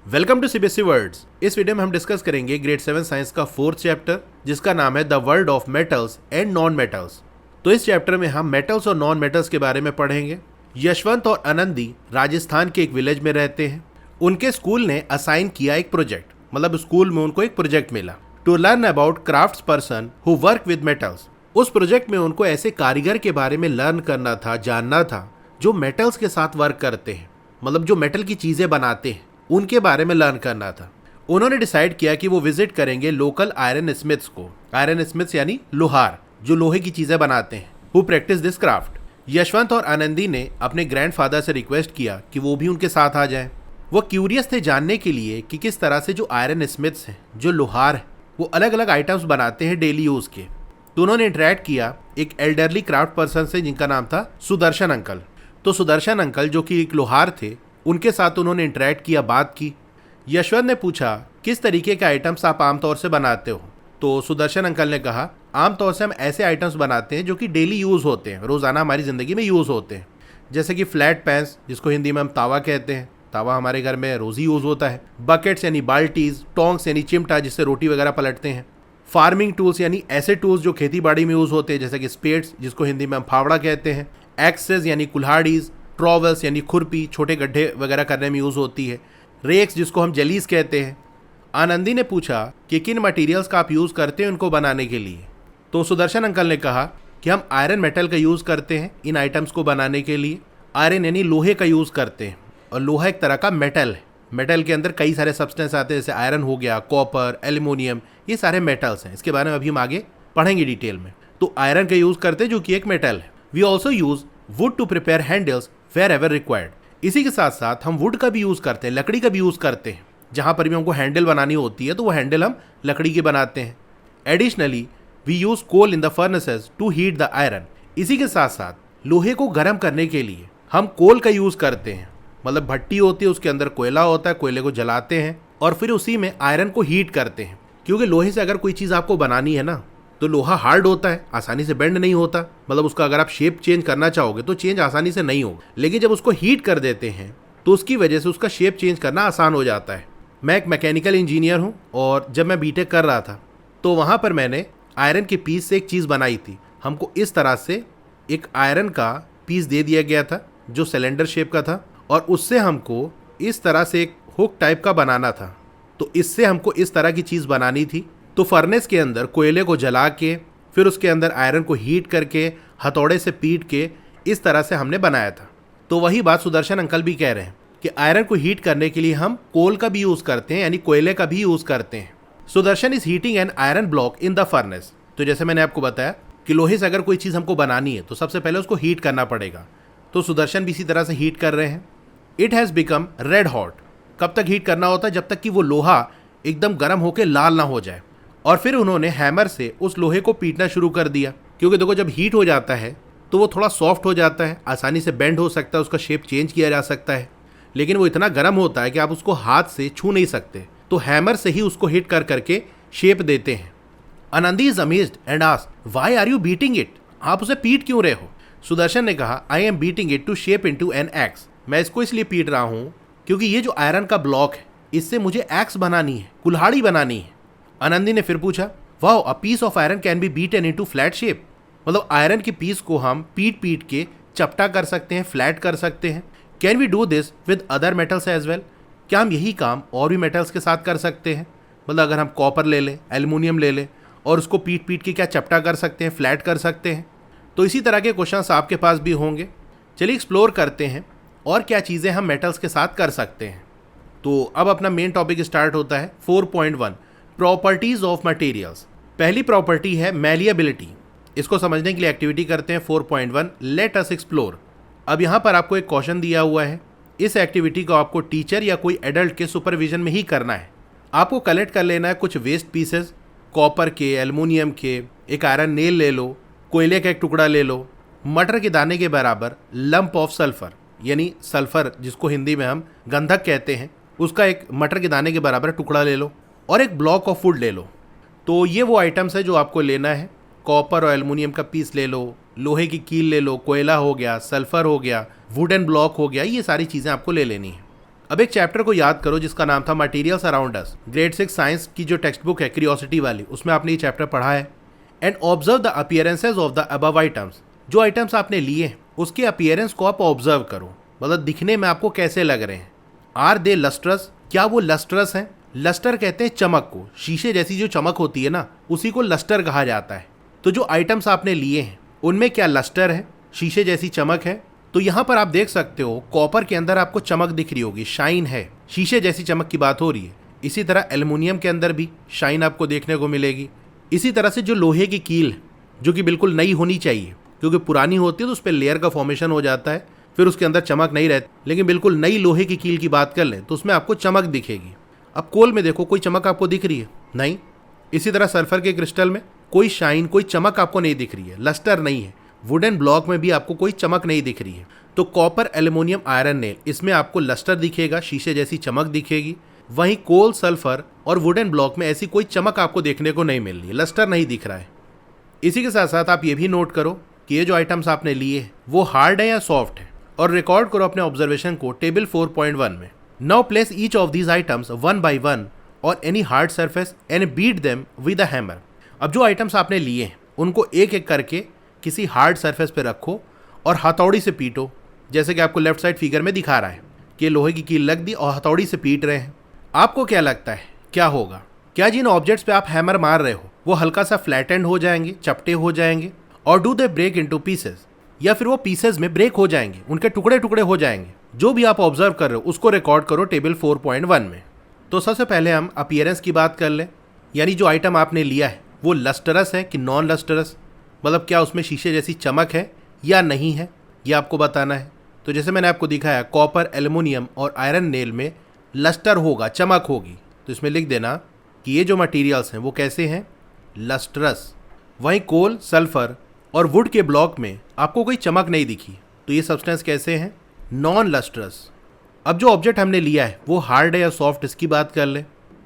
Welcome to CBSE words. इस video में हम डिस्कस करेंगे ग्रेड 7 साइंस का 4th चैप्टर, जिसका नाम है the world of metals and non metals. तो इस चैप्टर में हम मेटल्स और नॉन मेटल्स के बारे में पढ़ेंगे। यशवंत और आनंदी राजस्थान के एक विलेज में रहते हैं। उनके स्कूल ने असाइन किया एक प्रोजेक्ट, मतलब स्कूल में उनको एक प्रोजेक्ट मिला to learn about crafts person who work with metals. उस प्रोजेक्ट में उनको ऐसे कारीगर के बारे में लर्न करना था, जानना था जो मेटल्स के साथ वर्क करते हैं, मतलब जो मेटल की चीजें बनाते हैं उनके बारे में लर्न करना था। उन्होंने डिसाइड किया कि वो विजिट करेंगे लोकल आयरन स्मिथ्स को। आयरन स्मिथ्स यानी लोहार, जो लोहे की चीजें बनाते हैं, who practice this craft. Yashwant और आनंदी ने अपने ग्रैंडफादर से रिक्वेस्ट किया कि वो भी उनके साथ आ जाएं। वो क्यूरियस थे जानने के लिए कि किस तरह से जो आयरन स्मिथ्स हैं, जो लोहार हैं, वो अलग अलग आइटम्स बनाते हैं डेली यूज के। तो उन्होंने इंटरेक्ट किया एक एल्डरली क्राफ्ट पर्सन से, जिनका नाम था सुदर्शन अंकल। तो सुदर्शन अंकल जो कि एक लोहार थे, उनके साथ उन्होंने इंटरेक्ट किया, बात की। यशवंत ने पूछा किस तरीके के आइटम्स आप आमतौर से बनाते हो। तो सुदर्शन अंकल ने कहा आमतौर से हम ऐसे आइटम्स बनाते हैं जो कि डेली यूज़ होते हैं, रोज़ाना हमारी ज़िंदगी में यूज़ होते हैं। जैसे कि फ्लैट पैंस, जिसको हिंदी में हम तावा कहते हैं, तावा हमारे घर में रोज़ ही यूज़ होता है। बकेट्स यानी बाल्टीज, टोंग्स यानी चिमटा जिससे रोटी वगैरह पलटते हैं। फार्मिंग टूल्स यानी ऐसे टूल्स जो खेती बाड़ी में यूज़ होते हैं, जैसे कि स्पेड्स, जिसको हिंदी में हम फावड़ा कहते हैं। एक्सेस यानी कुल्हाड़ीज, ट्रॉवल्स यानी खुरपी, छोटे गड्ढे वगैरह करने में यूज़ होती है। रेक्स, जिसको हम जलीस कहते हैं। आनंदी ने पूछा कि किन मटेरियल्स का आप यूज़ करते हैं उनको बनाने के लिए। तो सुदर्शन अंकल ने कहा कि हम आयरन मेटल का यूज़ करते हैं इन आइटम्स को बनाने के लिए। आयरन यानी लोहे का यूज़ करते हैं, और लोहा एक तरह का मेटल है। मेटल के अंदर कई सारे सब्सटेंस आते हैं, जैसे आयरन हो गया, कॉपर, एल्युमिनियम, ये सारे मेटल्स हैं। इसके बारे में अभी हम आगे पढ़ेंगे डिटेल में। तो आयरन का यूज़ करते हैं जो कि एक मेटल है। We also use wood to prepare handles wherever required. इसी के साथ साथ हम वुड का भी यूज़ करते हैं, लकड़ी का भी यूज़ करते हैं। जहाँ पर भी हमको हैंडल बनानी होती है तो वो हैंडल हम लकड़ी के बनाते हैं। Additionally we use coal in the furnaces to heat the iron. इसी के साथ साथ लोहे को गर्म करने के लिए हम कोल का यूज़ करते हैं, मतलब भट्टी होती है, उसके अंदर कोयला होता है, कोयले को जलाते हैं और फिर उसी में आयरन को हीट करते हैं। क्योंकि लोहे से अगर कोई चीज़ आपको बनानी है ना, तो लोहा हार्ड होता है, आसानी से बेंड नहीं होता, मतलब उसका अगर आप शेप चेंज करना चाहोगे तो चेंज आसानी से नहीं होगा। लेकिन जब उसको हीट कर देते हैं तो उसकी वजह से उसका शेप चेंज करना आसान हो जाता है। मैं एक मैकेनिकल इंजीनियर हूँ, और जब मैं बीटेक कर रहा था तो वहाँ पर मैंने आयरन के पीस से एक चीज़ बनाई थी। हमको इस तरह से एक आयरन का पीस दे दिया गया था जो सिलेंडर शेप का था, और उससे हमको इस तरह से एक हुक टाइप का बनाना था। तो इससे हमको इस तरह की चीज़ बनानी थी। तो फर्नेस के अंदर कोयले को जला के फिर उसके अंदर आयरन को हीट करके हथौड़े से पीट के इस तरह से हमने बनाया था। तो वही बात सुदर्शन अंकल भी कह रहे हैं कि आयरन को हीट करने के लिए हम कोल का भी यूज़ करते हैं, यानी कोयले का भी यूज़ करते हैं। Sudarshan is heating an iron block in the furnace. तो जैसे मैंने आपको बताया कि लोहे से अगर कोई चीज़ हमको बनानी है तो सबसे पहले उसको हीट करना पड़ेगा। तो सुदर्शन भी इसी तरह से हीट कर रहे हैं। It has become red hot. कब तक हीट करना होता है? जब तक कि वो लोहा एकदम गर्म होकर लाल ना हो जाए। और फिर उन्होंने हैमर से उस लोहे को पीटना शुरू कर दिया, क्योंकि देखो जब हीट हो जाता है तो वो थोड़ा सॉफ्ट हो जाता है, आसानी से बेंड हो सकता है, उसका शेप चेंज किया जा सकता है। लेकिन वो इतना गर्म होता है कि आप उसको हाथ से छू नहीं सकते, तो हैमर से ही उसको हिट कर करके शेप देते हैं। Anandi is amazed and asked why are you beating it? आप उसे पीट क्यों रहे हो? सुदर्शन ने कहा I am beating it to shape into an axe. मैं इसको इसलिए पीट रहा हूँ क्योंकि ये जो आयरन का ब्लॉक है, इससे मुझे एक्स बनानी है, कुल्हाड़ी बनानी है। आनंदी ने फिर पूछा wow, a piece of iron can be beaten into flat shape. मतलब आयरन के पीस को हम पीट पीट के चपटा कर सकते हैं, फ्लैट कर सकते हैं। Can we do this with other metals as well? क्या हम यही काम और भी मेटल्स के साथ कर सकते हैं? मतलब अगर हम कॉपर ले लें, एल्युमिनियम ले लें, और उसको पीट पीट के क्या चपटा कर सकते हैं, फ्लैट कर सकते हैं? तो इसी तरह के क्वेश्चंस आपके पास भी होंगे। चलिए एक्सप्लोर करते हैं और क्या चीज़ें हम मेटल्स के साथ कर सकते हैं। तो अब अपना मेन टॉपिक स्टार्ट होता है 4.1 प्रॉपर्टीज ऑफ मटेरियल्स। पहली प्रॉपर्टी है मैलिएबिलिटी। इसको समझने के लिए एक्टिविटी करते हैं 4.1 लेट अस एक्सप्लोर। अब यहाँ पर आपको एक क्वेश्चन दिया हुआ है। इस एक्टिविटी को आपको टीचर या कोई एडल्ट के सुपरविजन में ही करना है। आपको कलेक्ट कर लेना है कुछ वेस्ट पीसेस, कॉपर के, एल्युमिनियम के, एक आयरन नेल ले लो, कोयले का एक टुकड़ा ले लो, मटर के दाने के बराबर लंप ऑफ सल्फर, यानी सल्फर जिसको हिंदी में हम गंधक कहते हैं, उसका एक मटर के दाने के बराबर टुकड़ा ले लो, और एक ब्लॉक ऑफ वुड ले लो। तो ये वो आइटम्स है जो आपको लेना है। कॉपर और एल्युमिनियम का पीस ले लो, लोहे की कील ले लो, कोयला हो गया, सल्फर हो गया, वुडन ब्लॉक हो गया, ये सारी चीज़ें आपको ले लेनी है। अब एक चैप्टर को याद करो जिसका नाम था materials around us. Grade 6 science की जो टेक्स्ट बुक है क्यूरियोसिटी वाली, उसमें आपने ये चैप्टर पढ़ा है। And observe the appearances of the above items. जो आइटम्स आपने लिए हैं उसके अपीयरेंस को आप ऑब्जर्व करो, मतलब दिखने में आपको कैसे लग रहे हैं। आर दे लस्ट्रस, क्या वो लस्ट्रस हैं? लस्टर कहते हैं चमक को, शीशे जैसी जो चमक होती है ना, उसी को लस्टर कहा जाता है। तो जो आइटम्स आपने लिए हैं उनमें क्या लस्टर है, शीशे जैसी चमक है? तो यहाँ पर आप देख सकते हो कॉपर के अंदर आपको चमक दिख रही होगी, शाइन है, शीशे जैसी चमक की बात हो रही है। इसी तरह एल्युमिनियम के अंदर भी शाइन आपको देखने को मिलेगी। इसी तरह से जो लोहे की कील जो कि बिल्कुल नई होनी चाहिए, क्योंकि पुरानी होती है तो उस पर लेयर का फॉर्मेशन हो जाता है, फिर उसके अंदर चमक नहीं रहती। लेकिन बिल्कुल नई लोहे की कील की बात कर लें तो उसमें आपको चमक दिखेगी। अब कोल में देखो, कोई चमक आपको दिख रही है? नहीं। इसी तरह सल्फर के क्रिस्टल में कोई शाइन, कोई चमक आपको नहीं दिख रही है, लस्टर नहीं है। वुडन ब्लॉक में भी आपको कोई चमक नहीं दिख रही है। तो कॉपर, एल्युमिनियम, आयरन, नेल, इसमें आपको लस्टर दिखेगा, शीशे जैसी चमक दिखेगी। वहीं कोल, सल्फर और वुडन ब्लॉक में ऐसी कोई चमक आपको देखने को नहीं मिल रही है, लस्टर नहीं दिख रहा है। इसी के साथ साथ आप ये भी नोट करो कि ये जो आइटम्स आपने लिए वो हार्ड है या सॉफ्ट है, और रिकॉर्ड करो अपने ऑब्जर्वेशन को टेबल 4.1 में। Now place each of these items one by one और any hard surface and beat them with a hammer. अब जो आइटम्स आपने लिए हैं उनको एक एक करके किसी हार्ड सरफेस पे रखो और हथौड़ी से पीटो, जैसे कि आपको लेफ्ट साइड फिगर में दिखा रहा है कि लोहे की कील लग दी और हथौड़ी से पीट रहे हैं। आपको क्या लगता है क्या होगा? क्या जिन ऑब्जेक्ट्स पे आप हैमर मार रहे हो वो हल्का सा फ्लैटेंड हो जाएंगे, चपटे हो जाएंगे, और do they break into pieces, या फिर वो पीसेस में ब्रेक हो जाएंगे, उनके टुकड़े टुकड़े हो जाएंगे? जो भी आप ऑब्जर्व कर रहे हो उसको रिकॉर्ड करो टेबल 4.1 में। तो सबसे पहले हम अपीयरेंस की बात कर लें, यानी जो आइटम आपने लिया है वो लस्टरस है कि नॉन लस्टरस, मतलब क्या उसमें शीशे जैसी चमक है या नहीं है, ये आपको बताना है। तो जैसे मैंने आपको दिखाया कॉपर, एल्युमिनियम और आयरन नेल में लस्टर होगा, चमक होगी। तो इसमें लिख देना कि ये जो मटेरियल्स हैं वो कैसे हैं? लस्ट्रस। वहीं कोल, सल्फर और वुड के ब्लॉक में आपको कोई चमक नहीं दिखी, तो ये सब्सटेंस कैसे हैं? Non lustrous. अब जो ऑब्जेक्ट हमने लिया है वो हार्ड है या सॉफ्ट, इसकी बात कर ले।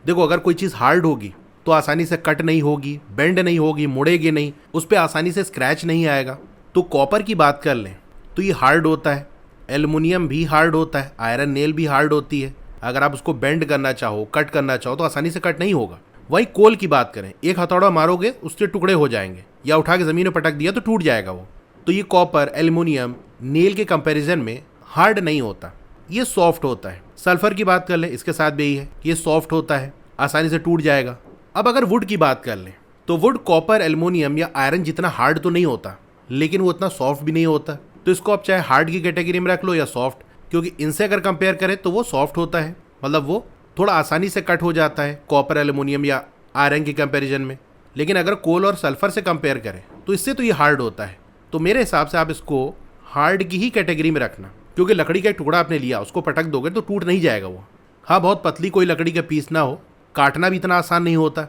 देखो, अगर कोई चीज़ हार्ड होगी तो आसानी से कट नहीं होगी, बेंड नहीं होगी, मुड़ेगी नहीं, उस पर आसानी से स्क्रैच नहीं आएगा। तो कॉपर की बात कर लें तो ये हार्ड होता है, एल्युमिनियम भी हार्ड होता है, आयरन नेल भी हार्ड होती है। अगर आप उसको बेंड करना चाहो, कट करना चाहो तो आसानी से कट नहीं होगा। वही कोल की बात करें, एक हथौड़ा मारोगे उसके टुकड़े हो जाएंगे, या उठा के ज़मीन में पटक दिया तो टूट जाएगा वो। तो ये कॉपर, एल्युमिनियम, नेल के कंपैरिजन में हार्ड नहीं होता, ये सॉफ्ट होता है। सल्फर की बात कर ले, इसके साथ भी यही है, ये सॉफ्ट होता है, आसानी से टूट जाएगा। अब अगर वुड की बात कर लें तो वुड कॉपर, एल्युमिनियम या आयरन जितना हार्ड तो नहीं होता, लेकिन वो उतना सॉफ्ट भी नहीं होता। तो इसको आप चाहे हार्ड की कैटेगरी में रख लो या सॉफ्ट, क्योंकि इनसे अगर कंपेयर करें तो वो सॉफ्ट होता है, मतलब वो थोड़ा आसानी से कट हो जाता है कॉपर, एल्युमिनियम या आयरन के कंपैरिजन में। लेकिन अगर कोल और सल्फर से कंपेयर करें तो इससे तो ये हार्ड होता है। तो मेरे हिसाब से आप इसको हार्ड की ही कैटेगरी में रखना, क्योंकि लकड़ी का एक टुकड़ा आपने लिया, उसको पटक दोगे तो टूट नहीं जाएगा वो। हाँ, बहुत पतली कोई लकड़ी का पीस ना हो, काटना भी इतना आसान नहीं होता,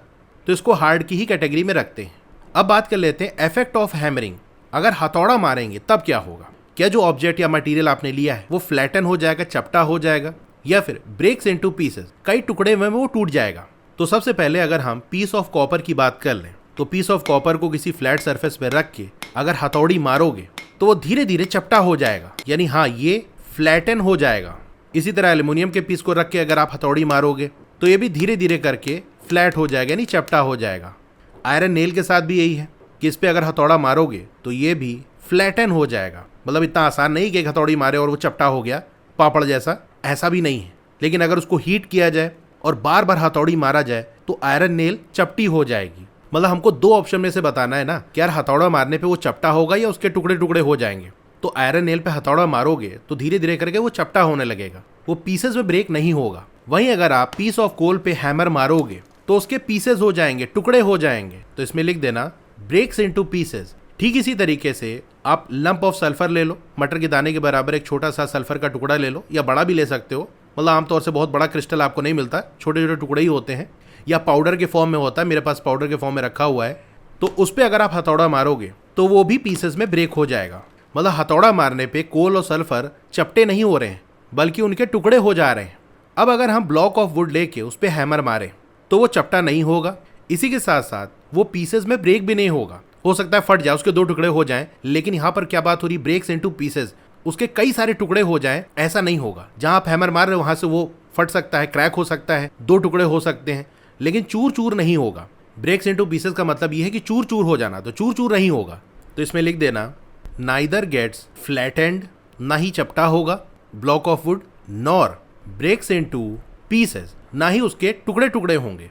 तो इसको हार्ड की ही कैटेगरी में रखते हैं। अब बात कर लेते हैं इफेक्ट ऑफ हैमरिंग। अगर हथौड़ा मारेंगे तब क्या होगा? क्या जो ऑब्जेक्ट या मटेरियल आपने लिया है वो फ्लैटन हो जाएगा, चपटा हो जाएगा, या फिर ब्रेक्स इनटू पीसेस, कई टुकड़े में वो टूट जाएगा? तो सबसे पहले अगर हम पीस ऑफ कॉपर की बात कर लें तो पीस ऑफ कॉपर को किसी फ्लैट सरफेस पर रख के अगर हथौड़ी मारोगे तो वो धीरे धीरे चपटा हो जाएगा, यानी हाँ, ये फ्लैटन हो जाएगा। इसी तरह एल्युमिनियम के पीस को रख के अगर आप हथौड़ी मारोगे तो ये भी धीरे धीरे करके फ्लैट हो जाएगा, यानी चपटा हो जाएगा। आयरन नेल के साथ भी यही है कि इस पर अगर हथौड़ा मारोगे तो ये भी फ्लैटन हो जाएगा, मतलब इतना आसान नहीं कि एक हथौड़ी मारे और वो चपटा हो गया पापड़ जैसा, ऐसा भी नहीं है। लेकिन अगर उसको हीट किया जाए और बार बार हथौड़ी मारा जाए तो आयरन नेल चपटी हो जाएगी। मतलब हमको दो ऑप्शन में से बताना है ना कि यार हथौड़ा मारने पे वो चपटा होगा या उसके टुकड़े टुकड़े हो जाएंगे। तो आयरन नेल पे हथौड़ा मारोगे तो धीरे धीरे करके वो चपटा होने लगेगा, वो पीसेस में ब्रेक नहीं होगा। वहीं अगर आप पीस ऑफ कोल पे हैमर मारोगे तो उसके पीसेस हो जाएंगे, टुकड़े हो जाएंगे। तो इसमें लिख देना ब्रेक्स इनटू पीसेस। ठीक इसी तरीके से आप लंप ऑफ सल्फर ले लो, मटर के दाने के बराबर एक छोटा सा सल्फर का टुकड़ा ले लो, या बड़ा भी ले सकते हो, मतलब आमतौर से बहुत बड़ा क्रिस्टल आपको नहीं मिलता, छोटे छोटे टुकड़े ही होते हैं, या पाउडर के फॉर्म में होता है, मेरे पास पाउडर के फॉर्म में रखा हुआ है। तो उस पर अगर आप हथौड़ा मारोगे तो वो भी पीसेस में ब्रेक हो जाएगा। मतलब हथौड़ा मारने पे कोल और सल्फर चपटे नहीं हो रहे हैं, बल्कि उनके टुकड़े हो जा रहे हैं। अब अगर हम ब्लॉक ऑफ वुड लेके उस पर हैमर मारें तो वो चपटा नहीं होगा, इसी के साथ साथ वो पीसेस में ब्रेक भी नहीं होगा। हो सकता है फट जाए, उसके दो टुकड़े हो जाएं, लेकिन यहाँ पर क्या बात हो रही, ब्रेक्स इनटू पीसेस, उसके कई सारे टुकड़े हो जाए, ऐसा नहीं होगा। जहां आप हैमर मार रहे हो वहां से वो फट सकता है, क्रैक हो सकता है, 2 टुकड़े हो सकते हैं, लेकिन चूर चूर नहीं होगा। ब्रेक्स इनटू पीसेस का मतलब ये है कि चूर चूर हो जाना, तो चूर चूर नहीं होगा। तो इसमें लिख देना नाइदर गेट्स फ्लैटेंड, ना ही चपटा होगा block of wood, nor breaks into pieces, ना ही उसके टुकड़े टुकड़े होंगे।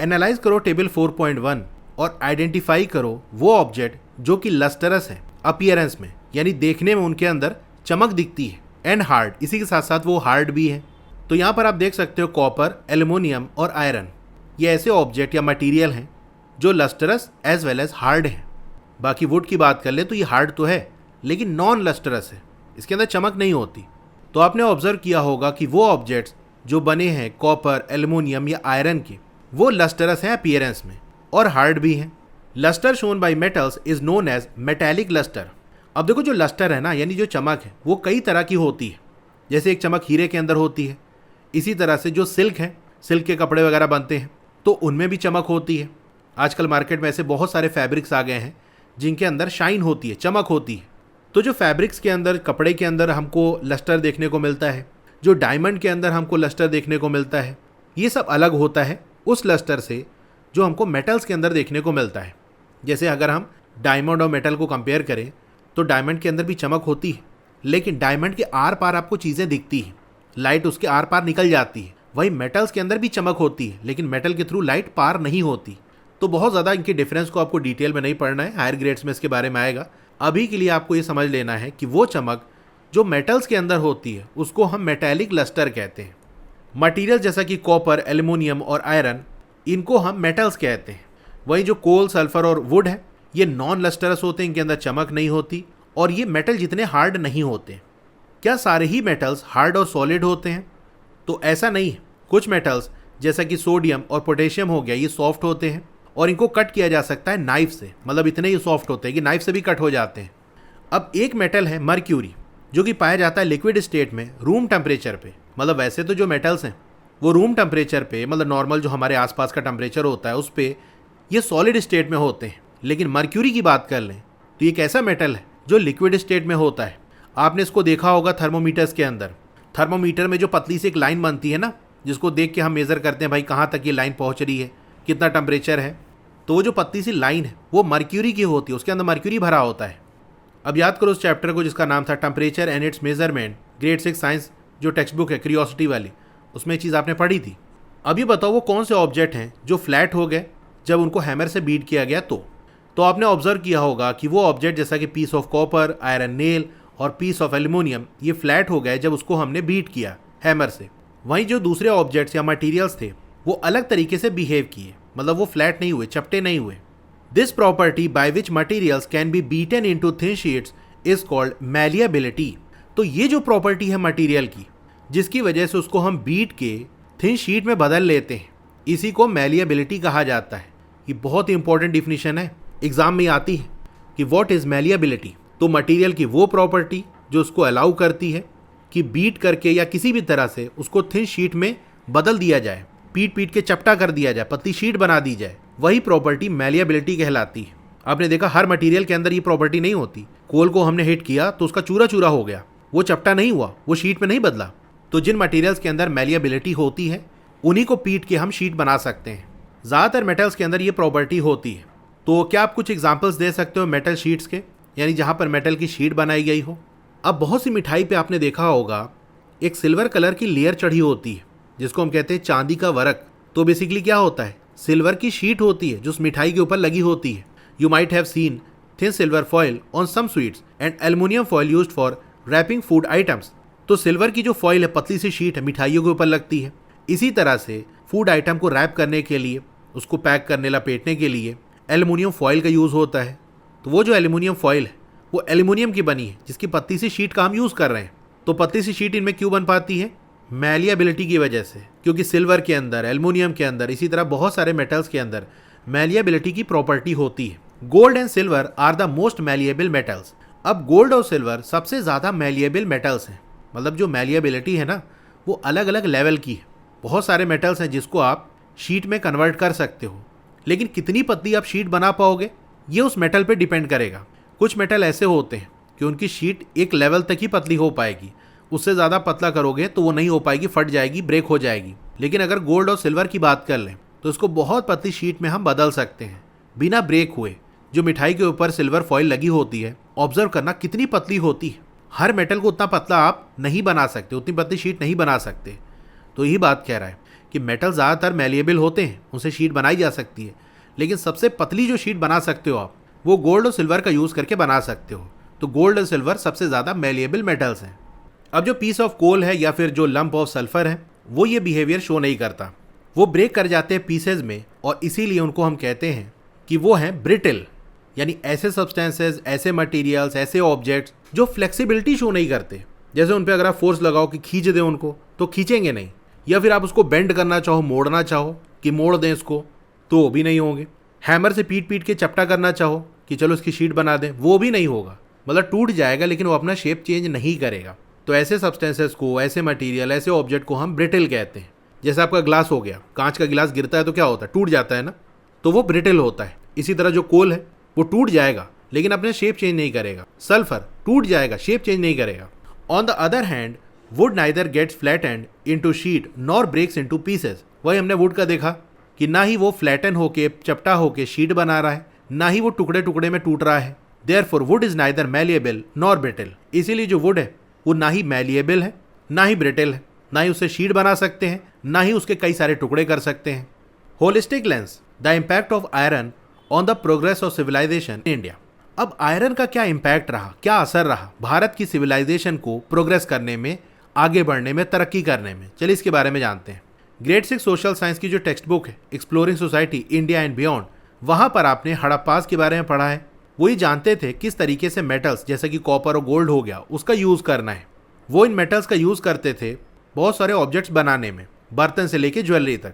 एनालाइज करो टेबल 4.1 और आइडेंटिफाई करो वो ऑब्जेक्ट जो कि लस्टरस है अपीयरेंस में, यानी देखने में उनके अंदर चमक दिखती है, एंड हार्ड, इसी के साथ साथ वो हार्ड भी है। तो यहाँ पर आप देख सकते हो कॉपर, एल्युमिनियम और आयरन, ये ऐसे ऑब्जेक्ट या मटेरियल हैं जो lustrous as well as hard हैं। बाकी वुड की बात कर ले तो ये हार्ड तो है लेकिन नॉन लस्टरस है, इसके अंदर चमक नहीं होती। तो आपने ऑब्जर्व किया होगा कि वो ऑब्जेक्ट्स जो बने हैं कॉपर, एल्युमिनियम या आयरन के, वो लस्टरस हैं अपीयरेंस में और हार्ड भी हैं। Lustre shown by metals is known as metallic lustre. अब देखो जो लस्टर है ना, यानी जो चमक है, वो कई तरह की होती है। जैसे एक चमक हीरे के अंदर होती है, इसी तरह से जो सिल्क है, सिल्क के कपड़े वगैरह बनते हैं तो उनमें भी चमक होती है। आजकल मार्केट में ऐसे बहुत सारे फैब्रिक्स आ गए हैं जिनके अंदर शाइन होती है, चमक होती है। तो जो फैब्रिक्स के अंदर, कपड़े के अंदर हमको लस्टर देखने को मिलता है, जो डायमंड के अंदर हमको लस्टर देखने को मिलता है, ये सब अलग होता है उस लस्टर से जो हमको मेटल्स के अंदर देखने को मिलता है। जैसे अगर हम डायमंड और मेटल को कंपेयर करें तो डायमंड के अंदर भी चमक होती है, लेकिन डायमंड के आर पार आपको चीज़ें दिखती हैं, लाइट उसके आर पार निकल जाती है। वही मेटल्स के अंदर भी चमक होती है लेकिन मेटल के थ्रू लाइट पार नहीं होती। तो बहुत ज़्यादा इनके डिफरेंस को आपको डिटेल में नहीं पढ़ना है, हायर ग्रेड्स में इसके बारे में आएगा। अभी के लिए आपको ये समझ लेना है कि वो चमक जो मेटल्स के अंदर होती है उसको हम मेटालिक लस्टर कहते हैं। मटीरियल जैसा कि कॉपर, एल्युमिनियम और आयरन, इनको हम मेटल्स कहते हैं। वही जो कोल, सल्फर और वुड है, ये नॉन लस्टरस होते हैं, इनके अंदर चमक नहीं होती और ये मेटल जितने हार्ड नहीं होते। क्या सारे ही मेटल्स हार्ड और सॉलिड होते हैं? तो ऐसा नहीं है। कुछ मेटल्स जैसा कि सोडियम और पोटेशियम हो गया, ये सॉफ्ट होते हैं और इनको कट किया जा सकता है नाइफ से, मतलब इतने ही सॉफ्ट होते हैं कि नाइफ से भी कट हो जाते हैं। अब एक मेटल है मर्क्यूरी, जो कि पाया जाता है लिक्विड स्टेट में रूम टेम्परेचर पे। मतलब वैसे तो जो मेटल्स हैं वो रूम टेम्परेचर पे, मतलब नॉर्मल जो हमारे आसपास का टेम्परेचर होता है उस पे ये सॉलिड स्टेट में होते हैं। लेकिन मर्क्यूरी की बात कर लें तो ये एक ऐसा मेटल है जो लिक्विड स्टेट में होता है। आपने इसको देखा होगा थर्मोमीटर्स के अंदर, थर्मोमीटर में जो पतली सी एक लाइन बनती है ना, जिसको देख के हम मेज़र करते हैं भाई कहाँ तक ये लाइन पहुँच रही है, कितना टेम्परेचर है। तो वो जो पतली सी लाइन है वो मर्क्यूरी की होती है, उसके अंदर मर्क्यूरी भरा होता है। अब याद करो उस चैप्टर को जिसका नाम था temperature and it's measurement, grade 6 science जो टेक्स्ट बुक है क्यूरियोसिटी वाली, उसमें ये चीज़ आपने पढ़ी थी। अब ये बताओ वो कौन से ऑब्जेक्ट हैं जो फ्लैट हो गए जब उनको हैमर से बीट किया गया। तो आपने ऑब्जर्व किया होगा कि वो ऑब्जेक्ट जैसा कि piece of copper, iron nail और पीस ऑफ एल्युमिनियम, ये फ्लैट हो गए जब उसको हमने बीट किया हैमर से। वहीं जो दूसरे ऑब्जेक्ट्स या मटीरियल्स थे वो अलग तरीके से बिहेव किए, मतलब वो फ्लैट नहीं हुए, चपटे नहीं हुए। This property by which materials can be beaten into thin sheets is called malleability. तो ये जो प्रॉपर्टी है मटीरियल की, जिसकी वजह से उसको हम बीट के थिन शीट में बदल लेते हैं, इसी को मैलिएबिलिटी कहा जाता है। ये बहुत ही इंपॉर्टेंट डिफिनीशन है, एग्जाम में आती है कि व्हाट इज मैलिएबिलिटी। तो मटेरियल की वो प्रॉपर्टी जो उसको अलाउ करती है कि बीट करके या किसी भी तरह से उसको थिन शीट में बदल दिया जाए, पीट पीट के चपटा कर दिया जाए, पतली शीट बना दी जाए, वही प्रॉपर्टी मैलिएबिलिटी कहलाती है। आपने देखा हर मटेरियल के अंदर ये प्रॉपर्टी नहीं होती। कोल को हमने हिट किया तो उसका चूरा चूरा हो गया, वो चपटा नहीं हुआ, वो शीट में नहीं बदला। तो जिन मटेरियल्स के अंदर मैलिएबिलिटी होती है उन्हीं को पीट के हम शीट बना सकते हैं। ज़्यादातर मेटल्स के अंदर ये प्रॉपर्टी होती है। तो क्या आप कुछ एग्जांपल्स दे सकते हो मेटल शीट्स के, यानी जहाँ पर मेटल की शीट बनाई गई हो? अब बहुत सी मिठाई पे आपने देखा होगा एक सिल्वर कलर की लेयर चढ़ी होती है जिसको हम कहते हैं चांदी का वरक। तो बेसिकली क्या होता है, सिल्वर की शीट होती है जो उस मिठाई के ऊपर लगी होती है। You might have seen thin silver foil on some sweets and aluminium foil used for wrapping food items. तो सिल्वर की जो फॉयल है, पतली सी शीट है, मिठाइयों के ऊपर लगती है। इसी तरह से फूड आइटम को रैप करने के लिए, उसको पैक करने, लपेटने के लिए एल्युमिनियम फॉयल का यूज़ होता है। तो वो जो एल्युमिनियम फॉयल है वो एल्युमिनियम की बनी है जिसकी पतली सी शीट का हम यूज़ कर रहे हैं। तो पतली सी शीट इनमें क्यों बन पाती है? मैलिएबिलिटी की वजह से, क्योंकि सिल्वर के अंदर, एल्युमिनियम के अंदर, इसी तरह बहुत सारे मेटल्स के अंदर मैलिएबिलिटी की प्रॉपर्टी होती है। Gold and silver are the most malleable metals. अब गोल्ड और सिल्वर सबसे ज़्यादा मैलिएबल मेटल्स हैं, मतलब जो मैलिएबिलिटी है ना वो अलग अलग लेवल की है। बहुत सारे मेटल्स हैं जिसको आप शीट में कन्वर्ट कर सकते हो, लेकिन कितनी पतली आप शीट बना पाओगे ये उस मेटल पे डिपेंड करेगा। कुछ मेटल ऐसे होते हैं कि उनकी शीट एक लेवल तक ही पतली हो पाएगी, उससे ज़्यादा पतला करोगे तो वो नहीं हो पाएगी, फट जाएगी, ब्रेक हो जाएगी। लेकिन अगर गोल्ड और सिल्वर की बात कर लें तो इसको बहुत पतली शीट में हम बदल सकते हैं बिना ब्रेक हुए। जो मिठाई के ऊपर सिल्वर फॉइल लगी होती है, ऑब्जर्व करना कितनी पतली होती है। हर मेटल को उतना पतला आप नहीं बना सकते, उतनी पतली शीट नहीं बना सकते। तो यही बात कह रहा है कि मेटल ज़्यादातर मैलिएबल होते हैं, उनसे शीट बनाई जा सकती है, लेकिन सबसे पतली जो शीट बना सकते हो आप वो गोल्ड और सिल्वर का यूज़ करके बना सकते हो। तो गोल्ड और सिल्वर सबसे ज़्यादा मैलिएबल मेटल्स हैं। अब जो पीस ऑफ कोल है या फिर जो लंप ऑफ सल्फर है वो ये बिहेवियर शो नहीं करता, वो ब्रेक कर जाते हैं पीसेज में, और इसीलिए उनको हम कहते हैं कि वो हैं ब्रिटल, यानी ऐसे सब्सटेंसेज, ऐसे मटेरियल्स, ऐसे ऑब्जेक्ट्स जो फ्लेक्सिबिलिटी शो नहीं करते। जैसे उन पे अगर आप फोर्स लगाओ कि खींच दें उनको तो खींचेंगे नहीं, या फिर आप उसको बेंड करना चाहो, मोड़ना चाहो कि मोड़ दें इसको, तो वो भी नहीं होंगे। हैमर से पीट पीट के चपटा करना चाहो कि चलो इसकी शीट बना दें, वो भी नहीं होगा, मतलब टूट जाएगा लेकिन वो अपना शेप चेंज नहीं करेगा। तो ऐसे सब्सटेंसेस को, ऐसे मटेरियल, ऐसे ऑब्जेक्ट को हम ब्रिटल कहते हैं। जैसे आपका ग्लास हो गया, कांच का गिलास गिरता है तो क्या होता है, टूट जाता है ना, तो वो ब्रिटल होता है। इसी तरह जो कोल है वो टूट जाएगा लेकिन अपने शेप चेंज नहीं करेगा। सल्फर टूट जाएगा, शेप चेंज नहीं करेगा। On the other hand wood neither gets flattened into sheet nor breaks into pieces. वही हमने वुड का देखा कि ना ही वो फ्लैटन होके, चपटा होके शीट बना रहा है, ना ही वो टुकड़े टुकड़े में टूट रहा है। Therefore would is neither malleable nor brittle. इसीलिए जो वुड है वो ना ही मैलिएबल है, ना ही ब्रिटल है, ना ही उससे शीट बना सकते हैं, ना ही उसके कई सारे टुकड़े कर सकते हैं। Holistic lens, the impact of iron on the progress of civilisation in India. अब आयरन का क्या इम्पैक्ट रहा, क्या असर रहा भारत की सिविलाइजेशन को प्रोग्रेस करने में, आगे बढ़ने में, तरक्की करने में। चलिए इसके बारे में जानते हैं। ग्रेड 6 सोशल साइंस की जो टेक्स्ट बुक है exploring society India and beyond, वहाँ पर आपने हड़प्पास के बारे में पढ़ा है। वो ही जानते थे किस तरीके से मेटल्स जैसे कि कॉपर और गोल्ड हो गया उसका यूज़ करना है। वो इन मेटल्स का यूज़ करते थे बहुत सारे ऑब्जेक्ट्स बनाने में, बर्तन से लेके ज्वेलरी तक।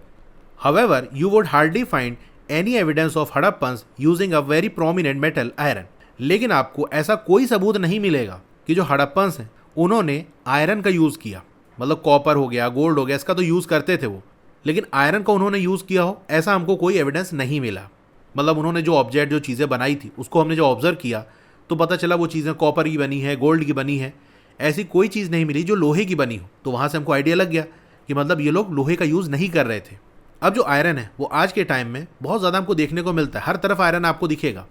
However you would hardly find any evidence of Harappans using a very prominent metal iron. लेकिन आपको ऐसा कोई सबूत नहीं मिलेगा कि जो हड़प्पन्स हैं उन्होंने आयरन का यूज़ किया। मतलब कॉपर हो गया, गोल्ड हो गया, इसका तो यूज़ करते थे वो, लेकिन आयरन का उन्होंने यूज़ किया हो ऐसा हमको कोई एविडेंस नहीं मिला। मतलब उन्होंने जो ऑब्जेक्ट, जो चीज़ें बनाई थी उसको हमने जो ऑब्जर्व किया तो पता चला वो चीज़ें कॉपर की बनी है, गोल्ड की बनी है, ऐसी कोई चीज़ नहीं मिली जो लोहे की बनी हो। तो वहाँ से हमको आइडिया लग गया कि मतलब ये लोग लोहे का यूज़ नहीं कर रहे थे। अब जो आयरन है वो आज के टाइम में बहुत ज़्यादा हमको देखने को मिलता है, हर तरफ आयरन आपको दिखेगा।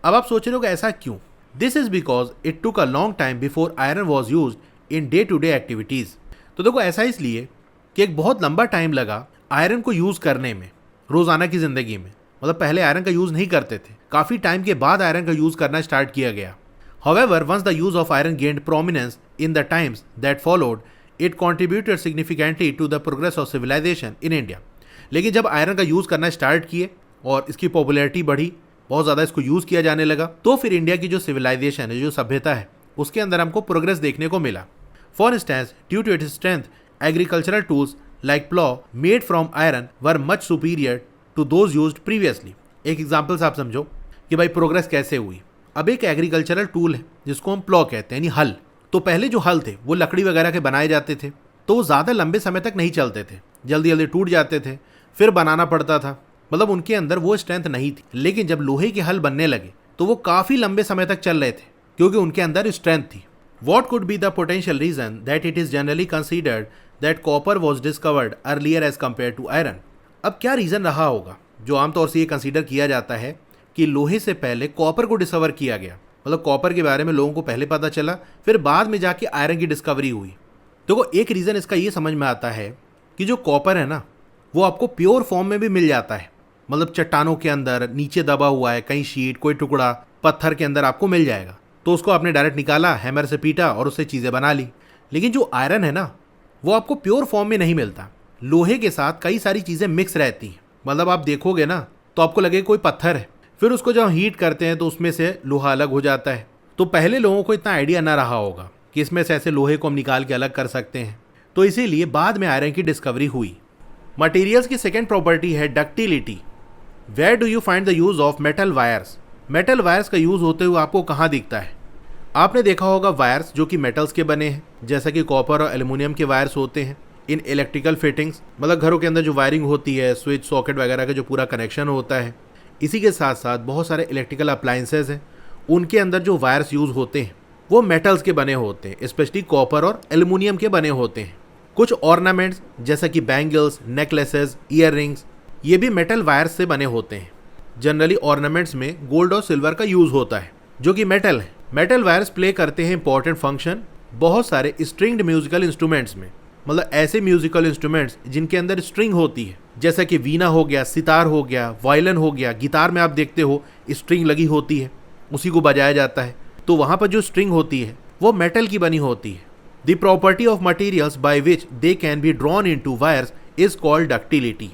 अब आप सोच रहे हो कि ऐसा क्यों? This is because it took a long time before iron was use in day to day activities. तो देखो ऐसा इसलिए कि एक बहुत लंबा टाइम लगा आयरन को यूज़ करने में रोज़ाना की ज़िंदगी में। मतलब पहले आयरन का यूज़ नहीं करते थे, काफ़ी टाइम के बाद आयरन का यूज़ करना स्टार्ट किया गया। However, once the use of iron gained prominence in the times that followed, it contributed significantly to the progress of civilization in India. लेकिन जब आयरन का यूज़ करना स्टार्ट किए और इसकी पॉपुलैरिटी बढ़ी, बहुत ज़्यादा इसको यूज़ किया जाने लगा, तो फिर इंडिया की जो सिविलाइजेशन है, जो सभ्यता है, उसके अंदर हमको प्रोग्रेस देखने को मिला। For instance, due to its strength, agricultural tools like plough made from iron were much superior to those used previously. एक एग्जाम्पल से आप समझो कि भाई प्रोग्रेस कैसे हुई। अब एक एग्रीकल्चरल टूल है जिसको हम प्लॉ कहते हैं, यानी हल। तो पहले जो हल थे वो लकड़ी वगैरह के बनाए जाते थे, तो वो ज़्यादा लंबे समय तक नहीं चलते थे, जल्दी जल्दी टूट जाते थे, फिर बनाना पड़ता था। मतलब उनके अंदर वो स्ट्रेंथ नहीं थी। लेकिन जब लोहे के हल बनने लगे तो वो काफ़ी लंबे समय तक चल रहे थे क्योंकि उनके अंदर स्ट्रेंथ थी। What could be the potential reason that it is generally considered that copper was discovered earlier as compare to iron. अब क्या रीज़न रहा होगा जो आमतौर से ये कंसिडर किया जाता है कि लोहे से पहले कॉपर को डिस्कवर किया गया। मतलब कॉपर के बारे में लोगों को पहले पता चला, फिर बाद में जाके आयरन की डिस्कवरी हुई। देखो एक रीज़न इसका ये समझ में आता है कि जो कॉपर है ना वो आपको प्योर फॉर्म में भी मिल जाता है। मतलब चट्टानों के अंदर नीचे दबा हुआ है, कहीं शीट, कोई टुकड़ा पत्थर के अंदर आपको मिल जाएगा, तो उसको आपने डायरेक्ट निकाला, हैमर से पीटा और उससे चीज़ें बना ली। लेकिन जो आयरन है ना वो आपको प्योर फॉर्म में नहीं मिलता, लोहे के साथ कई सारी चीज़ें मिक्स रहती हैं। मतलब आप देखोगे ना तो आपको लगे कोई पत्थर है, फिर उसको जब हीट करते हैं तो उसमें से लोहा अलग हो जाता है। तो पहले लोगों को इतना आइडिया ना रहा होगा कि इसमें से ऐसे लोहे को हम निकाल के अलग कर सकते हैं, तो इसीलिए बाद में आयरन की डिस्कवरी हुई। मटेरियल्स की सेकेंड प्रॉपर्टी है ductility. Where do you find the use of metal wires. Metal wires का यूज़ होते हुए आपको कहाँ दिखता है? आपने देखा होगा वायर्स जो कि मेटल्स के बने हैं, जैसा कि कॉपर और एल्युमिनियम के वायर्स होते हैं इन इलेक्ट्रिकल फिटिंग्स। मतलब घरों के अंदर जो वायरिंग होती है, स्विच सॉकेट वगैरह का जो पूरा कनेक्शन होता है। इसी के साथ साथ बहुत सारे इलेक्ट्रिकल अप्लाइंसेस हैं, उनके अंदर जो वायर्स यूज़ होते हैं वो मेटल्स के बने होते हैं, स्पेशली कॉपर और एल्युमिनियम के बने होते हैं। कुछ ऑर्नामेंट्स जैसा कि बैंगल्स, नेकलेसेस, ईयर रिंग्स, ये भी मेटल वायर्स से बने होते हैं। जनरली ऑर्नामेंट्स में गोल्ड और सिल्वर का यूज होता है जो कि मेटल है। मेटल वायर्स प्ले करते हैं इंपॉर्टेंट फंक्शन बहुत सारे स्ट्रिंग्ड म्यूजिकल इंस्ट्रूमेंट्स में, मतलब ऐसे म्यूजिकल इंस्ट्रूमेंट्स जिनके अंदर स्ट्रिंग होती है, जैसा कि वीणा हो गया, सितार हो गया, वायलिन हो गया। गिटार में आप देखते हो स्ट्रिंग लगी होती है, उसी को बजाया जाता है। तो वहाँ पर जो स्ट्रिंग होती है वो मेटल की बनी होती है। The property of materials by which they can be drawn into wires is called ductility.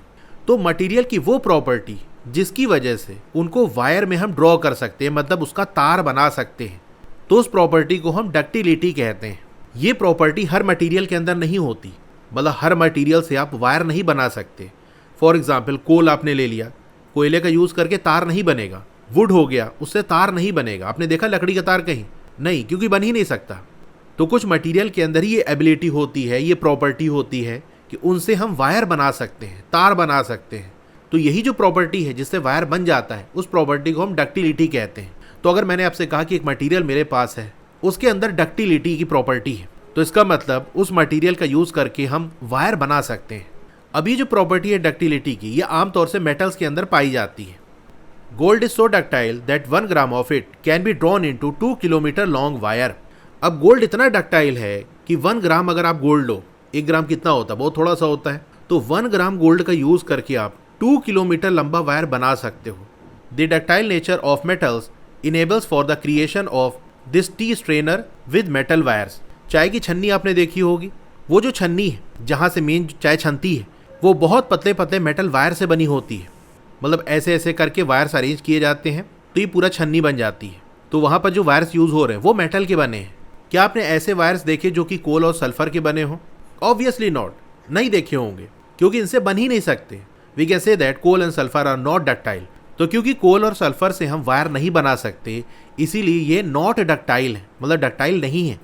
तो मटीरियल की वो प्रॉपर्टी जिसकी वजह से उनको वायर में हम ड्रॉ कर सकते हैं, मतलब उसका तार बना सकते हैं, तो उस प्रॉपर्टी को हम डक्टिलिटी कहते हैं। ये प्रॉपर्टी हर मटेरियल के अंदर नहीं होती, मतलब हर मटेरियल से आप वायर नहीं बना सकते। फॉर एग्जांपल कोल आपने ले लिया, कोयले का यूज़ करके तार नहीं बनेगा। वुड हो गया, उससे तार नहीं बनेगा। आपने देखा लकड़ी का तार कहीं? नहीं, क्योंकि बन ही नहीं सकता। तो कुछ मटेरियल के अंदर ही ये एबिलिटी होती है, ये प्रॉपर्टी होती है कि उनसे हम वायर बना सकते हैं, तार बना सकते हैं। तो यही जो प्रॉपर्टी है जिससे वायर बन जाता है, उस प्रॉपर्टी को हम डक्टिलिटी कहते हैं। तो अगर मैंने आपसे कहा कि एक मटेरियल मेरे पास है, उसके अंदर डक्टिलिटी की प्रॉपर्टी है, तो इसका मतलब उस मटेरियल का यूज़ करके हम वायर बना सकते हैं। अब ये जो प्रॉपर्टी है डक्टिलिटी की, ये आमतौर से मेटल्स के अंदर पाई जाती है। Gold is so ductile that 1 gram of it can be drawn into 2 kilometre long wire. अब गोल्ड इतना डक्टाइल है कि 1 ग्राम अगर आप गोल्ड लो, 1 ग्राम कितना होता है? बहुत थोड़ा सा होता है। तो 1 ग्राम गोल्ड का यूज़ करके आप 2 किलोमीटर लंबा वायर बना सकते हो। The ductile nature of metals enables for the creation of this T strainer with metal wires. चाय की छन्नी आपने देखी होगी, वो जो छन्नी है जहाँ से मेन चाय छनती है, वो बहुत पतले पतले मेटल वायर से बनी होती है। मतलब ऐसे ऐसे करके वायर्स अरेंज किए जाते हैं तो ये पूरा छन्नी बन जाती है। तो वहाँ पर जो वायर्स यूज़ हो रहे हैं वो मेटल के बने हैं। क्या आपने ऐसे वायर्स देखे जो कि कोल और सल्फर के बने हों? ऑब्वियसली नॉट, नहीं देखे होंगे, क्योंकि इनसे बन ही नहीं सकते। We can say that coal and sulphur are not ductile. तो क्योंकि कोल और सल्फर से हम वायर नहीं बना सकते, इसीलिए ये नॉट डक्टाइल है, मतलब डक्टाइल नहीं है।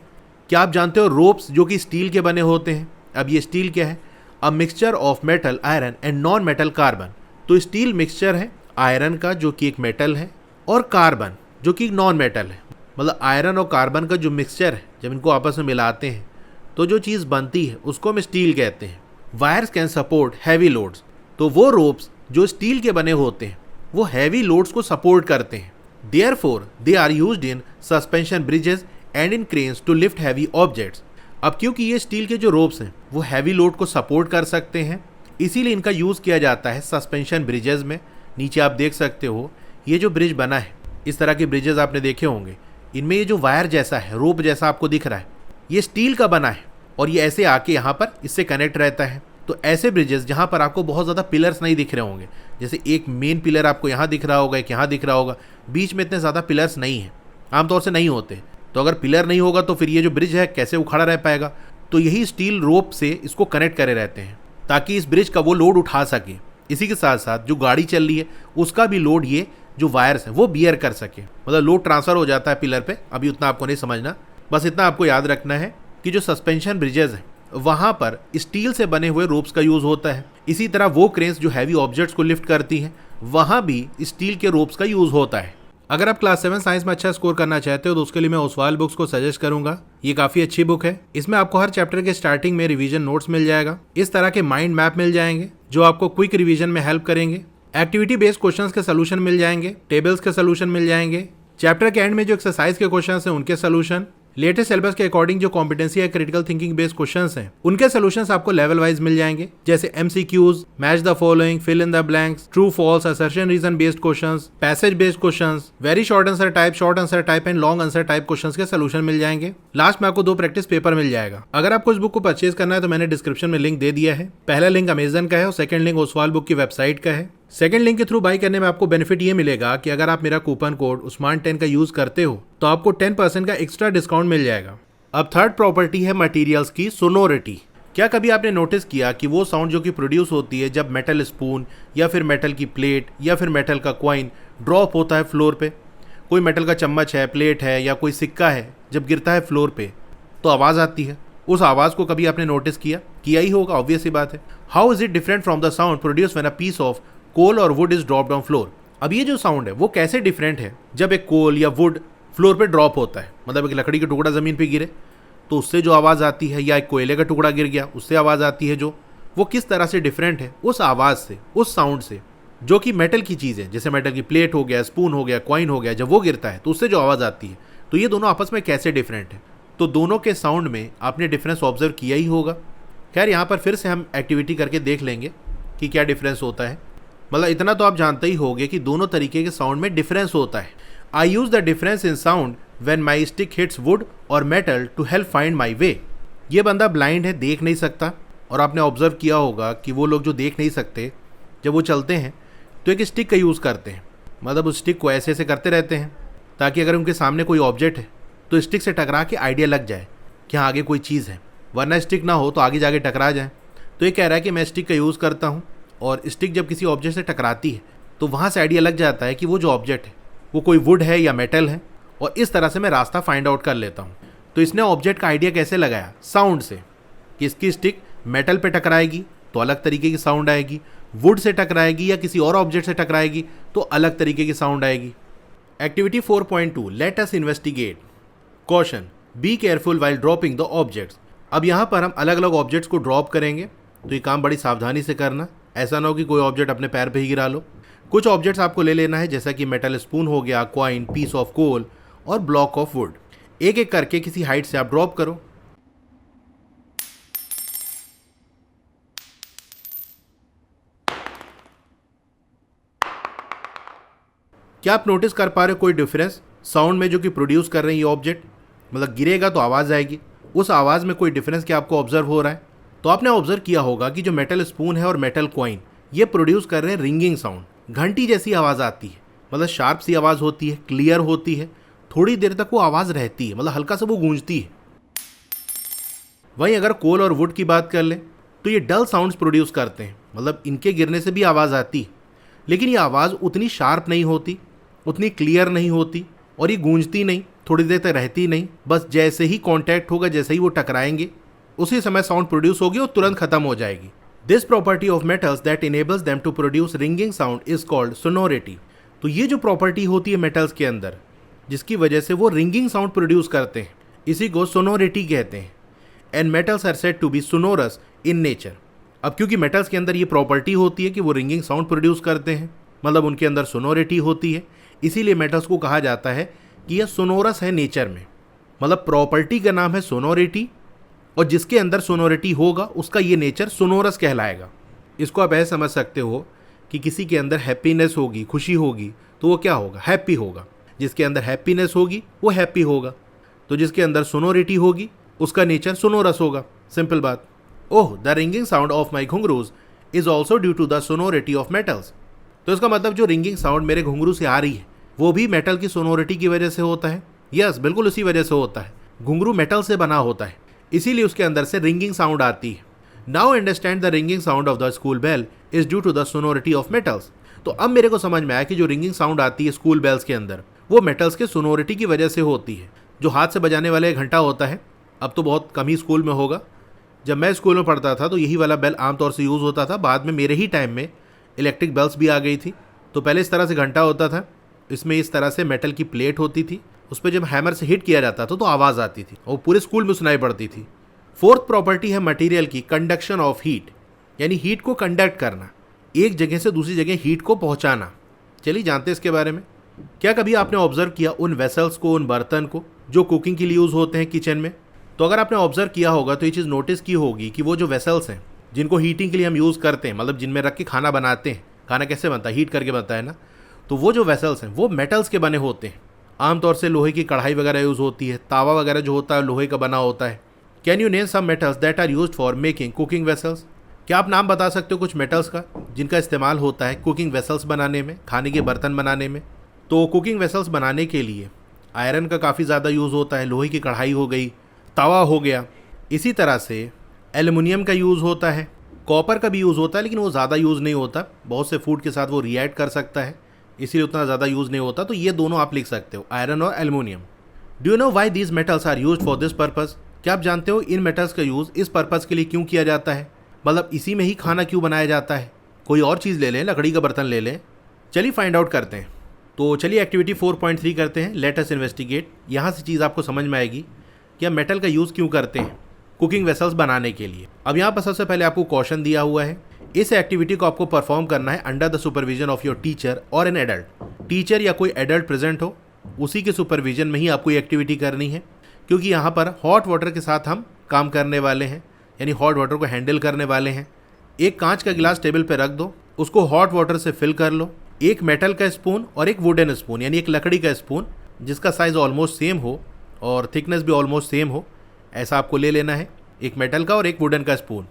क्या आप जानते हो रोप्स जो कि स्टील के बने होते हैं? अब ये स्टील क्या है? A mixture of metal, iron and non metal carbon. तो स्टील मिक्सचर है आयरन का जो कि एक मेटल है, और कार्बन जो कि नॉन मेटल है। मतलब आयरन और कार्बन का जो मिक्सचर है, जब इनको आपस में मिलाते हैं तो जो चीज़ बनती है उसको हम स्टील कहते हैं। Wires can support heavy loads. तो वो रोप्स जो स्टील के बने होते हैं वो हैवी लोड्स को सपोर्ट करते हैं। Therefore they are used in suspension bridges and in cranes to lift heavy objects. अब क्योंकि ये स्टील के जो रोप्स हैं वो हैवी लोड को सपोर्ट कर सकते हैं, इसीलिए इनका यूज़ किया जाता है सस्पेंशन ब्रिजेस में। नीचे आप देख सकते हो ये जो ब्रिज बना है, इस तरह के ब्रिजेस आपने देखे होंगे। इनमें ये जो वायर जैसा है, रोप जैसा आपको दिख रहा है, ये स्टील का बना है और ये ऐसे आके यहाँ पर इससे कनेक्ट रहता है। तो ऐसे ब्रिजेस जहाँ पर आपको बहुत ज़्यादा पिलर्स नहीं दिख रहे होंगे, जैसे एक मेन पिलर आपको यहाँ दिख रहा होगा, एक यहाँ दिख रहा होगा, बीच में इतने ज़्यादा पिलर्स नहीं हैं, आमतौर से नहीं होते। तो अगर पिलर नहीं होगा तो फिर ये जो ब्रिज है कैसे उखड़ा रह पाएगा? तो यही स्टील रोप से इसको कनेक्ट करे रहते हैं ताकि इस ब्रिज का वो लोड उठा सके। इसी के साथ साथ जो गाड़ी चल रही है उसका भी लोड ये जो वायर्स हैं वो बियर कर सके, मतलब लोड ट्रांसफ़र हो जाता है पिलर पे। अभी उतना आपको नहीं समझना, बस इतना आपको याद रखना है कि जो सस्पेंशन ब्रिजेस हैं वहाँ पर स्टील से बने हुए रोप्स का यूज़ होता है। इसी तरह वो क्रेन्स जो हैवी ऑब्जेक्ट्स को लिफ्ट करती हैं वहाँ भी स्टील के रोप्स का यूज़ होता है। अगर आप क्लास 7 साइंस में अच्छा स्कोर करना चाहते हो तो उसके लिए मैं ओसवाल बुक्स को सजेस्ट करूंगा। ये काफ़ी अच्छी बुक है। इसमें आपको हर चैप्टर के स्टार्टिंग में रिवीजन नोट्स मिल जाएगा, इस तरह के माइंड मैप मिल जाएंगे जो आपको क्विक रिवीजन में हेल्प करेंगे। एक्टिविटी बेस्ड क्वेश्चंस के सोल्यूशन मिल जाएंगे, टेबल्स के सोल्यूशन मिल जाएंगे, चैप्टर के एंड में जो एक्सरसाइज के क्वेश्चंस हैं उनके सोल्यूशन, लेटेस्ट सिलेबस के अकॉर्डिंग जो कॉम्पिटेंसी या क्रिटिकल थिंकिंग बेस्ड क्वेश्चंस हैं उनके सोल्यूशंस आपको लेवल वाइज मिल जाएंगे, जैसे MCQs, match the following, fill in the blanks, true false, assertion reason based questions, passage based questions, very short answer type, short answer type and long answer type questions के solution मिल जाएंगे। Last में आपको 2 practice paper मिल जाएगा। अगर आपको इस book को परचेज करना है तो मैंने डिस्क्रिप्शन में लिंक दे दिया है। पहला लिंक अमेजन का है और सेकंड लिंक ओसवाल बुक की वेबसाइट का है। सेकंड लिंक के थ्रू बाई करने में आपको बेनिफिट ये मिलेगा कि अगर आप मेरा कूपन कोड उस्मान10 का यूज करते हो तो आपको 10% का एक्स्ट्रा डिस्काउंट मिल जाएगा। अब थर्ड प्रॉपर्टी है मटेरियल्स की सोनोरिटी। क्या कभी आपने नोटिस किया कि वो साउंड जो कि प्रोड्यूस होती है जब मेटल स्पून या फिर मेटल की प्लेट या फिर मेटल का कॉइन ड्रॉप होता है फ्लोर पे, कोई मेटल का चम्मच है, प्लेट है या कोई सिक्का है, जब गिरता है फ्लोर पे तो आवाज़ आती है। उस आवाज़ को कभी आपने नोटिस किया ही होगा, ऑब्वियस सी बात है। How is it different from the sound produce when a piece of coal or wood is dropped on floor? अब ये जो साउंड है वो कैसे डिफरेंट है जब एक कोल या वुड फ्लोर पे ड्रॉप होता है, मतलब एक लकड़ी का टुकड़ा ज़मीन पे गिरे तो उससे जो आवाज़ आती है, या एक कोयले का टुकड़ा गिर गया उससे आवाज़ आती है, जो वो किस तरह से डिफरेंट है उस आवाज़ से, उस साउंड से, जो कि मेटल की चीज़ है, जैसे मेटल की प्लेट हो गया, स्पून हो गया, कॉइन हो गया, जब वो गिरता है तो उससे जो आवाज़ आती है। तो ये दोनों आपस में कैसे डिफरेंट है, तो दोनों के साउंड में आपने डिफरेंस ऑब्जर्व किया ही होगा। खैर यहाँ पर फिर से हम एक्टिविटी करके देख लेंगे कि क्या डिफरेंस होता है। मतलब इतना तो आप जानते ही होंगे कि दोनों तरीके के साउंड में डिफरेंस होता है। I use the difference in sound when my stick hits wood or metal to help find my way. ये बंदा ब्लाइंड है, देख नहीं सकता, और आपने ऑब्जर्व किया होगा कि वो लोग जो देख नहीं सकते जब वो चलते हैं तो एक स्टिक का यूज़ करते हैं, मतलब उस स्टिक को ऐसे ऐसे करते रहते हैं ताकि अगर उनके सामने कोई ऑब्जेक्ट है तो स्टिक से टकरा के आइडिया लग जाए कि हाँ आगे कोई चीज़ है, वरना स्टिक ना हो तो आगे जाके टकरा जाए। तो ये कह रहा है कि मैं स्टिक का यूज़ करता हूँ और स्टिक जब किसी ऑब्जेक्ट से टकराती है तो वहाँ से आइडिया लग जाता है कि वो जो ऑब्जेक्ट है वो कोई वुड है या मेटल है, और इस तरह से मैं रास्ता फाइंड आउट कर लेता हूँ। तो इसने ऑब्जेक्ट का आइडिया कैसे लगाया, साउंड से, कि इसकी स्टिक मेटल पे टकराएगी तो अलग तरीके की साउंड आएगी, वुड से टकराएगी या किसी और ऑब्जेक्ट से टकराएगी तो अलग तरीके की साउंड आएगी। Activity 4.2 let us investigate. Caution, be careful while dropping the objects. अब यहाँ पर हम अलग अलग ऑब्जेक्ट्स को ड्रॉप करेंगे, तो ये काम बड़ी सावधानी से करना, ऐसा ना हो कि कोई ऑब्जेक्ट अपने पैर पे ही गिरा लो। कुछ ऑब्जेक्ट्स आपको ले लेना है, जैसा कि मेटल स्पून हो गया, कॉइन, पीस ऑफ कोल और ब्लॉक ऑफ वुड। एक एक करके किसी हाइट से आप ड्रॉप करो। क्या आप नोटिस कर पा रहे हो कोई डिफरेंस साउंड में जो कि प्रोड्यूस कर रहे हैं ये ऑब्जेक्ट? मतलब गिरेगा तो आवाज़ आएगी, उस आवाज़ में कोई डिफरेंस क्या आपको ऑब्जर्व हो रहा है? तो आपने ऑब्जर्व किया होगा कि जो मेटल स्पून है और मेटल कॉइन ये प्रोड्यूस कर रहे हैं रिंगिंग साउंड, घंटी जैसी आवाज़ आती है, मतलब शार्प सी आवाज़ होती है, क्लियर होती है, थोड़ी देर तक वो आवाज़ रहती है, मतलब हल्का सा वो गूंजती है। वहीं अगर कोल और वुड की बात कर लें तो ये डल साउंड्स प्रोड्यूस करते हैं, मतलब इनके गिरने से भी आवाज़ आती है, लेकिन ये आवाज़ उतनी शार्प नहीं होती, उतनी क्लियर नहीं होती, और ये गूंजती नहीं, थोड़ी देर तक रहती नहीं, बस जैसे ही कांटेक्ट होगा, जैसे ही वो टकराएंगे उसी समय साउंड प्रोड्यूस होगी और तुरंत खत्म हो जाएगी। This property of metals that enables them to produce ringing sound is called sonority. तो ये जो प्रॉपर्टी होती है मेटल्स के अंदर जिसकी वजह से वो रिंगिंग साउंड प्रोड्यूस करते हैं, इसी को सोनोरिटी कहते हैं। And metals are said to be sonorous in nature. अब क्योंकि मेटल्स के अंदर ये प्रॉपर्टी होती है कि वो रिंगिंग साउंड प्रोड्यूस करते हैं, मतलब उनके अंदर सोनोरिटी होती है, इसीलिए मेटल्स को कहा जाता है कि यह सोनोरस है नेचर में। मतलब प्रॉपर्टी का नाम है सोनोरिटी, और जिसके अंदर सोनोरिटी होगा उसका ये नेचर सोनोरस कहलाएगा। इसको आप ऐसे समझ सकते हो कि किसी के अंदर हैप्पीनेस होगी, खुशी होगी, तो वो क्या होगा, हैप्पी होगा। जिसके अंदर हैप्पीनेस होगी वो हैप्पी होगा, तो जिसके अंदर सोनोरिटी होगी उसका नेचर सोनोरस होगा। सिंपल बात। Oh, the ringing sound of my ghungroos is also due to the sonority of metals. तो इसका मतलब जो रिंगिंग साउंड मेरे घुंघरू से आ रही है वो भी मेटल की सोनोरिटी की वजह से होता है। यस, बिल्कुल उसी वजह से होता है। घुंघरू मेटल से बना होता है, इसीलिए उसके अंदर से रिंगिंग साउंड आती है। Now understand the ringing sound of the school bell is due to the sonority of metals. तो अब मेरे को समझ में आया कि जो रिंगिंग साउंड आती है स्कूल बेल्स के अंदर वो मेटल्स के सोनोरिटी की वजह से होती है। जो हाथ से बजाने वाले घंटा होता है, अब तो बहुत कम ही स्कूल में होगा, जब मैं स्कूल में पढ़ता था तो यही वाला बेल आमतौर से यूज़ होता था। बाद में मेरे ही टाइम में इलेक्ट्रिक बेल्स भी आ गई थी। तो पहले इस तरह से घंटा होता था, इसमें इस तरह से मेटल की प्लेट होती थी, उस पर जब हैमर से हिट किया जाता था तो आवाज़ आती थी और पूरे स्कूल में सुनाई पड़ती थी। फोर्थ प्रॉपर्टी है मटेरियल की कंडक्शन ऑफ हीट, यानी हीट को कंडक्ट करना, एक जगह से दूसरी जगह हीट को पहुंचाना। चलिए जानते हैं इसके बारे में। क्या कभी आपने ऑब्जर्व किया उन वेसल्स को, उन बर्तन को जो कुकिंग के लिए यूज़ होते हैं किचन में? तो अगर आपने ऑब्जर्व किया होगा तो ये चीज़ नोटिस की होगी कि वो जो वेसल्स हैं जिनको हीटिंग के लिए हम यूज़ करते हैं, मतलब जिनमें रख के खाना बनाते हैं, खाना कैसे बनता है, हीट करके बनता है ना, तो वो जो वेसल्स हैं वो मेटल्स के बने होते हैं। आमतौर से लोहे की कढ़ाई वगैरह यूज़ होती है, तावा वगैरह जो होता है लोहे का बना होता है। Can you name some metals that are used for making cooking vessels? क्या आप नाम बता सकते हो कुछ मेटल्स का जिनका इस्तेमाल होता है कुकिंग वेसल्स बनाने में, खाने के बर्तन बनाने में? तो कुकिंग वेसल्स बनाने के लिए आयरन का काफ़ी ज़्यादा यूज़ होता है, लोहे की कढ़ाई हो गई, तवा हो गया। इसी तरह से एल्युमिनियम का यूज़ होता है, कॉपर का भी यूज़ होता है, लेकिन वो ज़्यादा यूज़ नहीं होता, बहुत से फूड के साथ वो रिएक्ट कर सकता है, इसीलिए उतना ज़्यादा यूज़ नहीं होता। तो ये दोनों आप लिख सकते हो, आयरन और aluminium. Do you know why these metals are used for this purpose? क्या आप जानते हो इन मेटल्स का यूज़ इस पर्पज़ के लिए क्यों किया जाता है? मतलब इसी में ही खाना क्यों बनाया जाता है? कोई और चीज़ ले लें, लकड़ी का बर्तन ले लें, चलिए फाइंड आउट करते हैं। तो चलिए एक्टिविटी 4.3 करते हैं, लेट अस इन्वेस्टिगेट। यहाँ से चीज़ आपको समझ में आएगी कि हम मेटल का यूज़ क्यों करते हैं कुकिंग वेसल्स बनाने के लिए। अब यहाँ पर सबसे पहले आपको क्वेश्चन दिया हुआ है, इस एक्टिविटी को आपको परफॉर्म करना है under the supervision of your teacher और एन एडल्ट। टीचर या कोई एडल्ट प्रेजेंट हो, उसी के सुपरविजन में ही आपको ये एक्टिविटी करनी है, क्योंकि यहाँ पर हॉट वाटर के साथ हम काम करने वाले हैं, यानी हॉट वाटर को हैंडल करने वाले हैं। एक कांच का गिलास टेबल पर रख दो, उसको हॉट वाटर से फिल कर लो। एक मेटल का स्पून और एक वुडन स्पून, यानी एक लकड़ी का स्पून जिसका साइज़ ऑलमोस्ट सेम हो और थिकनेस भी ऑलमोस्ट सेम हो, ऐसा आपको ले लेना है। एक मेटल का और एक वुडन का स्पून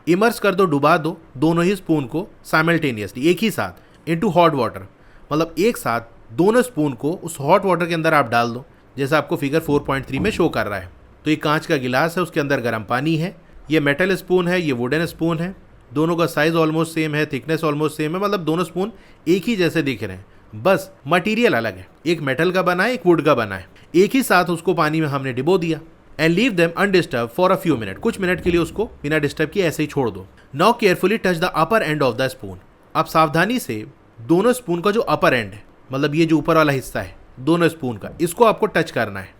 इमर्स कर दो, डुबा दो दोनों ही स्पून को साइमल्टेनियसली, एक ही साथ, इनटू हॉट वाटर। मतलब एक साथ दोनों स्पून को उस हॉट वाटर के अंदर आप डाल दो, जैसा आपको फिगर 4.3 में शो कर रहा है। तो ये कांच का गिलास है, उसके अंदर गर्म पानी है, ये मेटल स्पून है, ये वुडन स्पून है, दोनों का साइज ऑलमोस्ट सेम है, थिकनेस ऑलमोस्ट सेम है, मतलब दोनों स्पून एक ही जैसे दिख रहे हैं, बस मटेरियल अलग है। एक मेटल का बना है, एक वुड का बना है। एक ही साथ उसको पानी में हमने डिबो दिया and leave them undisturb for a few minute. कुछ मिनट के लिए उसको बिना डिस्टर्ब किए ऐसे ही छोड़ दो। Now carefully touch the upper end of the spoon. अब सावधानी से दोनों स्पून का जो अपर एंड है, मतलब ये जो ऊपर वाला हिस्सा है दोनों स्पून का, इसको आपको टच करना है।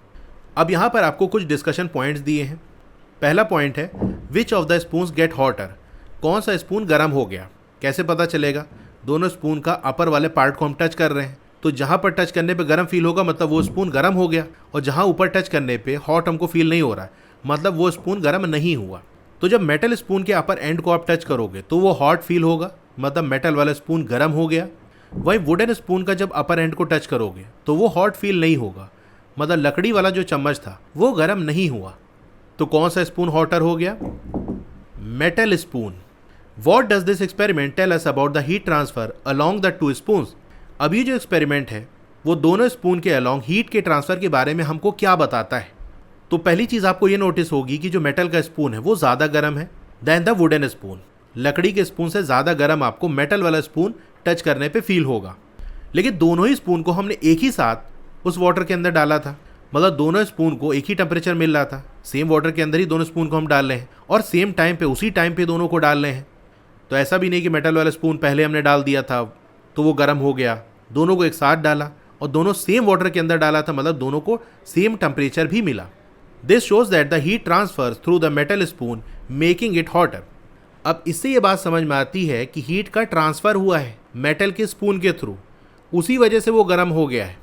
अब यहाँ पर आपको कुछ डिस्कशन पॉइंट्स दिए हैं। पहला पॉइंट है which of the spoons get hotter. कौन सा स्पून गर्म हो गया, कैसे पता चलेगा? दोनों स्पून का अपर वाले पार्ट को हम टच कर रहे हैं, तो जहाँ पर टच करने पे गर्म फील होगा मतलब वो स्पून गर्म हो गया, और जहाँ ऊपर टच करने पे हॉट हमको फील नहीं हो रहा है मतलब वो स्पून गर्म नहीं हुआ। तो जब मेटल स्पून के अपर एंड को आप टच करोगे तो वो हॉट फील होगा, मतलब मेटल वाला स्पून गर्म हो गया। वहीं वुडन स्पून का जब अपर एंड को टच करोगे तो वो हॉट फील नहीं होगा, मतलब लकड़ी वाला जो चम्मच था वो गर्म नहीं हुआ। तो कौन सा स्पून हॉटर हो गया? Metal spoon. What does this experiment tell us about the heat transfer along the two spoons. अभी जो एक्सपेरिमेंट है वो दोनों स्पून के अलॉन्ग हीट के ट्रांसफर के बारे में हमको क्या बताता है? तो पहली चीज़ आपको ये नोटिस होगी कि जो मेटल का स्पून है वो ज़्यादा गर्म है दैन द वुडन स्पून। लकड़ी के स्पून से ज़्यादा गर्म आपको मेटल वाला स्पून टच करने पे फील होगा। लेकिन दोनों ही स्पून को हमने एक ही साथ उस वाटर के अंदर डाला था, मतलब दोनों स्पून को एक ही टेम्परेचर मिल रहा था, सेम वाटर के अंदर ही दोनों स्पून को हम डाल रहे हैं और सेम टाइम पे उसी टाइम पे दोनों को डाल रहे हैं। तो ऐसा भी नहीं कि मेटल वाला स्पून पहले हमने डाल दिया था तो वो गर्म हो गया, दोनों को एक साथ डाला और दोनों सेम वाटर के अंदर डाला था, मतलब दोनों को सेम टेम्परेचर भी मिला। This shows that the heat transfers through the metal spoon making it hotter. अब इससे ये बात समझ में आती है कि हीट का ट्रांसफर हुआ है मेटल के स्पून के थ्रू, उसी वजह से वो गर्म हो गया है।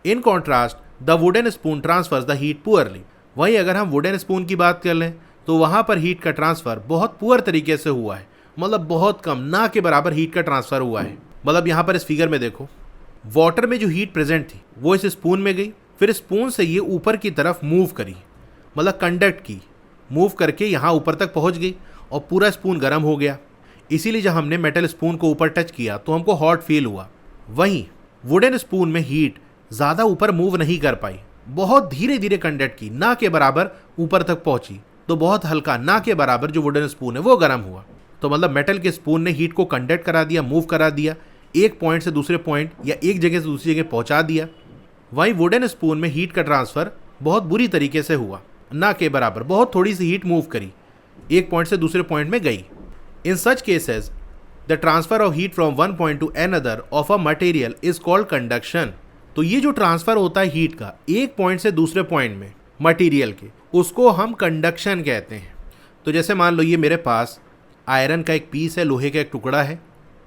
In contrast the wooden spoon transverse the heat poorly. वहीं अगर हम वुडन स्पून की बात कर लें तो वहाँ पर हीट का ट्रांसफ़र बहुत पुअर तरीके से हुआ है, मतलब बहुत कम, ना के बराबर हीट का ट्रांसफ़र हुआ है। मतलब यहाँ पर इस फिगर में देखो, वाटर में जो हीट प्रेजेंट थी वो इस स्पून में गई, फिर स्पून से ये ऊपर की तरफ मूव करी, मतलब कंडक्ट की, मूव करके यहाँ ऊपर तक पहुँच गई और पूरा स्पून गर्म हो गया। इसीलिए जब हमने मेटल स्पून को ऊपर टच किया तो हमको हॉट फील हुआ। वहीं वुडन स्पून में हीट ज़्यादा ऊपर मूव नहीं कर पाई, बहुत धीरे धीरे कंडक्ट की, ना के बराबर ऊपर तक पहुंची, तो बहुत हल्का, ना के बराबर जो वुडन स्पून है वो गर्म हुआ। तो मतलब मेटल के स्पून ने हीट को कंडक्ट करा दिया, मूव करा दिया, एक पॉइंट से दूसरे पॉइंट या एक जगह से दूसरी जगह पहुंचा दिया। वहीं वुडन स्पून में हीट का ट्रांसफ़र बहुत बुरी तरीके से हुआ, ना के बराबर, बहुत थोड़ी सी हीट मूव करी, एक पॉइंट से दूसरे पॉइंट में गई। In such cases the transfer of heat from one point to another of a material is called conduction. तो ये जो ट्रांसफ़र होता है हीट का एक पॉइंट से दूसरे पॉइंट में मटेरियल के, उसको हम कंडक्शन कहते हैं। तो जैसे मान लो ये मेरे पास आयरन का एक पीस है, लोहे का एक टुकड़ा है,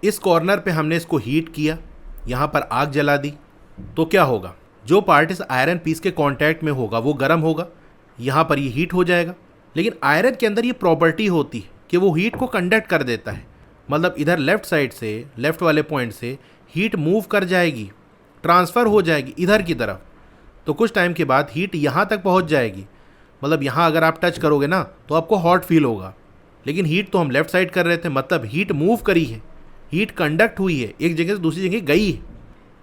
इस कॉर्नर पे हमने इसको हीट किया, यहाँ पर आग जला दी, तो क्या होगा? जो पार्ट इस आयरन पीस के कांटेक्ट में होगा वो गर्म होगा, यहाँ पर ये हीट हो जाएगा। लेकिन आयरन के अंदर ये प्रॉपर्टी होती है कि वो हीट को कंडक्ट कर देता है, मतलब इधर लेफ्ट साइड से, लेफ्ट वाले पॉइंट से हीट मूव कर जाएगी, ट्रांसफ़र हो जाएगी इधर की तरफ, तो कुछ टाइम के बाद हीट यहाँ तक पहुँच जाएगी। मतलब यहाँ अगर आप टच करोगे ना तो आपको हॉट फील होगा, लेकिन हीट तो हम लेफ्ट साइड कर रहे थे, मतलब हीट मूव करी है, हीट कंडक्ट हुई है, एक जगह से दूसरी जगह गई है।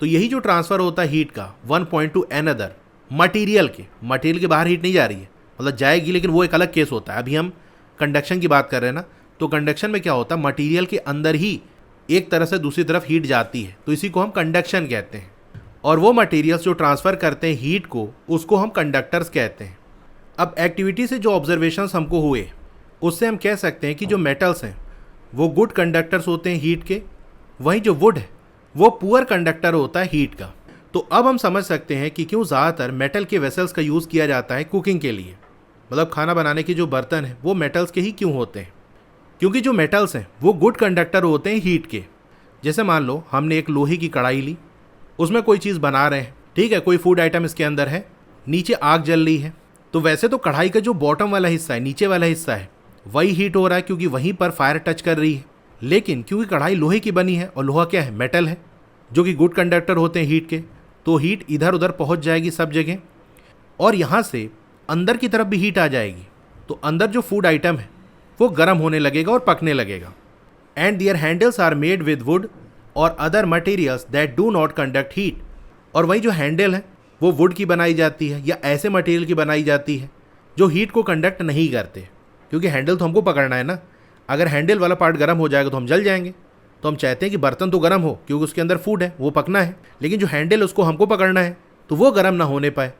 तो यही जो ट्रांसफ़र होता है हीट का one point to another, material के बाहर हीट नहीं जा रही है, मतलब जाएगी, लेकिन वो एक अलग केस होता है। अभी हम कंडक्शन की बात कर रहे हैं ना, तो कंडक्शन में क्या होता है, मटीरियल के अंदर ही एक तरह से दूसरी तरफ हीट जाती है, तो इसी को हम कंडक्शन कहते हैं। और वो मटेरियल्स जो ट्रांसफ़र करते हैं हीट को, उसको हम कंडक्टर्स कहते हैं। अब एक्टिविटी से जो ऑब्जर्वेशंस हमको हुए उससे हम कह सकते हैं कि जो मेटल्स हैं वो गुड कंडक्टर्स होते हैं हीट के, वहीं जो वुड है वो पुअर कंडक्टर होता है हीट का। तो अब हम समझ सकते हैं कि क्यों ज़्यादातर मेटल के वेसल्स का यूज़ किया जाता है कुकिंग के लिए। मतलब खाना बनाने के जो बर्तन हैं वो मेटल्स के ही क्यों होते हैं, क्योंकि जो मेटल्स हैं वो गुड कंडक्टर होते हैं हीट के। जैसे मान लो हमने एक लोहे की कढ़ाई ली, उसमें कोई चीज़ बना रहे हैं, ठीक है, कोई फूड आइटम इसके अंदर है, नीचे आग जल रही है, तो वैसे तो कढ़ाई का जो बॉटम वाला हिस्सा है, नीचे वाला हिस्सा है, वही हीट हो रहा है क्योंकि वहीं पर फायर टच कर रही है। लेकिन क्योंकि कढ़ाई लोहे की बनी है और लोहा क्या है, मेटल है, जो कि गुड कंडक्टर होते हैं हीट के, तो हीट इधर उधर पहुंच जाएगी सब जगह और यहाँ से अंदर की तरफ भी हीट आ जाएगी। तो अंदर जो फूड आइटम है वो गर्म होने लगेगा और पकने लगेगा। And their handles are made with wood or other materials that do not conduct heat. और वही जो हैंडल है वो वुड की बनाई जाती है या ऐसे मटेरियल की बनाई जाती है जो हीट को कंडक्ट नहीं करते, क्योंकि हैंडल तो हमको पकड़ना है ना। अगर हैंडल वाला पार्ट गर्म हो जाएगा तो हम जल जाएंगे। तो हम चाहते हैं कि बर्तन तो गर्म हो क्योंकि उसके अंदर फूड है, वो पकना है, लेकिन जो हैंडल उसको हमको पकड़ना है तो वो गर्म ना होने पाए।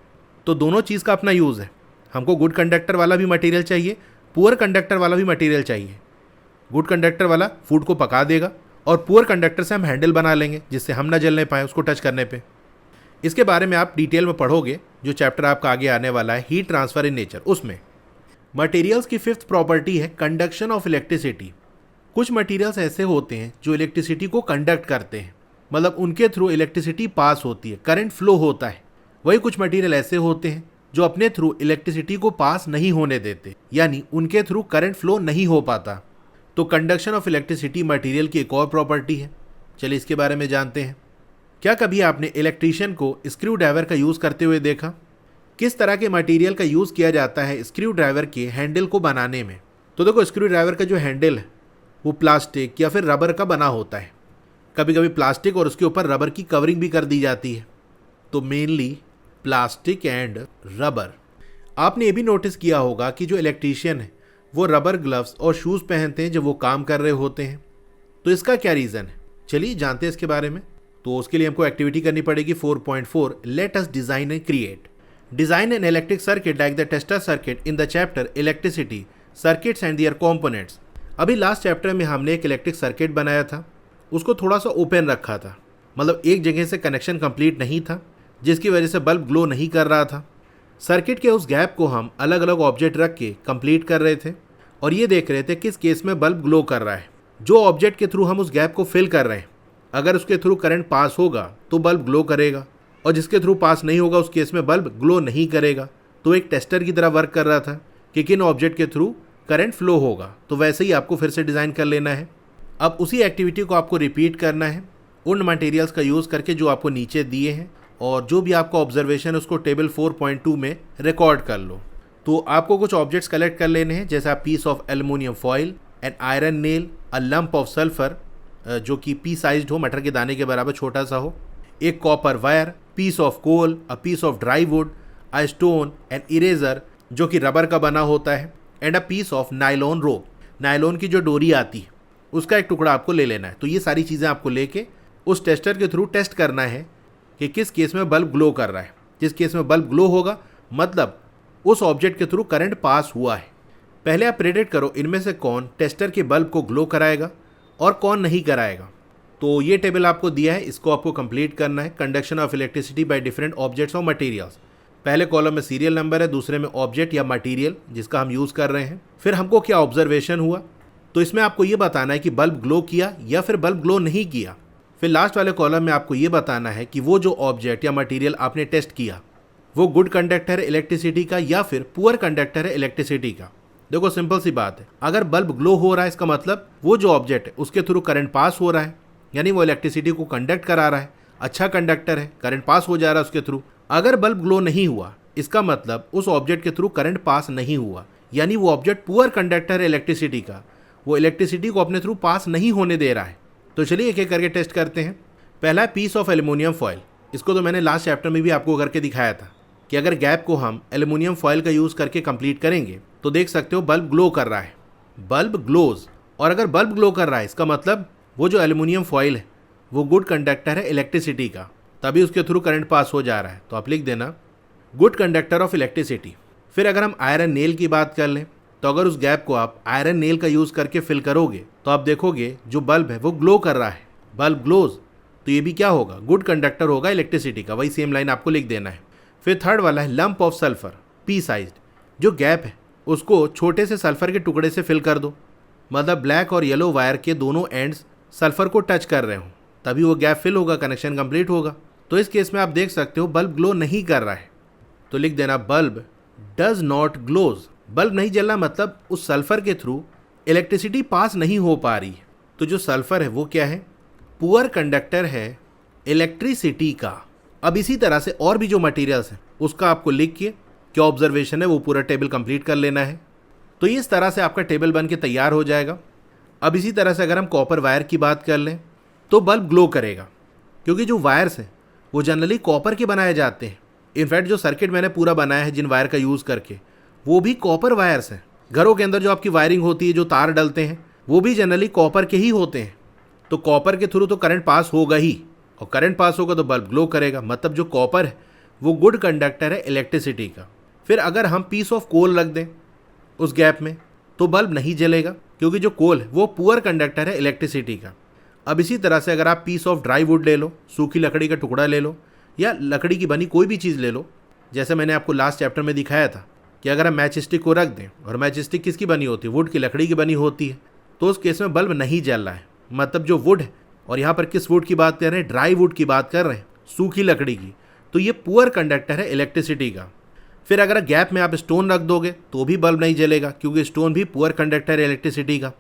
तो दोनों चीज़ का अपना यूज़ है। हमको गुड कंडक्टर वाला भी मटेरियल चाहिए, पुअर कंडक्टर वाला भी मटेरियल चाहिए। गुड कंडक्टर वाला फूड को पका देगा और पुअर कंडक्टर से हम हैंडल बना लेंगे जिससे हम ना जलने पाए उसको टच करने पे। इसके बारे में आप डिटेल में पढ़ोगे जो चैप्टर आपका आगे आने वाला है, हीट ट्रांसफर इन नेचर। उसमें मटेरियल्स की फिफ्थ प्रॉपर्टी है कंडक्शन ऑफ इलेक्ट्रिसिटी। कुछ मटेरियल्स ऐसे होते हैं जो इलेक्ट्रिसिटी को कंडक्ट करते हैं, मतलब उनके थ्रू इलेक्ट्रिसिटी पास होती है, करंट फ्लो होता है। वही कुछ मटेरियल ऐसे होते हैं जो अपने थ्रू इलेक्ट्रिसिटी को पास नहीं होने देते, यानी उनके थ्रू करंट फ्लो नहीं हो पाता। तो कंडक्शन ऑफ इलेक्ट्रिसिटी मटेरियल की एक और प्रॉपर्टी है। चलिए इसके बारे में जानते हैं। क्या कभी आपने इलेक्ट्रीशियन को स्क्रू ड्राइवर का यूज़ करते हुए देखा? किस तरह के मटेरियल का यूज़ किया जाता है स्क्रू ड्राइवर के हैंडल को बनाने में? तो देखो, स्क्रू ड्राइवर का जो हैंडल है वो प्लास्टिक या फिर रबर का बना होता है। कभी कभी प्लास्टिक और उसके ऊपर रबर की कवरिंग भी कर दी जाती है। तो मेनली प्लास्टिक एंड रबर। आपने ये भी नोटिस किया होगा कि जो इलेक्ट्रीशियन है वो रबर ग्लव्स और शूज़ पहनते हैं जब वो काम कर रहे होते हैं। तो इसका क्या रीज़न है, चलिए जानते हैं इसके बारे में। तो उसके लिए हमको एक्टिविटी करनी पड़ेगी 4.4, let us design and create. Design an electric circuit like the tester circuit in the chapter electricity circuits and there components. अभी लास्ट चैप्टर में हमने एक इलेक्ट्रिक सर्किट बनाया था, उसको थोड़ा सा ओपन रखा था, मतलब एक जगह से कनेक्शन कंप्लीट नहीं था जिसकी वजह से बल्ब ग्लो नहीं कर रहा था। सर्किट के उस गैप को हम अलग अलग ऑब्जेक्ट रख के कंप्लीट कर रहे थे और ये देख रहे थे किस केस में बल्ब ग्लो कर रहा है। जो ऑब्जेक्ट के थ्रू हम उस गैप को फिल कर रहे हैं, अगर उसके थ्रू करंट पास होगा तो बल्ब ग्लो करेगा और जिसके थ्रू पास नहीं होगा उस केस में बल्ब ग्लो नहीं करेगा। तो एक टेस्टर की तरह वर्क कर रहा था कि किन ऑब्जेक्ट के थ्रू करंट फ्लो होगा। तो वैसे ही आपको फिर से डिज़ाइन कर लेना है। अब उसी एक्टिविटी को आपको रिपीट करना है उन मटेरियल्स का यूज़ करके जो आपको नीचे दिए हैं, और जो भी आपका ऑब्जर्वेशन है उसको टेबल 4.2 में रिकॉर्ड कर लो। तो आपको कुछ ऑब्जेक्ट्स कलेक्ट कर लेने हैं, जैसा piece of aluminium foil, an iron nail, a lump of sulphur जो कि पी साइज्ड हो, मटर के दाने के बराबर छोटा सा हो, एक copper wire, piece of coal, a piece of dry wood, a stone, an eraser जो कि रबर का बना होता है, and a piece of nylon rope. Nylon की जो डोरी आती है उसका एक टुकड़ा आपको ले लेना है। तो ये सारी चीज़ें आपको लेके उस टेस्टर के थ्रू टेस्ट करना है कि किस केस में बल्ब ग्लो कर रहा है। जिस केस में बल्ब ग्लो होगा मतलब उस ऑब्जेक्ट के थ्रू करंट पास हुआ है। पहले आप प्रेडिक्ट करो इनमें से कौन टेस्टर के बल्ब को ग्लो कराएगा और कौन नहीं कराएगा। तो ये टेबल आपको दिया है, इसको आपको कंप्लीट करना है। Conduction of electricity by different objects और मटेरियल्स। पहले कॉलम में सीरियल नंबर है, दूसरे में ऑब्जेक्ट या मटेरियल जिसका हम यूज़ कर रहे हैं। फिर हमको क्या ऑब्जर्वेशन हुआ, तो इसमें आपको ये बताना है कि बल्ब ग्लो किया या फिर बल्ब ग्लो नहीं किया। फिर लास्ट वाले कॉलम में आपको ये बताना है कि वो जो ऑब्जेक्ट या मटेरियल आपने टेस्ट किया वो गुड कंडक्टर है इलेक्ट्रिसिटी का या फिर पुअर कंडक्टर है इलेक्ट्रिसिटी का। देखो सिंपल सी बात है, अगर बल्ब ग्लो हो रहा है इसका मतलब वो जो ऑब्जेक्ट है उसके थ्रू करंट पास हो रहा है, यानी वो इलेक्ट्रिसिटी को कंडक्ट करा रहा है, अच्छा कंडक्टर है, करंट पास हो जा रहा है उसके थ्रू। अगर बल्ब ग्लो नहीं हुआ इसका मतलब उस ऑब्जेक्ट के थ्रू करंट पास नहीं हुआ, यानी वो ऑब्जेक्ट पुअर कंडक्टर है इलेक्ट्रिसिटी का, वो इलेक्ट्रिसिटी को अपने थ्रू पास नहीं होने दे रहा है। तो चलिए एक एक करके टेस्ट करते हैं। पहला है पीस ऑफ एल्युमिनियम फॉइल। इसको तो मैंने लास्ट चैप्टर में भी आपको करके दिखाया था कि अगर गैप को हम एल्युमिनियम फॉइल का यूज़ करके कंप्लीट करेंगे तो देख सकते हो बल्ब ग्लो कर रहा है, बल्ब ग्लोज। और अगर बल्ब ग्लो कर रहा है इसका मतलब वो जो एल्युमिनियम फॉइल है वो गुड कंडक्टर है इलेक्ट्रिसिटी का, तभी उसके थ्रू करंट पास हो जा रहा है। तो आप लिख देना गुड कंडक्टर ऑफ इलेक्ट्रिसिटी। फिर अगर हम आयरन नेल की बात कर लें तो अगर उस गैप को आप आयरन नेल का यूज़ करके फिल करोगे तो आप देखोगे जो बल्ब है वो ग्लो कर रहा है, बल्ब ग्लोज। तो ये भी क्या होगा, गुड कंडक्टर होगा इलेक्ट्रिसिटी का, वही सेम लाइन आपको लिख देना है। फिर थर्ड वाला है lump of sulphur P sized, जो गैप है उसको छोटे से सल्फर के टुकड़े से फिल कर दो, मतलब ब्लैक और येलो वायर के दोनों एंड्स सल्फर को टच कर रहे हो, तभी वो गैप फिल होगा, कनेक्शन कंप्लीट होगा। तो इस केस में आप देख सकते हो बल्ब ग्लो नहीं कर रहा है, तो लिख देना bulb does not glows. Bulb नहीं जलना मतलब उस सल्फर के थ्रू इलेक्ट्रिसिटी पास नहीं हो पा रही है। तो जो सल्फर है वो क्या है, पुअर कंडक्टर है इलेक्ट्रिसिटी का। अब इसी तरह से और भी जो मटेरियल्स हैं उसका आपको लिख के क्या ऑब्जर्वेशन है वो पूरा टेबल कंप्लीट कर लेना है। तो इस तरह से आपका टेबल बन के तैयार हो जाएगा। अब इसी तरह से अगर हम कॉपर वायर की बात कर लें तो बल्ब ग्लो करेगा, क्योंकि जो वायर्स हैं वो जनरली कॉपर के बनाए जाते हैं। इनफैक्ट जो सर्किट मैंने पूरा बनाया है जिन वायर का यूज़ करके वो भी कॉपर वायर्स हैं। घरों के अंदर जो आपकी वायरिंग होती है, जो तार डलते हैं, वो भी जनरली कॉपर के ही होते हैं। तो कॉपर के थ्रू तो करंट पास होगा ही, और करंट पास होगा तो बल्ब ग्लो करेगा, मतलब जो कॉपर है वो गुड कंडक्टर है इलेक्ट्रिसिटी का। फिर अगर हम पीस ऑफ कोल रख दें उस गैप में तो बल्ब नहीं जलेगा, क्योंकि जो कोल है वो पुअर कंडक्टर है इलेक्ट्रिसिटी का। अब इसी तरह से अगर आप पीस ऑफ ड्राई वुड ले लो, सूखी लकड़ी का टुकड़ा ले लो, या लकड़ी की बनी कोई भी चीज़ ले लो, जैसे मैंने आपको लास्ट चैप्टर में दिखाया था कि अगर हम मैच स्टिक को रख दें, और मैच स्टिक किसकी बनी होती है, वुड की, लकड़ी की बनी होती है, तो उस केस में बल्ब नहीं जल रहा है। मतलब जो वुड है, और यहाँ पर किस वुड की बात कर रहे हैं, ड्राई वुड की बात कर रहे हैं, सूखी लकड़ी की, तो ये पुअर कंडक्टर है इलेक्ट्रिसिटी का। फिर अगर गैप में आप स्टोन रख दोगे तो भी बल्ब नहीं जलेगा, क्योंकि स्टोन भी पुअर कंडक्टर है इलेक्ट्रिसिटी का।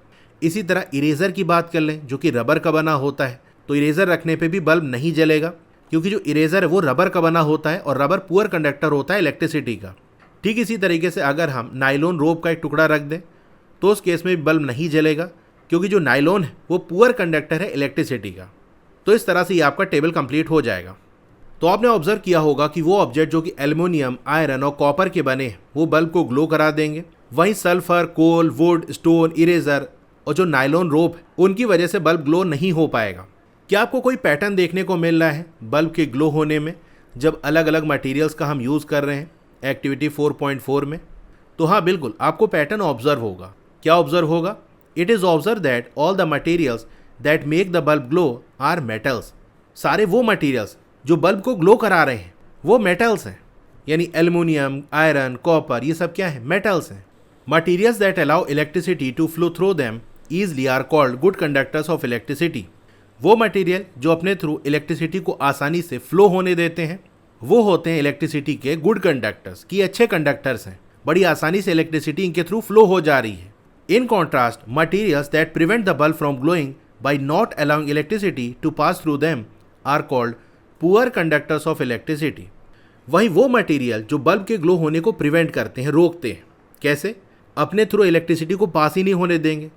इसी तरह इरेजर की बात कर लें, जो कि रबर का बना होता है, तो इरेजर रखने पे भी बल्ब नहीं जलेगा, क्योंकि जो इरेजर है वो रबर का बना होता है, और रबर पुअर कंडक्टर होता है इलेक्ट्रिसिटी का। ठीक इसी तरीके से अगर हम नायलॉन रोप का एक टुकड़ा रख दें तो उस केस में भी बल्ब नहीं जलेगा, क्योंकि जो नायलॉन है वो पुअर कंडक्टर है इलेक्ट्रिसिटी का। तो इस तरह से ये आपका टेबल कंप्लीट हो जाएगा। तो आपने ऑब्जर्व किया होगा कि वो ऑब्जेक्ट जो कि एल्युमिनियम, आयरन और कॉपर के बने हैं वो बल्ब को ग्लो करा देंगे। वहीं sulphur, coal, wood, stone, eraser और जो नायलॉन रोप है उनकी वजह से बल्ब ग्लो नहीं हो पाएगा। क्या आपको कोई पैटर्न देखने को मिल रहा है बल्ब के ग्लो होने में जब अलग अलग मटेरियल्स का हम यूज़ कर रहे हैं एक्टिविटी 4.4 में? तो हाँ, बिल्कुल आपको पैटर्न ऑब्जर्व होगा। क्या ऑब्जर्व होगा? It is observe that all the materials that make the bulb glow are metals. सारे वो मटेरियल्स जो बल्ब को ग्लो करा रहे हैं वो मेटल्स हैं, यानी एल्युमिनियम, आयरन, कॉपर, ये सब क्या है? मेटल्स हैं। Materials that allow electricity to flow through them easily are called good conductors of electricity. वो मटेरियल जो अपने थ्रू इलेक्ट्रिसिटी को आसानी से फ्लो होने देते हैं वो होते हैं इलेक्ट्रिसिटी के गुड कंडक्टर्स, की अच्छे कंडक्टर्स हैं। बड़ी आसानी से इलेक्ट्रिसिटी इनके थ्रू फ्लो हो जा रही है। In contrast, materials that prevent the bulb from glowing by not allowing electricity to pass through them are called poor conductors of electricity. वहीं वो मटेरियल जो बल्ब के ग्लो होने को प्रिवेंट करते हैं, रोकते हैं, कैसे? अपने थ्रू इलेक्ट्रिसिटी को पास ही नहीं होने देंगे।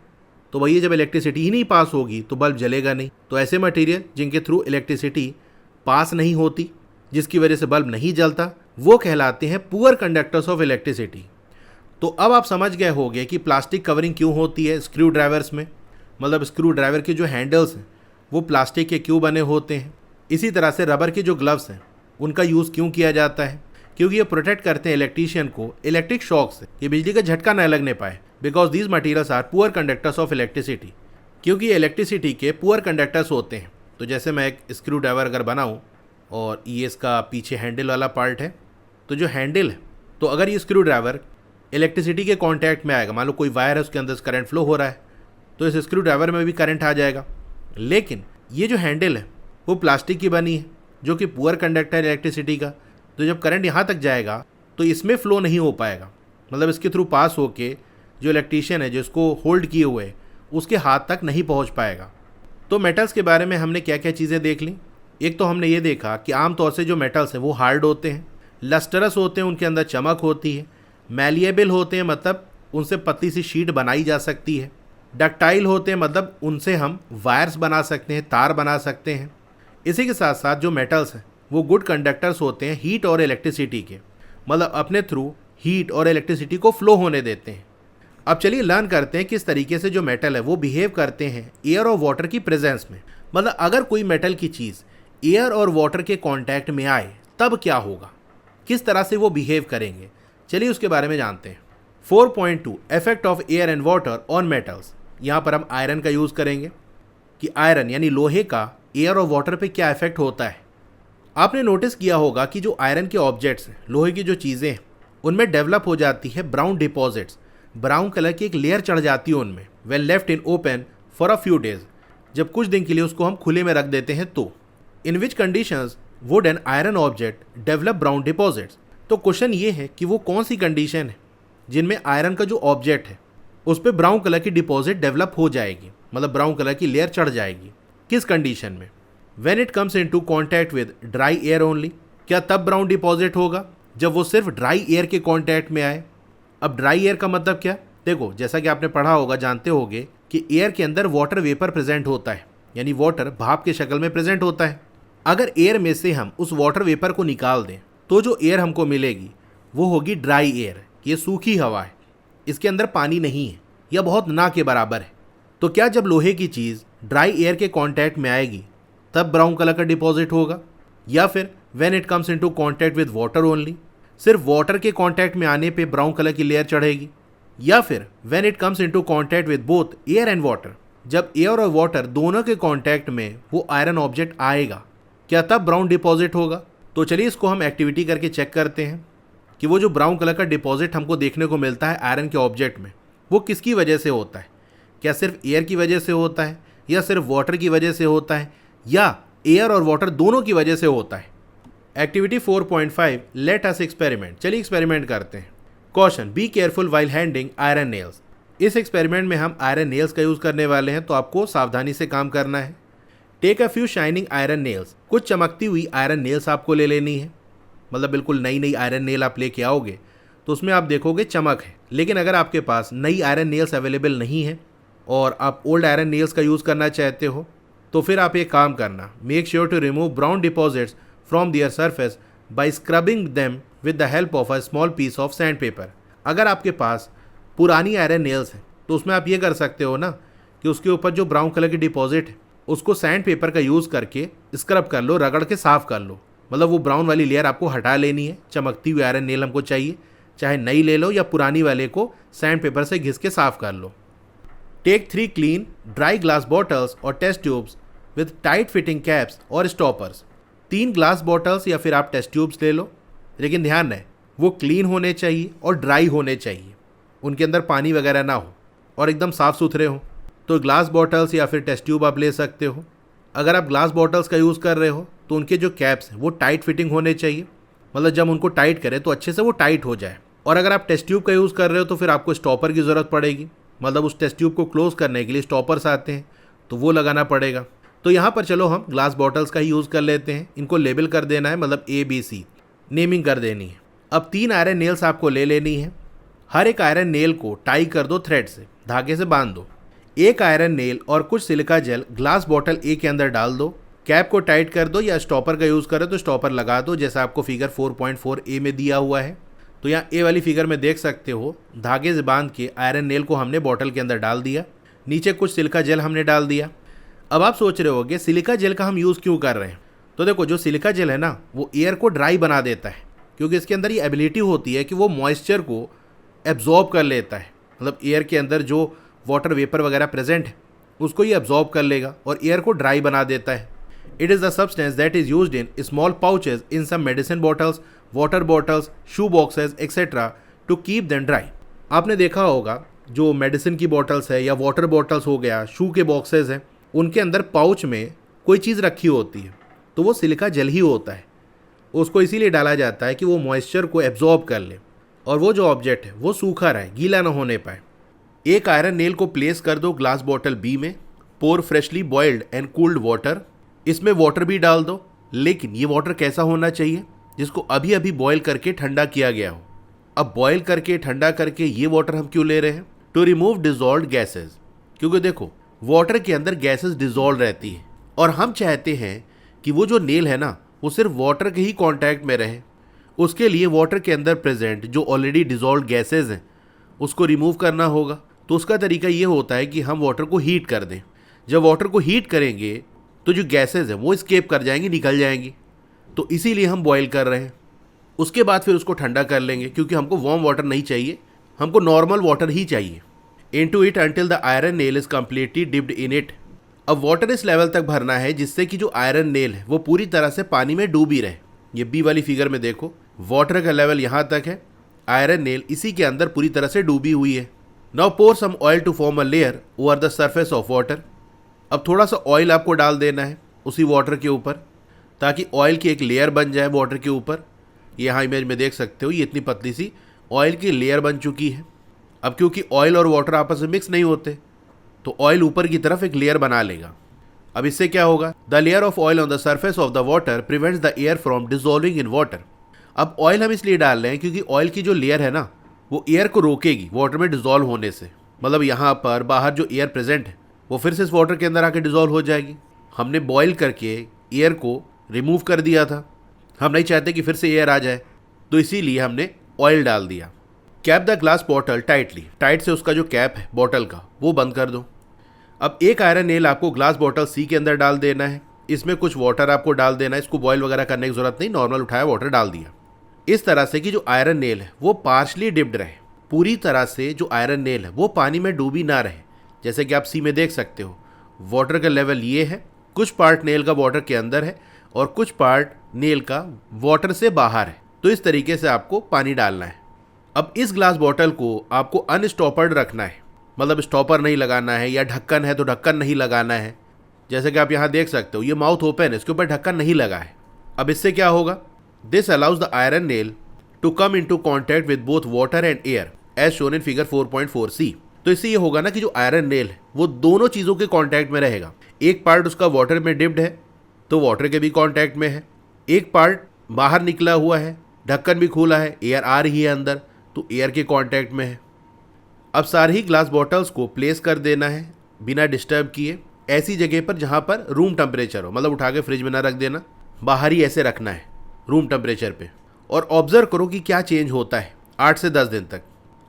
तो वही जब इलेक्ट्रिसिटी ही नहीं पास होगी तो बल्ब जलेगा नहीं। तो ऐसे मटेरियल जिनके थ्रू इलेक्ट्रिसिटी पास नहीं होती, जिसकी वजह से बल्ब नहीं जलता, वो कहलाते हैं पुअर कंडक्टर्स ऑफ इलेक्ट्रिसिटी। तो अब आप समझ गए होंगे कि प्लास्टिक कवरिंग क्यों होती है स्क्रू ड्राइवर्स में, मतलब स्क्रू ड्राइवर के जो हैंडल्स हैं वो प्लास्टिक के क्यों बने होते हैं। इसी तरह से रबर के जो ग्लव्स हैं उनका यूज़ क्यों किया जाता है, क्योंकि ये प्रोटेक्ट करते हैं इलेक्ट्रीशियन को इलेक्ट्रिक शॉक से, कि बिजली का झटका न लगने पाए, because these materials are poor conductors of electricity. क्योंकि ये इलेक्ट्रिसिटी के पुअर कंडक्टर्स होते हैं। तो जैसे मैं एक स्क्रू ड्राइवर अगर बनाऊँ और ये इसका पीछे हैंडल वाला पार्ट है, तो जो हैंडल है, तो अगर ये स्क्रू ड्राइवर इलेक्ट्रिसिटी के कांटेक्ट में आएगा, मान लो कोई वायर है उसके अंदर से करंट फ्लो हो रहा है, तो इस स्क्रू ड्राइवर में भी करंट आ जाएगा। लेकिन ये जो हैंडल है वो प्लास्टिक की बनी है जो कि पुअर कंडक्टर है इलेक्ट्रिसिटी का। तो जब करंट यहाँ तक जाएगा तो इसमें फ्लो नहीं हो पाएगा, मतलब इसके थ्रू पास होके जो इलेक्ट्रीशियन है जो इसको होल्ड किए हुए है उसके हाथ तक नहीं पहुँच पाएगा। तो मेटल्स के बारे में हमने क्या क्या चीज़ें देख ली। एक तो हमने ये देखा कि आमतौर से जो मेटल्स हैं वो हार्ड होते हैं, लस्टरस होते हैं, उनके अंदर चमक होती है, मैलिएबल होते हैं, मतलब उनसे पतली सी शीट बनाई जा सकती है, डक्टाइल होते हैं, मतलब उनसे हम वायर्स बना सकते हैं, तार बना सकते हैं। इसी के साथ साथ जो मेटल्स हैं वो गुड कंडक्टर्स होते हैं हीट और इलेक्ट्रिसिटी के, मतलब अपने थ्रू हीट और इलेक्ट्रिसिटी को फ्लो होने देते हैं। अब चलिए लर्न करते हैं किस तरीके से जो मेटल है वो बिहेव करते हैं एयर और वाटर की प्रेजेंस में। मतलब अगर कोई मेटल की चीज़ एयर और वाटर के कांटेक्ट में आए तब क्या होगा, किस तरह से वो बिहेव करेंगे, चलिए उसके बारे में जानते हैं। 4.2 effect of air and water on metals. यहाँ पर हम आयरन का यूज़ करेंगे कि आयरन यानी लोहे का एयर और वाटर पे क्या इफेक्ट होता है। आपने नोटिस किया होगा कि जो आयरन के ऑब्जेक्ट्स हैं, लोहे की जो चीज़ें हैं, उनमें डेवलप हो जाती है ब्राउन डिपॉजिट्स, ब्राउन कलर की एक लेयर चढ़ जाती है उनमें when left in open for a few days, जब कुछ दिन के लिए उसको हम खुले में रख देते हैं तो। In which conditions would an iron object develop brown deposits. तो क्वेश्चन ये है कि वो कौन सी कंडीशन है जिनमें आयरन का जो ऑब्जेक्ट है उस पर ब्राउन कलर की डिपॉजिट डेवलप हो जाएगी, मतलब ब्राउन कलर की लेयर चढ़ जाएगी। किस कंडीशन में? When it comes into contact with dry air only. क्या तब ब्राउन डिपॉजिट होगा जब वो सिर्फ ड्राई एयर के कांटेक्ट में आए। अब ड्राई एयर का मतलब क्या? देखो, जैसा कि आपने पढ़ा होगा, जानते होगे कि एयर के अंदर वाटर वेपर प्रेजेंट होता है, यानी वाटर भाप के शक्ल में प्रेजेंट होता है। अगर एयर में से हम उस वाटर वेपर को निकाल दें तो जो एयर हमको मिलेगी वो होगी ड्राई एयर। ये सूखी हवा है, इसके अंदर पानी नहीं है या बहुत ना के बराबर है। तो क्या जब लोहे की चीज़ ड्राई एयर के कांटेक्ट में आएगी तब ब्राउन कलर का डिपॉजिट होगा, या फिर when it comes into contact with water only, सिर्फ वाटर के कांटेक्ट में आने पे ब्राउन कलर की लेयर चढ़ेगी, या फिर when it comes into contact with both air and water, जब एयर और वाटर दोनों के कांटेक्ट में वो आयरन ऑब्जेक्ट आएगा, क्या तब ब्राउन डिपॉजिट होगा। तो चलिए इसको हम एक्टिविटी करके चेक करते हैं कि वो जो ब्राउन कलर का डिपॉजिट हमको देखने को मिलता है आयरन के ऑब्जेक्ट में, वो किसकी वजह से होता है। क्या सिर्फ एयर की वजह से होता है, या सिर्फ वाटर की वजह से होता है, या एयर और वाटर दोनों की वजह से होता है। Activity 4.5 let us experiment. चलिए एक्सपेरिमेंट करते हैं। Caution, be careful while handling iron nails. इस एक्सपेरिमेंट में हम आयरन नेल्स का यूज़ करने वाले हैं, तो आपको सावधानी से काम करना है। Take a few shining iron nails. कुछ चमकती हुई आयरन नेल्स आपको ले लेनी है, मतलब बिल्कुल नई नई आयरन नेल आप लेके आओगे तो उसमें आप देखोगे चमक है। लेकिन अगर आपके पास नई आयरन नेल्स अवेलेबल नहीं है और आप ओल्ड आयरन नेल्स का यूज़ करना चाहते हो, तो फिर आप एक काम करना, make sure to remove brown deposits from their surface by scrubbing them with the help of a small piece of sandpaper. अगर आपके पास पुरानी आयरन नेल्स हैं तो उसमें आप ये कर सकते हो ना कि उसके ऊपर जो ब्राउन कलर की डिपॉजिट है उसको सैंड पेपर का यूज़ करके स्क्रब कर लो, रगड़ के साफ़ कर लो। मतलब वो ब्राउन वाली लेयर आपको हटा लेनी है। चमकती हुई आयरन नेल हमको चाहिए, चाहे नई ले लो या पुरानी वाले को सैंड पेपर से घिस के साफ़ कर लो। Take 3 clean dry glass bottles or test tubes with tight fitting caps or stoppers. 3 glass bottles या फिर आप टेस्ट ट्यूब्स ले लो, लेकिन ध्यान रहे वो क्लीन होने चाहिए और ड्राई होने चाहिए, उनके अंदर पानी वगैरह ना हो और एकदम साफ़ सुथरे हो। तो ग्लास बॉटल्स या फिर टेस्ट ट्यूब आप ले सकते हो। अगर आप ग्लास बॉटल्स का यूज़ कर रहे हो तो उनके जो कैप्स हैं वो टाइट फिटिंग होने चाहिए, मतलब जब उनको टाइट करें तो अच्छे से वो टाइट हो जाए। और अगर आप टेस्ट ट्यूब का यूज़ कर रहे हो तो फिर आपको स्टॉपर की ज़रूरत पड़ेगी, मतलब उस टेस्ट ट्यूब को क्लोज करने के लिए स्टॉपर्स आते हैं तो वो लगाना पड़ेगा। तो यहाँ पर चलो हम ग्लास बॉटल्स का ही यूज़ कर लेते हैं। इनको लेबल कर देना है, मतलब ABC नेमिंग कर देनी है। अब 3 आयरन नेल्स आपको ले लेनी है। हर एक आयरन नेल को टाई कर दो थ्रेड से, धागे से बांध दो। एक आयरन नेल और कुछ silica gel glass bottle A के अंदर डाल दो। कैप को टाइट कर दो, या स्टॉपर का यूज़ करो तो स्टॉपर लगा दो, जैसा आपको फिगर 4.4A में दिया हुआ है। तो यहाँ A वाली फिगर में देख सकते हो, धागे से बांध के आयरन नेल को हमने बॉटल के अंदर डाल दिया। नीचे कुछ सिलिका जेल हमने डाल दिया। अब आप सोच रहे होगे सिलिका जेल का हम यूज़ क्यों कर रहे हैं। तो देखो, जो सिलिका जेल है ना वो एयर को ड्राई बना देता है, क्योंकि इसके अंदर ये एबिलिटी होती है कि वो मॉइस्चर को एब्जॉर्ब कर लेता है। मतलब एयर के अंदर जो वाटर वेपर वगैरह प्रेजेंट है उसको ये एब्जॉर्ब कर लेगा और एयर को ड्राई बना देता है। It is the substance that is used in small pouches in some medicine bottles, water bottles, shoe boxes etcetera to keep them dry. आपने देखा होगा जो मेडिसिन की बॉटल्स है या वाटर बॉटल्स हो गया, शू के बॉक्सेज हैं, उनके अंदर पाउच में कोई चीज़ रखी होती है तो वो सिलिका जेल ही होता है। उसको इसीलिए डाला जाता है कि वो मॉइस्चर को एब्जॉर्ब कर ले और वो जो ऑब्जेक्ट है वो सूखा रहे, गीला ना होने पाए। एक आयरन नेल को प्लेस कर दो ग्लास बॉटल B में। Pour freshly boiled and cooled water. इसमें वाटर भी डाल दो, लेकिन ये वाटर कैसा होना चाहिए, जिसको अभी अभी बॉयल करके ठंडा किया गया हो। अब बॉयल करके ठंडा करके ये वाटर हम क्यों ले रहे हैं? To remove dissolve gases. क्योंकि देखो वाटर के अंदर गैसेज डिजॉल्व रहती है और हम चाहते हैं कि वो जो नेल है ना वो सिर्फ वाटर के ही कांटेक्ट में रहे। उसके लिए वाटर के अंदर प्रेजेंट जो ऑलरेडी डिजॉल्व गैसेज हैं उसको रिमूव करना होगा। तो उसका तरीका ये होता है कि हम वाटर को हीट कर दें। जब वाटर को हीट करेंगे तो जो गैसेज हैं वो एस्केप कर जाएंगी, निकल जाएंगी। तो इसीलिए हम बॉयल कर रहे हैं। उसके बाद फिर उसको ठंडा कर लेंगे, क्योंकि हमको वार्म वाटर नहीं चाहिए, हमको नॉर्मल वाटर ही चाहिए। Into it until the iron nail is completely dipped in it. अब वाटर इस लेवल तक भरना है जिससे कि जो आयरन नेल है वो पूरी तरह से पानी में डूबी रहे। ये बी वाली फिगर में देखो, वाटर का लेवल यहाँ तक है, आयरन नेल इसी के अंदर पूरी तरह से डूबी हुई है। Now pour some oil to form a layer over the surface of water. अब थोड़ा सा ऑयल आपको डाल देना है उसी वाटर के ऊपर ताकि ऑयल की एक लेयर बन जाए वाटर के ऊपर। यहाँ इमेज में देख सकते हो ये इतनी पतली सी ऑयल की लेयर बन चुकी है। अब क्योंकि ऑयल और वाटर आपस में मिक्स नहीं होते तो ऑयल ऊपर की तरफ एक लेयर बना लेगा। अब इससे क्या होगा, the layer of oil on the surface of the water prevents the air from dissolving in water. अब ऑयल हम इसलिए डाल रहे हैं क्योंकि ऑयल की जो लेयर है ना वो एयर को रोकेगी वाटर में डिसॉल्व होने से। मतलब यहाँ पर बाहर जो एयर प्रेजेंट है वो फिर से इस वाटर के अंदर आके डिसॉल्व हो जाएगी। हमने बॉयल करके एयर को रिमूव कर दिया था, हम नहीं चाहते कि फिर से एयर आ जाए, तो इसीलिए हमने ऑयल डाल दिया। Cap the glass bottle tightly, tight से उसका जो कैप है बॉटल का वो बंद कर दो। अब एक आयरन नेल आपको ग्लास बॉटल सी के अंदर डाल देना है। इसमें कुछ वाटर आपको डाल देना है, इसको बॉयल वगैरह करने की जरूरत नहीं, नॉर्मल उठाया वाटर डाल दिया। इस तरह से कि जो आयरन नेल है वो पार्शली डिप्ड रहे, पूरी तरह से जो आयरन नेल है वो पानी में डूबी ना रहे। जैसे कि आप सी में देख सकते हो वाटर का लेवल ये है, कुछ पार्ट नेल का वाटर के अंदर है और कुछ पार्ट नेल का वाटर से बाहर है। तो इस तरीके से आपको पानी डालना है। अब इस ग्लास बॉटल को आपको अनस्टॉपर्ड रखना है, मतलब स्टॉपर नहीं लगाना है, या ढक्कन है तो ढक्कन नहीं लगाना है। जैसे कि आप यहाँ देख सकते हो ये माउथ ओपन है, इसके ऊपर ढक्कन नहीं लगा है। अब इससे क्या होगा, this allows the iron nail to come into contact with both water and air as shown in figure 4.4c। तो इससे ये होगा ना कि जो आयरन नेल है वो दोनों चीज़ों के कांटेक्ट में रहेगा। एक पार्ट उसका वाटर में डिप्ड है तो वाटर के भी कांटेक्ट में है, एक पार्ट बाहर निकला हुआ है, ढक्कन भी खुला है, एयर आ रही है अंदर तो एयर के कांटेक्ट में है। अब सारी ही ग्लास बॉटल्स को प्लेस कर देना है बिना डिस्टर्ब किए ऐसी जगह पर जहाँ पर रूम टेम्परेचर हो, मतलब उठा के फ्रिज में ना रख देना, बाहर ही ऐसे रखना है रूम टेम्परेचर पे। और ऑब्जर्व करो कि क्या चेंज होता है 8 से 10 दिन तक।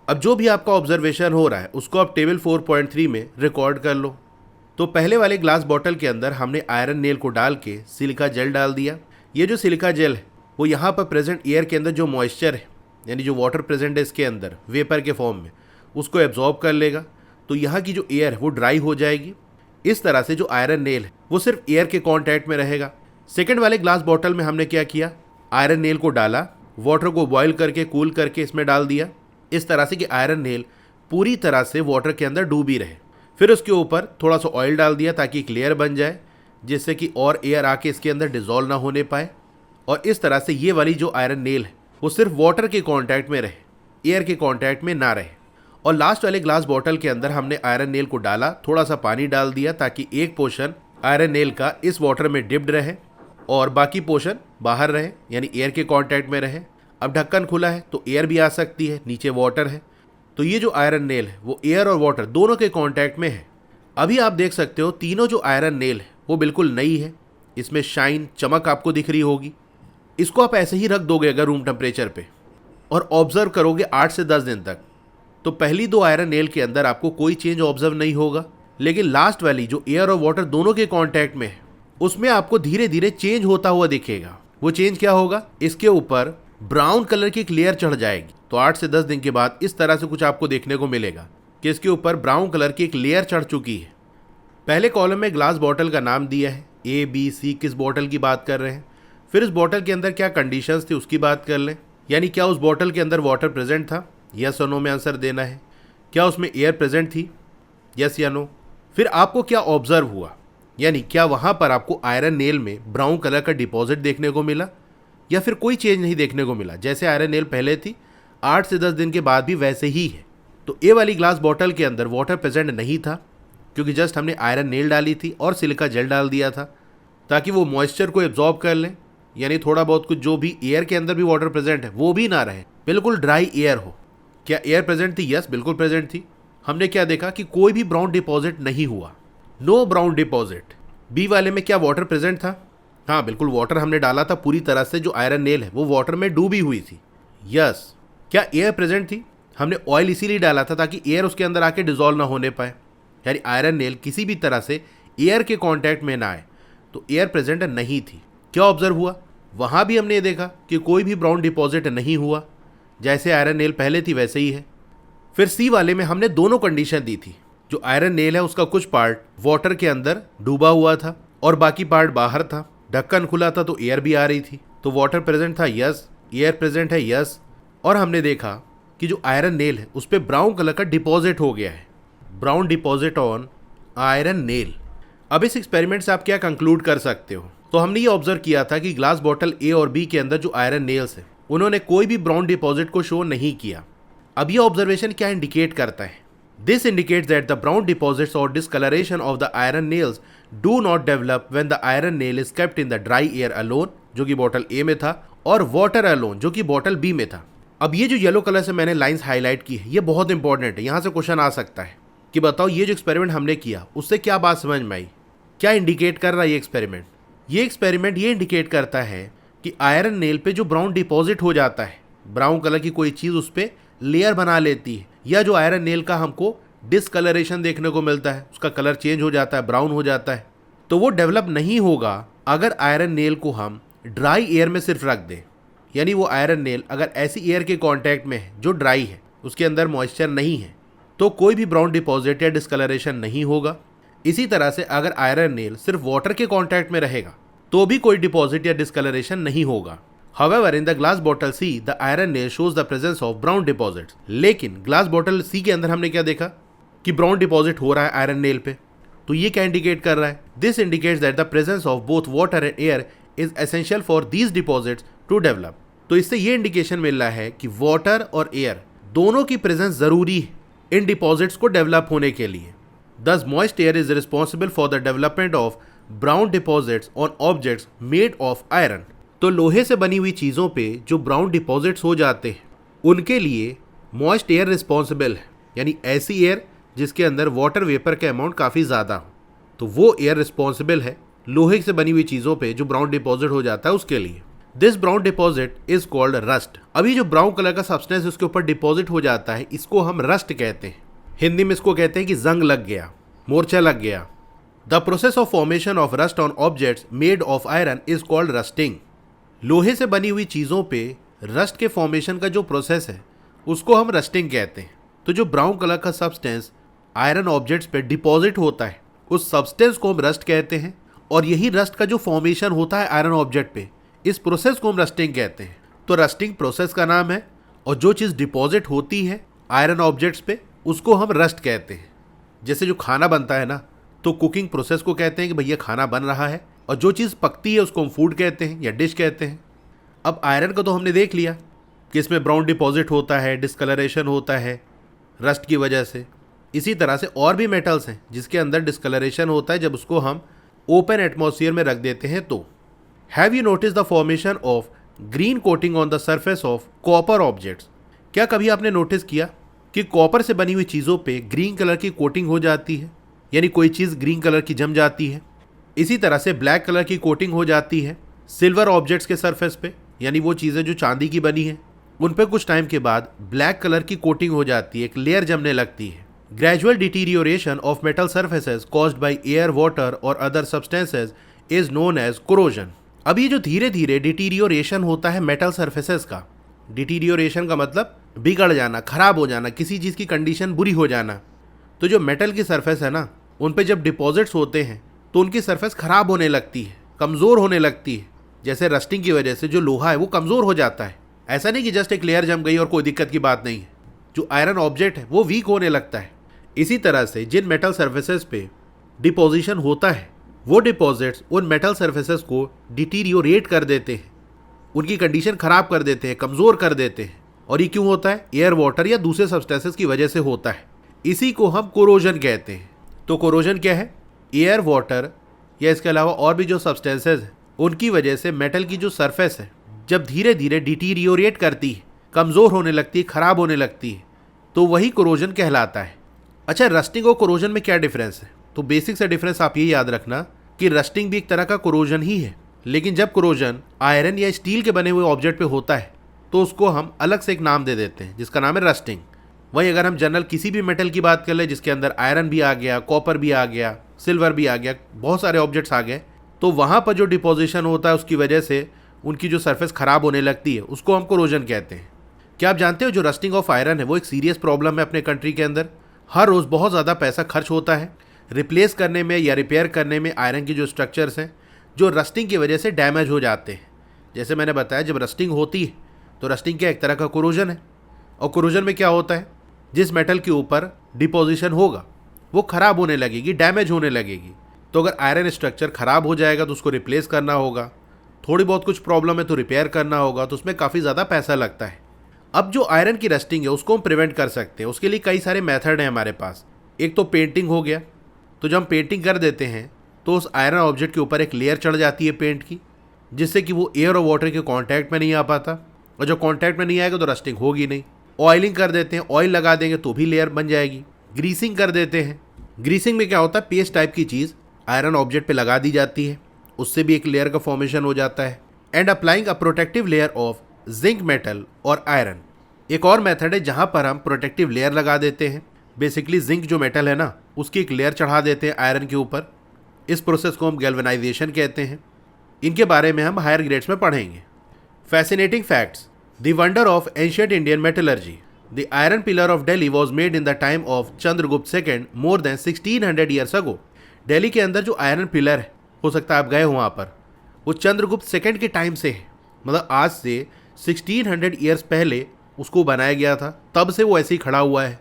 अब जो भी आपका ऑब्जर्वेशन हो रहा है उसको आप टेबल 4.3 में रिकॉर्ड कर लो। तो पहले वाले ग्लास बॉटल के अंदर हमने आयरन नेल को डाल के सिलिका जेल डाल दिया। ये जो सिलिका जेल है वो यहाँ पर प्रेजेंट एयर के अंदर जो मॉइस्चर है, यानी जो वाटर प्रेजेंट है इसके अंदर वेपर के फॉर्म में, उसको एब्जॉर्ब कर लेगा। तो यहाँ की जो एयर है वो ड्राई हो जाएगी। इस तरह से जो आयरन नेल है वो सिर्फ एयर के कॉन्टैक्ट में रहेगा। सेकेंड वाले ग्लास बॉटल में हमने क्या किया, आयरन नेल को डाला, वाटर को बॉयल करके कूल करके इसमें डाल दिया, इस तरह से कि आयरन नेल पूरी तरह से वाटर के अंदर डूबी रहे। फिर उसके ऊपर थोड़ा सा ऑयल डाल दिया ताकि एक लेयर बन जाए जिससे कि और एयर आके इसके अंदर डिजॉल्व ना होने पाए। और इस तरह से ये वाली जो आयरन नेल है वो सिर्फ वाटर के कांटेक्ट में रहे, एयर के कांटेक्ट में ना रहे। और लास्ट वाले ग्लास बॉटल के अंदर हमने आयरन नेल को डाला, थोड़ा सा पानी डाल दिया ताकि एक पोर्शन आयरन नेल का इस वाटर में डिप्ड रहे और बाकी पोर्शन बाहर रहे, यानी एयर के कांटेक्ट में रहे। अब ढक्कन खुला है तो एयर भी आ सकती है, नीचे वाटर है, तो ये जो आयरन नेल है वो एयर और वाटर दोनों के कांटेक्ट में है। अभी आप देख सकते हो तीनों जो आयरन नेल है वो बिल्कुल नई है, इसमें शाइन चमक आपको दिख रही होगी। इसको आप ऐसे ही रख दोगे अगर रूम टेम्परेचर पे और ऑब्जर्व करोगे 8 से 10 दिन तक, तो पहली दो आयरन नेल के अंदर आपको कोई चेंज ऑब्जर्व नहीं होगा। लेकिन लास्ट वाली जो एयर और वाटर दोनों के कांटेक्ट में है उसमें आपको धीरे धीरे चेंज होता हुआ दिखेगा। वो चेंज क्या होगा, इसके ऊपर ब्राउन कलर की एक लेयर चढ़ जाएगी। तो 8 से 10 दिन के बाद इस तरह से कुछ आपको देखने को मिलेगा कि इसके ऊपर ब्राउन कलर की एक लेयर चढ़ चुकी है। पहले कॉलम में ग्लास बॉटल का नाम दिया है, ए बी सी, किस बॉटल की बात कर रहे हैं। फिर इस बॉटल के अंदर क्या कंडीशंस थी उसकी बात कर लें, यानी क्या उस बॉटल के अंदर वाटर प्रेजेंट था, यस और नो में आंसर देना है। क्या उसमें एयर प्रेजेंट थी, यस या नो। फिर आपको क्या ऑब्जर्व हुआ, यानी क्या वहाँ पर आपको आयरन नेल में ब्राउन कलर का डिपॉजिट देखने को मिला या फिर कोई चेंज नहीं देखने को मिला। जैसे आयरन नेल पहले थी 8 से 10 दिन के बाद भी वैसे ही है। तो ए वाली ग्लास बॉटल के अंदर वाटर प्रेजेंट नहीं था क्योंकि जस्ट हमने आयरन नेल डाली थी और सिलिका जेल डाल दिया था ताकि वो मॉइस्चर को एब्जॉर्ब कर लें, यानी थोड़ा बहुत कुछ जो भी एयर के अंदर भी वाटर प्रेजेंट है वो भी ना रहे, बिल्कुल ड्राई एयर हो। क्या एयर प्रेजेंट थी, यस बिल्कुल प्रेजेंट थी। हमने क्या देखा कि कोई भी ब्राउन डिपॉजिट नहीं हुआ, नो ब्राउन डिपॉजिट। बी वाले में क्या वाटर प्रेजेंट था, हाँ बिल्कुल वाटर हमने डाला था, पूरी तरह से जो आयरन नेल है वो वाटर में डूबी हुई थी, यस। क्या एयर प्रेजेंट थी, हमने ऑयल इसीलिए डाला था ताकि एयर उसके अंदर आके डिजॉल्व ना होने पाए, यानी आयरन नेल किसी भी तरह से एयर के कांटेक्ट में ना आए, तो एयर प्रेजेंट नहीं थी। क्या ऑब्जर्व हुआ, वहाँ भी हमने देखा कि कोई भी ब्राउन डिपॉजिट नहीं हुआ, जैसे आयरन नेल पहले थी वैसे ही है। फिर सी वाले में हमने दोनों कंडीशन दी थी, जो आयरन नेल है उसका कुछ पार्ट वाटर के अंदर डूबा हुआ था और बाकी पार्ट बाहर था। ढक्कन खुला था तो एयर भी आ रही थी, तो वाटर प्रेजेंट था, यस। एयर प्रेजेंट है, यस। और हमने देखा कि जो आयरन नेल है उस पर ब्राउन कलर का डिपॉजिट हो गया है, brown deposit on iron nail. अब इस एक्सपेरिमेंट से आप क्या कंक्लूड कर सकते हो? तो हमने ये ऑब्जर्व किया था कि ग्लास बॉटल ए और बी के अंदर जो आयरन नेल्स है उन्होंने कोई भी ब्राउन डिपॉजिट को शो नहीं किया। अब ये ऑब्जर्वेशन क्या इंडिकेट करता है? This indicates that the brown deposits और discolouration of the iron nails do not develop when the iron nail is kept in the dry air alone, जो कि बॉटल ए में था, और वाटर अलोन, जो कि बॉटल बी में था। अब ये जो येलो कलर से मैंने लाइंस हाईलाइट की है ये बहुत इंपॉर्टेंट है। यहाँ से क्वेश्चन आ सकता है कि बताओ ये जो एक्सपेरिमेंट हमने किया उससे क्या बात समझ में आई, क्या इंडिकेट कर रहा है ये एक्सपेरिमेंट? ये एक्सपेरिमेंट ये इंडिकेट करता है कि आयरन नेल पे जो ब्राउन डिपॉजिट हो जाता है, ब्राउन कलर की कोई चीज़ उस पर लेयर बना लेती है, या जो आयरन नेल का हमको डिसकलरेशन देखने को मिलता है, उसका कलर चेंज हो जाता है, ब्राउन हो जाता है, तो वो डेवलप नहीं होगा अगर आयरन नेल को हम ड्राई एयर में सिर्फ रख दें। यानी वो आयरन नेल अगर ऐसी एयर के कांटेक्ट में है जो ड्राई है, उसके अंदर मॉइस्चर नहीं है, तो कोई भी ब्राउन डिपॉजिट या डिस्कलरेशन नहीं होगा। इसी तरह से अगर आयरन नेल सिर्फ वाटर के कांटेक्ट में रहेगा तो भी कोई डिपॉजिट या डिस्कलरेशन नहीं होगा। However, in the glass bottle C, the iron nail shows the presence of brown deposits. लेकिन ग्लास बॉटल सी के अंदर हमने क्या देखा कि ब्राउन डिपॉजिट हो रहा है आयरन नेल पे। तो ये क्या इंडिकेट कर रहा है? This indicates that the presence of both water and air is essential for these deposits to develop. तो इससे ये इंडिकेशन मिल रहा है कि वाटर और एयर दोनों की प्रेजेंस जरूरी है इन डिपॉजिट्स को डेवलप होने के लिए। Thus, moist air is responsible for the development of brown deposits on objects made of iron. तो लोहे से बनी हुई चीज़ों पे जो ब्राउन डिपॉजिट्स हो जाते हैं उनके लिए मॉइस्ट एयर रिस्पॉन्सिबल है, यानी ऐसी एयर जिसके अंदर वाटर वेपर का अमाउंट काफ़ी ज़्यादा हो, तो वो एयर रिस्पॉन्सिबल है लोहे से बनी हुई चीज़ों पे जो ब्राउन डिपॉजिट हो जाता है उसके लिए। This brown deposit is called rust. अभी जो ब्राउन कलर का सब्सटेंस उसके ऊपर डिपॉजिट हो जाता है इसको हम रस्ट कहते हैं। हिंदी में इसको कहते हैं कि जंग लग गया, मोर्चा लग गया। The process of formation of rust on objects made of iron is called rusting. लोहे से बनी हुई चीज़ों पे रस्ट के फॉर्मेशन का जो प्रोसेस है उसको हम रस्टिंग कहते हैं। तो जो ब्राउन कलर का सब्सटेंस आयरन ऑब्जेक्ट्स पे डिपॉजिट होता है उस सब्सटेंस को हम रस्ट कहते हैं, और यही रस्ट का जो फॉर्मेशन होता है आयरन ऑब्जेक्ट पे, इस प्रोसेस को हम रस्टिंग कहते हैं। तो रस्टिंग प्रोसेस का नाम है, और जो चीज़ डिपॉजिट होती है आयरन ऑब्जेक्ट्स पे उसको हम रस्ट कहते हैं। जैसे जो खाना बनता है ना, तो कुकिंग प्रोसेस को कहते हैं कि भैया खाना बन रहा है, और जो चीज़ पकती है उसको हम फूड कहते हैं या डिश कहते हैं। अब आयरन का तो हमने देख लिया कि इसमें ब्राउन डिपॉजिट होता है, डिस्कलरेशन होता है रस्ट की वजह से। इसी तरह से और भी मेटल्स हैं जिसके अंदर डिस्कलरेशन होता है जब उसको हम ओपन एटमॉस्फेयर में रख देते हैं। तो have you notice the formation of green coating on the surface of copper objects? क्या कभी आपने नोटिस किया कि कॉपर से बनी हुई चीज़ों पे ग्रीन कलर की कोटिंग हो जाती है, यानी कोई चीज़ ग्रीन कलर की जम जाती है। इसी तरह से ब्लैक कलर की कोटिंग हो जाती है सिल्वर ऑब्जेक्ट्स के सरफेस पे, यानी वो चीज़ें जो चांदी की बनी है उन पे कुछ टाइम के बाद ब्लैक कलर की कोटिंग हो जाती है, एक लेयर जमने लगती है। Gradual deterioration of metal surfaces caused by air, water और other substances is known as corrosion. अब ये जो धीरे धीरे डिटीरियोरेशन होता है मेटल सर्फेसेस का, डिटीरियोरेशन का मतलब बिगड़ जाना, खराब हो जाना, किसी चीज़ की कंडीशन बुरी हो जाना। तो जो मेटल की सरफेस है ना, उन पे जब डिपॉजिट्स होते हैं तो उनकी सरफेस खराब होने लगती है, कमज़ोर होने लगती है। जैसे रस्टिंग की वजह से जो लोहा है वो कमज़ोर हो जाता है। ऐसा नहीं कि जस्ट एक लेयर जम गई और कोई दिक्कत की बात नहीं है, जो आयरन ऑब्जेक्ट है वो वीक होने लगता है। इसी तरह से जिन मेटल सर्फेसेस पे डिपोजिशन होता है वो डिपॉजिट्स उन मेटल सर्फेसेस को डिटीरियोरेट कर देते हैं, उनकी कंडीशन ख़राब कर देते हैं, कमज़ोर कर देते हैं। और ये क्यों होता है? एयर, वाटर या दूसरे सब्सटेंसेस की वजह से होता है। इसी को हम कोरोजन कहते हैं। तो कोरोजन क्या है? एयर, वाटर या इसके अलावा और भी जो सब्सटेंसेस हैं उनकी वजह से मेटल की जो सरफेस है जब धीरे धीरे डिटीरियोरेट करती है, कमज़ोर होने लगती है, ख़राब होने लगती है, तो वही कोरोजन कहलाता है। अच्छा, रस्टिंग और कोरोजन में क्या डिफरेंस है? तो बेसिक सा डिफरेंस आप ये याद रखना कि रस्टिंग भी एक तरह का कोरोजन ही है, लेकिन जब कोरोजन आयरन या स्टील के बने हुए ऑब्जेक्ट पे होता है तो उसको हम अलग से एक नाम दे देते हैं जिसका नाम है रस्टिंग। वहीं अगर हम जनरल किसी भी मेटल की बात कर ले जिसके अंदर आयरन भी आ गया, कॉपर भी आ गया, सिल्वर भी आ गया, बहुत सारे ऑब्जेक्ट्स आ गए, तो वहाँ पर जो डिपोजिशन होता है उसकी वजह से उनकी जो सरफेस ख़राब होने लगती है उसको हम कोरोजन कहते हैं। क्या आप जानते हो जो रस्टिंग ऑफ आयरन है वो एक सीरियस प्रॉब्लम है अपने कंट्री के अंदर? हर रोज़ बहुत ज़्यादा पैसा खर्च होता है रिप्लेस करने में या रिपेयर करने में आयरन की जो स्ट्रक्चर्स हैं जो रस्टिंग की वजह से डैमेज हो जाते हैं। जैसे मैंने बताया, जब रस्टिंग होती है तो रस्टिंग क्या एक तरह का कोरोजन है, और कोरोजन में क्या होता है, जिस मेटल के ऊपर डिपोजिशन होगा वो ख़राब होने लगेगी, डैमेज होने लगेगी। तो अगर आयरन स्ट्रक्चर ख़राब हो जाएगा तो उसको रिप्लेस करना होगा, थोड़ी बहुत कुछ प्रॉब्लम है तो रिपेयर करना होगा, तो उसमें काफ़ी ज़्यादा पैसा लगता है। अब जो आयरन की रस्टिंग है उसको हम प्रिवेंट कर सकते हैं। उसके लिए कई सारे मेथड हैं हमारे पास। एक तो पेंटिंग हो गया, तो जब हम पेंटिंग कर देते हैं तो उस आयरन ऑब्जेक्ट के ऊपर एक लेयर चढ़ जाती है पेंट की, जिससे कि वो एयर और वाटर के कांटेक्ट में नहीं आ पाता, और जब कांटेक्ट में नहीं आएगा तो रस्टिंग होगी नहीं। ऑयलिंग कर देते हैं, ऑयल लगा देंगे तो भी लेयर बन जाएगी। ग्रीसिंग कर देते हैं, ग्रीसिंग में क्या होता है, पेस्ट टाइप की चीज़ आयरन ऑब्जेक्ट पे लगा दी जाती है, उससे भी एक लेयर का फॉर्मेशन हो जाता है। And applying a protective layer of zinc metal और आयरन, एक और मेथड है जहां पर हम प्रोटेक्टिव लेयर लगा देते हैं। बेसिकली जिंक जो मेटल है ना, उसकी एक लेयर चढ़ा देते हैं आयरन के ऊपर। इस प्रोसेस को हम गैल्वेनाइजेशन कहते हैं। इनके बारे में हम हायर ग्रेड्स में पढ़ेंगे। Fascinating facts, the wonder of ancient Indian metallurgy, the iron pillar of Delhi was made in the time of Chandragupta II more than 1600 years ago. Delhi के अंदर जो आयरन पिलर है, हो सकता है आप गए हो वहाँ पर, वो चंद्रगुप्त II के टाइम से है, मतलब आज से 1600 ईयर्स पहले उसको बनाया गया था, तब से वो ऐसे ही खड़ा हुआ है।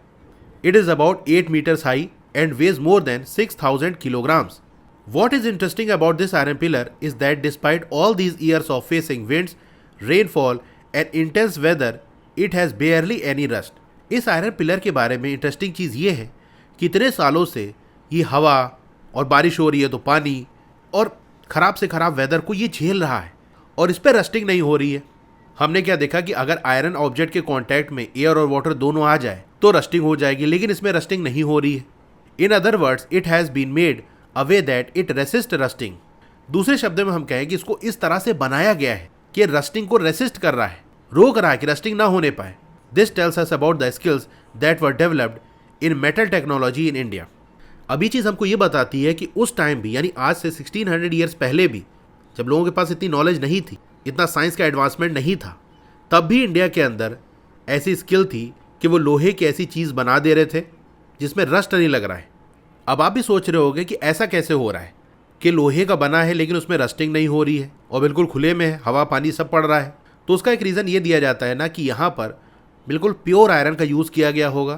It is about 8 metres high and weighs more than 6000 kilograms. What is interesting about this iron pillar is that despite all these years of facing winds, rainfall and intense weather, it has barely any rust. इस iron pillar के बारे में interesting चीज़ ये है कि इतने सालों से ये हवा और बारिश हो रही है तो पानी और ख़राब से ख़राब वेदर को ये झेल रहा है, और इस पर रस्टिंग नहीं हो रही है। हमने क्या देखा कि अगर आयरन ऑब्जेक्ट के कांटेक्ट में एयर और वाटर दोनों आ जाए तो रस्टिंग हो जाएगी, लेकिन इसमें रस्टिंग नहीं हो रही है। In other words, it has been made a way that it resist rusting. दूसरे शब्दों में हम कहें कि इसको इस तरह से बनाया गया है कि रस्टिंग को रेसिस्ट कर रहा है, रोक रहा है कि रस्टिंग ना होने पाए। This tells us about the skills that were developed in metal technology in India. अब ये चीज़ हमको ये बताती है कि उस टाइम भी, यानी आज से 1600 ईयर्स पहले भी, जब लोगों के पास इतनी नॉलेज नहीं थी, इतना साइंस का एडवांसमेंट नहीं था, तब भी इंडिया के अंदर ऐसी स्किल थी कि वो लोहे की ऐसी चीज़ बना दे रहे थे जिसमें रस्ट नहीं लग रहा है। अब आप भी सोच रहे होगे कि ऐसा कैसे हो रहा है कि लोहे का बना है लेकिन उसमें रस्टिंग नहीं हो रही है और बिल्कुल खुले में है, हवा पानी सब पड़ रहा है। तो उसका एक रीज़न ये दिया जाता है ना कि यहाँ पर बिल्कुल प्योर आयरन का यूज़ किया गया होगा,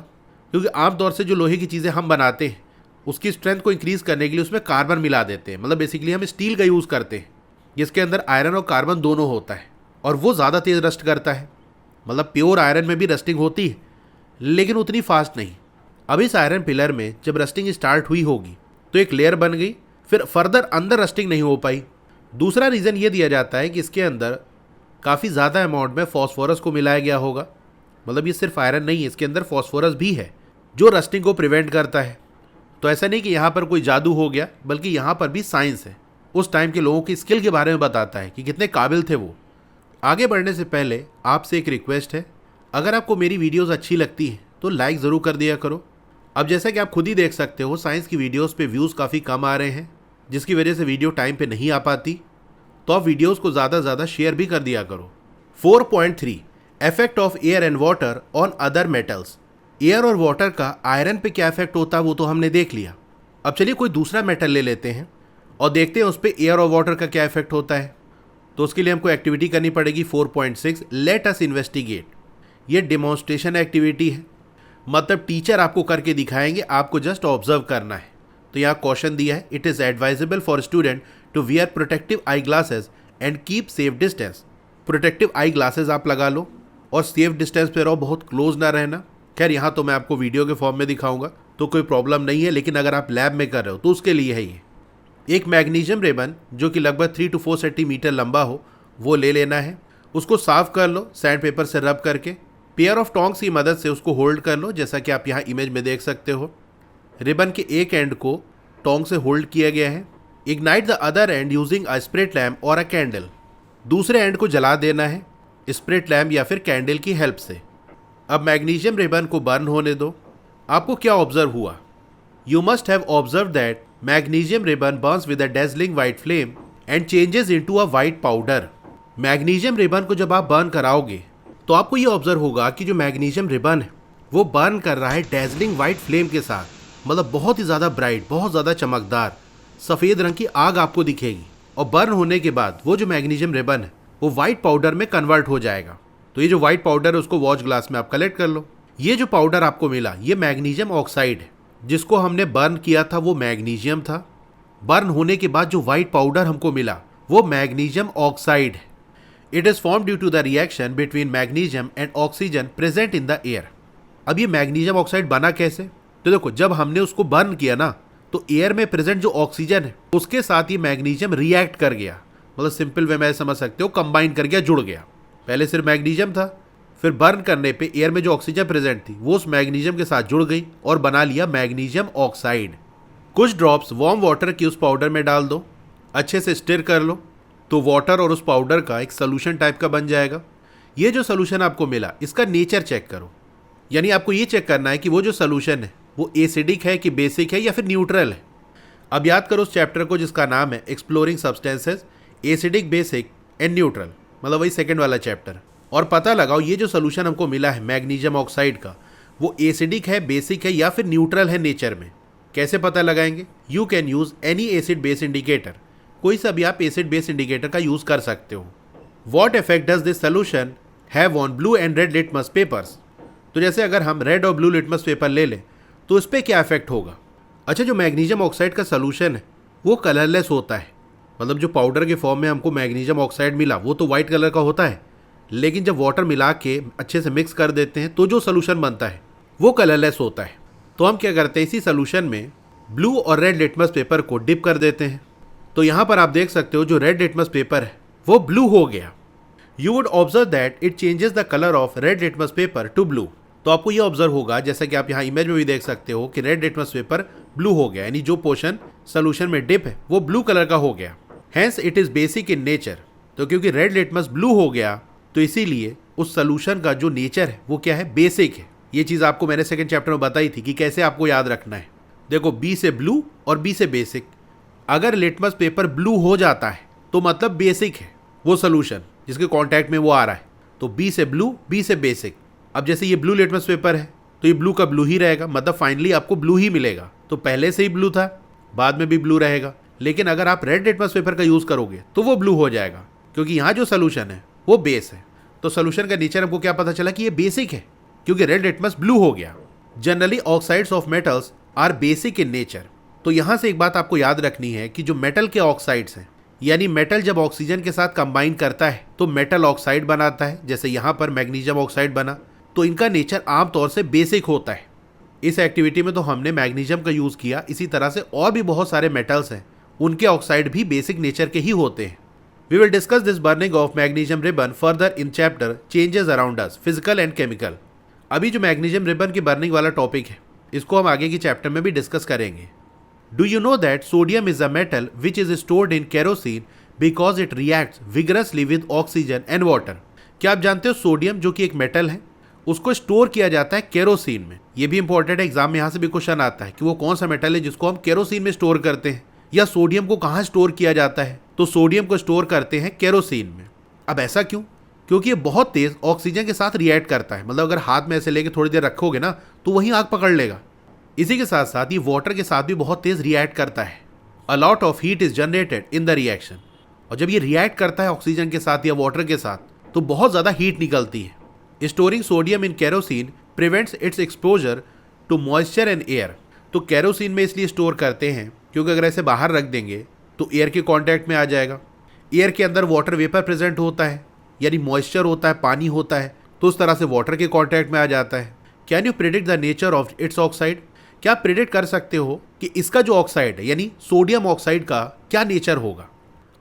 क्योंकि आमतौर से जो लोहे की चीज़ें हम बनाते हैं उसकी स्ट्रेंथ को इंक्रीज़ करने के लिए उसमें कार्बन मिला देते हैं। मतलब बेसिकली हम स्टील का यूज़ करते हैं जिसके अंदर आयरन और कार्बन दोनों होता है, और वो ज़्यादा तेज़ रस्ट करता है। मतलब प्योर आयरन में भी रस्टिंग होती है लेकिन उतनी फास्ट नहीं। अब इस आयरन पिलर में जब रस्टिंग स्टार्ट हुई होगी तो एक लेयर बन गई, फिर फर्दर अंदर रस्टिंग नहीं हो पाई। दूसरा रीज़न ये दिया जाता है कि इसके अंदर काफ़ी ज़्यादा अमाउंट में फॉस्फोरस को मिलाया गया होगा। मतलब ये सिर्फ आयरन नहीं है, इसके अंदर फॉस्फोरस भी है जो रस्टिंग को प्रिवेंट करता है। तो ऐसा नहीं कि यहाँ पर कोई जादू हो गया, बल्कि यहाँ पर भी साइंस है, उस टाइम के लोगों की स्किल के बारे में बताता है कि कितने काबिल थे वो। आगे बढ़ने से पहले आपसे एक रिक्वेस्ट है, अगर आपको मेरी वीडियोस अच्छी लगती हैं तो लाइक ज़रूर कर दिया करो। अब जैसा कि आप खुद ही देख सकते हो, साइंस की वीडियोस पे व्यूज़ काफ़ी कम आ रहे हैं, जिसकी वजह से वीडियो टाइम पे नहीं आ पाती। तो आप वीडियोस को ज़्यादा से ज़्यादा शेयर भी कर दिया करो। 4.3 effect of air and water on other metals. Air और वाटर का आयरन पे क्या इफेक्ट होता है वो तो हमने देख लिया। अब चलिए कोई दूसरा मेटल ले लेते हैं और देखते हैं उस पर एयर और वाटर का क्या इफेक्ट होता है। तो उसके लिए हमको एक्टिविटी करनी पड़ेगी 4.6 लेट अस इन्वेस्टिगेट। ये डिमॉन्स्ट्रेशन एक्टिविटी है, मतलब टीचर आपको करके दिखाएंगे, आपको जस्ट ऑब्जर्व करना है। तो यहाँ क्वेश्चन दिया है, it is advisable for student to wear protective eye glasses and keep safe distance. Protective eye glasses आप लगा लो और सेफ डिस्टेंस पे रहो, बहुत क्लोज ना रहना। खैर यहाँ तो मैं आपको वीडियो के फॉर्म में दिखाऊंगा तो कोई प्रॉब्लम नहीं है, लेकिन अगर आप लैब में कर रहे हो तो उसके लिए है ये। एक मैग्नीशियम रिबन जो कि लगभग 3 to 4 सेंटीमीटर लंबा हो वो ले लेना है। उसको साफ कर लो सैंड पेपर से रब करके। पेयर ऑफ टोंग्स की मदद से उसको होल्ड कर लो, जैसा कि आप यहाँ इमेज में देख सकते हो। रिबन के एक एंड को टोंग से होल्ड किया गया है। Ignite the other and using a spirit lamp और अ कैंडल। दूसरे एंड को जला देना है स्प्रिट लैम्प या फिर कैंडल की हेल्प से। अब मैग्नीशियम रिबन को बर्न होने दो। आपको क्या ऑब्जर्व हुआ? You must have observe that magnesium ribbon Burns with a dazzling white flame and changes into a white powder. Magnesium ribbon को जब आप बर्न कराओगे तो आपको ये ऑब्जर्व होगा कि जो मैग्नीशियम रिबन है वो बर्न कर रहा है डैजलिंग वाइट फ्लेम के साथ, मतलब बहुत ही ज़्यादा ब्राइट, बहुत ज़्यादा चमकदार सफ़ेद रंग की आग आपको दिखेगी। और बर्न होने के बाद वो जो मैग्नीशियम रिबन है वो वाइट पाउडर में कन्वर्ट हो जाएगा। तो ये जो वाइट पाउडर है उसको वॉच ग्लास में आप कलेक्ट कर लो। ये जो पाउडर आपको मिला ये मैग्नीशियम ऑक्साइड है, जिसको हमने बर्न किया था वो मैग्नीशियम था। बर्न होने के बाद जो वाइट पाउडर हमको मिला वो मैग्नीशियम ऑक्साइड है। It is form due to the reaction between magnesium and oxygen present in the air. अब ये मैग्नीशियम ऑक्साइड बना कैसे? तो देखो, जब हमने उसको बर्न किया ना तो एयर में प्रेजेंट जो ऑक्सीजन है उसके साथ ये मैग्नीशियम रिएक्ट कर गया, मतलब सिंपल वे में समझ सकते हो, कंबाइन कर गया, जुड़ गया। पहले सिर्फ मैग्नीशियम था, फिर बर्न करने पे एयर में जो ऑक्सीजन प्रेजेंट थी वो उस मैग्नीशियम के साथ जुड़ गई और बना लिया मैग्नीशियम ऑक्साइड। कुछ ड्रॉप्स वार्म वाटर की उस पाउडर में डाल दो, अच्छे से स्टिर कर लो, तो वाटर और उस पाउडर का एक सोल्यूशन टाइप का बन जाएगा। ये जो सोल्यूशन आपको मिला इसका नेचर चेक करो, यानी आपको ये चेक करना है कि वो जो सोल्यूशन है वो एसिडिक है कि बेसिक है या फिर न्यूट्रल है। अब याद करो उस चैप्टर को जिसका नाम है exploring substances, acidic, basic and neutral, मतलब वही सेकंड वाला चैप्टर। और पता लगाओ ये जो सोल्यूशन हमको मिला है मैग्नीशियम ऑक्साइड का वो एसिडिक है, बेसिक है या फिर न्यूट्रल है नेचर में। कैसे पता लगाएंगे? You can use any acid base indicator, कोई सा भी आप एसिड बेस इंडिकेटर का यूज़ कर सकते हो। What effect does this solution have on blue and red litmus papers? तो जैसे अगर हम रेड और ब्लू लिटमस पेपर ले लें तो उस पर क्या इफेक्ट होगा? अच्छा, जो मैग्नीशियम ऑक्साइड का सोल्यूशन है वो कलरलेस होता है, मतलब जो पाउडर के फॉर्म में हमको मैग्नीशियम ऑक्साइड मिला वो तो वाइट कलर का होता है, लेकिन जब वाटर मिला के अच्छे से मिक्स कर देते हैं तो जो सोल्यूशन बनता है वो कलरलेस होता है। तो हम क्या करते हैं, इसी सोल्यूशन में ब्लू और रेड लिटमस पेपर को डिप कर देते हैं। तो यहाँ पर आप देख सकते हो जो रेड लिटमस पेपर है वो ब्लू हो गया। You would observe that it changes the colour of red litmus paper two blue. तो आपको ये ऑब्जर्व होगा, जैसा कि आप यहाँ इमेज में भी देख सकते हो कि रेड लिटमस पेपर ब्लू हो गया, यानी जो पोर्शन सोल्यूशन में डिप है वो ब्लू कलर का हो गया। Hence it is basic in nature. तो क्योंकि रेड लिटमस ब्लू हो गया तो इसीलिए उस सोल्यूशन का जो नेचर है वो क्या है? बेसिक है। ये चीज़ आपको मैंने सेकंड चैप्टर में बताई थी कि कैसे आपको याद रखना है। देखो, बी से ब्लू और बी से बेसिक। अगर लिटमस पेपर ब्लू हो जाता है तो मतलब बेसिक है वो सोल्यूशन जिसके कांटेक्ट में वो आ रहा है। तो बी से ब्लू, बी से बेसिक। अब जैसे ये ब्लू लिटमस पेपर है तो ये ब्लू का ब्लू ही रहेगा, मतलब फाइनली आपको ब्लू ही मिलेगा। तो पहले से ही ब्लू था, बाद में भी ब्लू रहेगा। लेकिन अगर आप रेड लिटमस पेपर का यूज़ करोगे तो वो ब्लू हो जाएगा, क्योंकि यहाँ जो सोल्यूशन है वो बेस है। तो सोल्यूशन का नेचर हमको क्या पता चला कि ये बेसिक है, क्योंकि रेड लिटमस ब्लू हो गया। Generally oxides of metals are basic in nature. तो यहाँ से एक बात आपको याद रखनी है कि जो मेटल के ऑक्साइड्स हैं, यानी मेटल जब ऑक्सीजन के साथ कंबाइन करता है तो मेटल ऑक्साइड बनाता है, जैसे यहाँ पर मैग्नीशियम ऑक्साइड बना, तो इनका नेचर आमतौर से बेसिक होता है। इस एक्टिविटी में तो हमने मैग्नीशियम का यूज़ किया, इसी तरह से और भी बहुत सारे मेटल्स हैं उनके ऑक्साइड भी बेसिक नेचर के ही होते हैं। We will discuss this burning of magnesium ribbon further in chapter changes around us, physical and chemical. अभी जो मैग्नीशियम रिबन की बर्निंग वाला टॉपिक है इसको हम आगे की चैप्टर में भी डिस्कस करेंगे। Do you know that sodium is a metal which is stored in kerosene because it reacts vigorously with oxygen and water? क्या आप जानते हो सोडियम जो कि एक मेटल है उसको स्टोर किया जाता है केरोसिन में। ये भी इंपॉर्टेंट है, एग्जाम में यहाँ से भी क्वेश्चन आता है कि वो कौन सा मेटल है जिसको हम केरोसिन में स्टोर करते हैं, या सोडियम को कहाँ स्टोर किया जाता है? तो सोडियम को स्टोर करते हैं केरोसिन में। अब ऐसा क्यों? क्योंकि ये बहुत तेज ऑक्सीजन के साथ रिएक्ट करता है, मतलब अगर हाथ में ऐसे लेके थोड़ी देर रखोगे ना तो वहीं आग पकड़ लेगा। इसी के साथ साथ ये वाटर के साथ भी बहुत तेज रिएक्ट करता है। A lot of heat is generated in the reaction. और जब ये रिएक्ट करता है ऑक्सीजन के साथ या वाटर के साथ तो बहुत ज़्यादा हीट निकलती है। Storing sodium in kerosene prevents its exposure to moisture and air. तो केरोसिन में इसलिए स्टोर करते हैं क्योंकि अगर ऐसे बाहर रख देंगे तो एयर के कांटेक्ट में आ जाएगा। एयर के अंदर वाटर वेपर प्रेजेंट होता है, यानी मॉइस्चर होता है, पानी होता है, तो उस तरह से वाटर के कांटेक्ट में आ जाता है। Can you predict the nature of its oxide? क्या आप प्रिडिक्ट कर सकते हो कि इसका जो ऑक्साइड है यानी सोडियम ऑक्साइड का क्या नेचर होगा?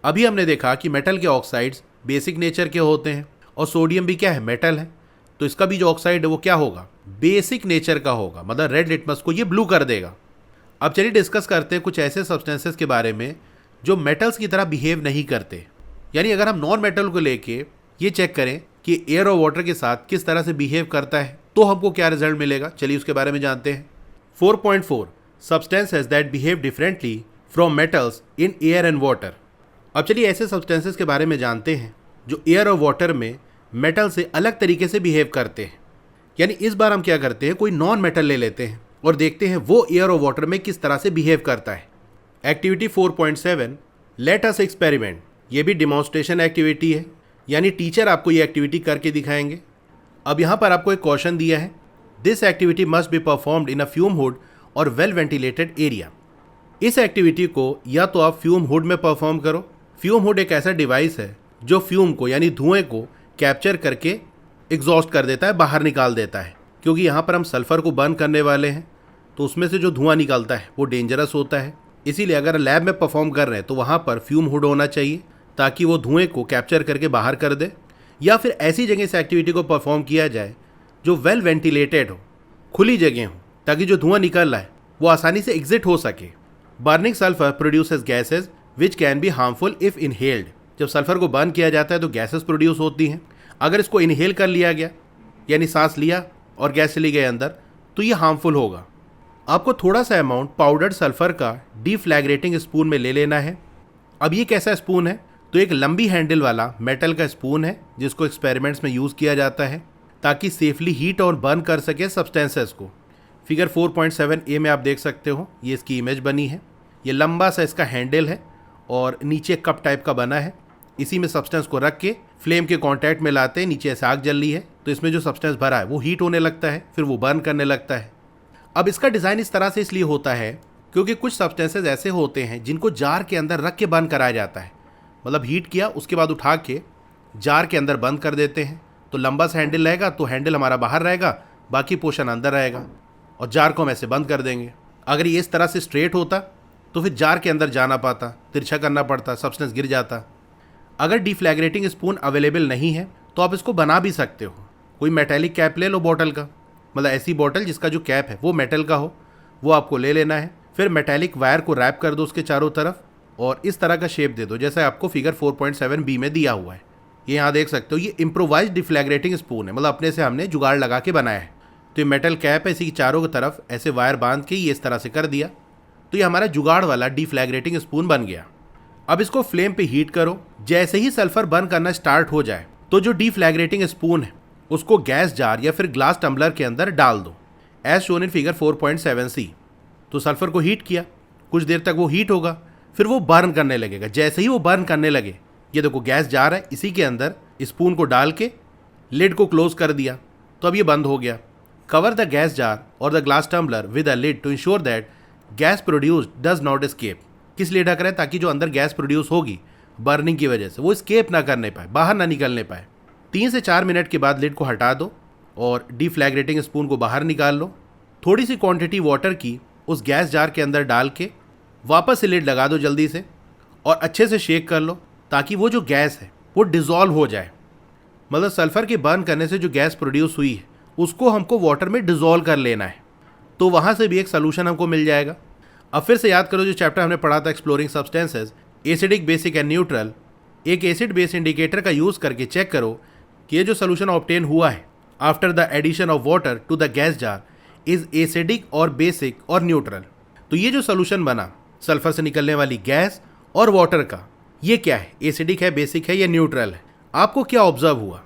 अभी हमने देखा कि मेटल के ऑक्साइड्स बेसिक नेचर के होते हैं और सोडियम भी क्या है? मेटल है। तो इसका भी जो ऑक्साइड है वो क्या होगा? बेसिक नेचर का होगा, मतलब रेड लिटमस को ये ब्लू कर देगा। अब चलिए डिस्कस करते हैं कुछ ऐसे सब्सटेंसेस के बारे में जो मेटल्स की तरह बिहेव नहीं करते। यानी अगर हम नॉन मेटल को लेके ये चेक करें कि एयर और वाटर के साथ किस तरह से बिहेव करता है तो हमको क्या रिजल्ट मिलेगा, चलिए उसके बारे में जानते हैं। 4.4 substances that behave differently from metals in air and water. अब चलिए ऐसे सब्सटेंसेस के बारे में जानते हैं जो एयर और वाटर में मेटल से अलग तरीके से बिहेव करते हैं। यानी इस बार हम क्या करते हैं, कोई नॉन मेटल ले लेते हैं और देखते हैं वो एयर और वाटर में किस तरह से बिहेव करता है। एक्टिविटी 4.7 लेट अस एक्सपेरिमेंट, ये भी डिमॉन्स्ट्रेशन एक्टिविटी है, यानी टीचर आपको ये एक्टिविटी करके दिखाएंगे। अब यहाँ पर आपको एक क्वेश्चन दिया है, this activity must be performed in a fume hood और वेल वेंटिलेटेड एरिया। इस एक्टिविटी को या तो आप फ्यूम हुड में परफॉर्म करो। फ्यूम हुड एक ऐसा डिवाइस है जो फ्यूम को यानी धुएं को कैप्चर करके एग्जॉस्ट कर देता है, बाहर निकाल देता है। क्योंकि यहाँ पर हम सल्फर को बर्न करने वाले हैं तो उसमें से जो धुआं निकलता है वो डेंजरस होता है। इसीलिए अगर लैब में परफॉर्म कर रहे हैं तो वहाँ पर फ्यूम हुड होना चाहिए ताकि वो धुएं को कैप्चर करके बाहर कर दे। या फिर ऐसी जगह इस एक्टिविटी को परफॉर्म किया जाए जो वेल वेंटिलेटेड हो, खुली जगह हो, ताकि जो धुआं निकल रहा है वो आसानी से एग्जिट हो सके। Burning sulphur produces gases which can be harmful if inhaled. जब सल्फर को बर्न किया जाता है तो गैसेस प्रोड्यूस होती हैं। अगर इसको इनहेल कर लिया गया यानी सांस लिया और गैस चली गई अंदर तो ये हार्मफुल होगा। आपको थोड़ा सा अमाउंट पाउडर्ड सल्फर का डीफ्लैग्रेटिंग स्पून में ले लेना है। अब ये कैसा स्पून है, तो एक लंबी हैंडल वाला मेटल का स्पून है जिसको एक्सपेरिमेंट्स में यूज़ किया जाता है ताकि सेफली हीट और बर्न कर सके सब्सटेंसेस को। फिगर 4.7a में आप देख सकते हो, ये इसकी इमेज बनी है। ये लंबा सा इसका हैंडल है और नीचे कप टाइप का बना है। इसी में सब्सटेंस को रख के फ्लेम के कांटेक्ट में लाते हैं, नीचे ऐसे आग जल रही है तो इसमें जो सब्सटेंस भरा है वो हीट होने लगता है, फिर वो बर्न करने लगता है। अब इसका डिज़ाइन इस तरह से इसलिए होता है क्योंकि कुछ सब्सटेंसेस ऐसे होते हैं जिनको जार के अंदर रख के बर्न कराया जाता है। मतलब हीट किया उसके बाद उठा के जार के अंदर बंद कर देते हैं। तो लंबा सा हैंडल रहेगा तो हैंडल हमारा बाहर रहेगा, बाकी पोर्शन अंदर रहेगा और जार को हम ऐसे बंद कर देंगे। अगर ये इस तरह से स्ट्रेट होता तो फिर जार के अंदर जाना पाता, तिरछा करना पड़ता, सब्सटेंस गिर जाता। अगर डिफ्लैग्रेटिंग स्पून अवेलेबल नहीं है तो आप इसको बना भी सकते हो। कोई मेटेलिक कैप ले लो बॉटल का, मतलब ऐसी बॉटल जिसका जो कैप है वो मेटल का हो, वो आपको ले लेना है। फिर मेटेलिक वायर को रैप कर दो उसके चारों तरफ और इस तरह का शेप दे दो जैसा आपको फिगर 4.7b में दिया हुआ है। ये यहाँ देख सकते हो, ये इम्प्रोवाइज डिफ्लैग्रेटिंग स्पून है, मतलब अपने से हमने जुगाड़ लगा के बनाया है। तो ये मेटल कैप है, इसी की चारों की तरफ ऐसे वायर बांध के ये इस तरह से कर दिया तो ये हमारा जुगाड़ वाला डिफ्लैग्रेटिंग स्पून बन गया। अब इसको फ्लेम पे हीट करो। जैसे ही सल्फर बर्न करना स्टार्ट हो जाए तो जो डिफ्लैग्रेटिंग स्पून है उसको गैस जार या फिर ग्लास टम्बलर के अंदर डाल दो as shown in figure 4.7c। तो सल्फर को हीट किया, कुछ देर तक वो हीट होगा, फिर वो बर्न करने लगेगा। जैसे ही वो बर्न करने लगे, ये देखो गैस जार है, इसी के अंदर स्पून को डाल के लिड को क्लोज कर दिया तो अब ये बंद हो गया। कवर द गैस जार और the glass tumbler with a lid to ensure that gas produced does not escape. किस लिए ढक रहे हैं, ताकि जो अंदर गैस प्रोड्यूस होगी बर्निंग की वजह से वो एस्केप ना करने पाए, बाहर ना निकलने पाए। 3 से 4 मिनट के बाद लिड को हटा दो और डिफ्लैग्रेटिंग स्पून को बाहर निकाल लो। थोड़ी सी क्वांटिटी वाटर की उस गैस जार के अंदर डाल के वापस से लिड लगा दो जल्दी से और अच्छे से शेक कर लो ताकि वो जो गैस है वो डिज़ोल्व हो जाए। मतलब सल्फर के बर्न करने से जो गैस प्रोड्यूस हुई है उसको हमको वाटर में डिज़ोल्व कर लेना है, तो वहाँ से भी एक सोल्यूशन हमको मिल जाएगा। अब फिर से याद करो जो चैप्टर हमने पढ़ा था exploring substances, acidic, basic and neutral. एक एसिड बेस इंडिकेटर का यूज़ करके चेक करो कि ये जो सोल्यूशन ऑब्टेन हुआ है after the addition of water to the gas jar is acidic और बेसिक और न्यूट्रल। तो ये जो सोल्यूशन बना सल्फर से निकलने वाली गैस और वाटर का, ये क्या है, एसिडिक है, बेसिक है या न्यूट्रल है। आपको क्या ऑब्जर्व हुआ,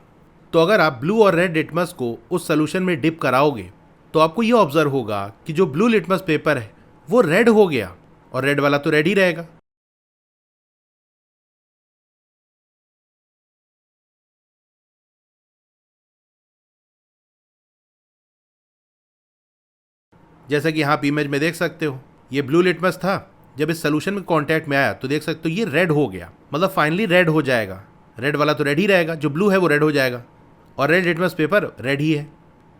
तो अगर आप ब्लू और रेड लिटमस को उस सोल्यूशन में डिप कराओगे तो आपको ये ऑब्जर्व होगा कि जो ब्लू लिटमस पेपर है वो रेड हो गया और रेड वाला तो रेड ही रहेगा। जैसा कि यहाँ आप इमेज में देख सकते हो, ये ब्लू लिटमस था, जब इस सोल्यूशन में कांटेक्ट में आया तो देख सकते हो ये रेड हो गया, मतलब फाइनली रेड हो जाएगा। रेड वाला तो रेड ही रहेगा, जो ब्लू है वो रेड हो जाएगा और रेड लिटमस पेपर रेड ही है।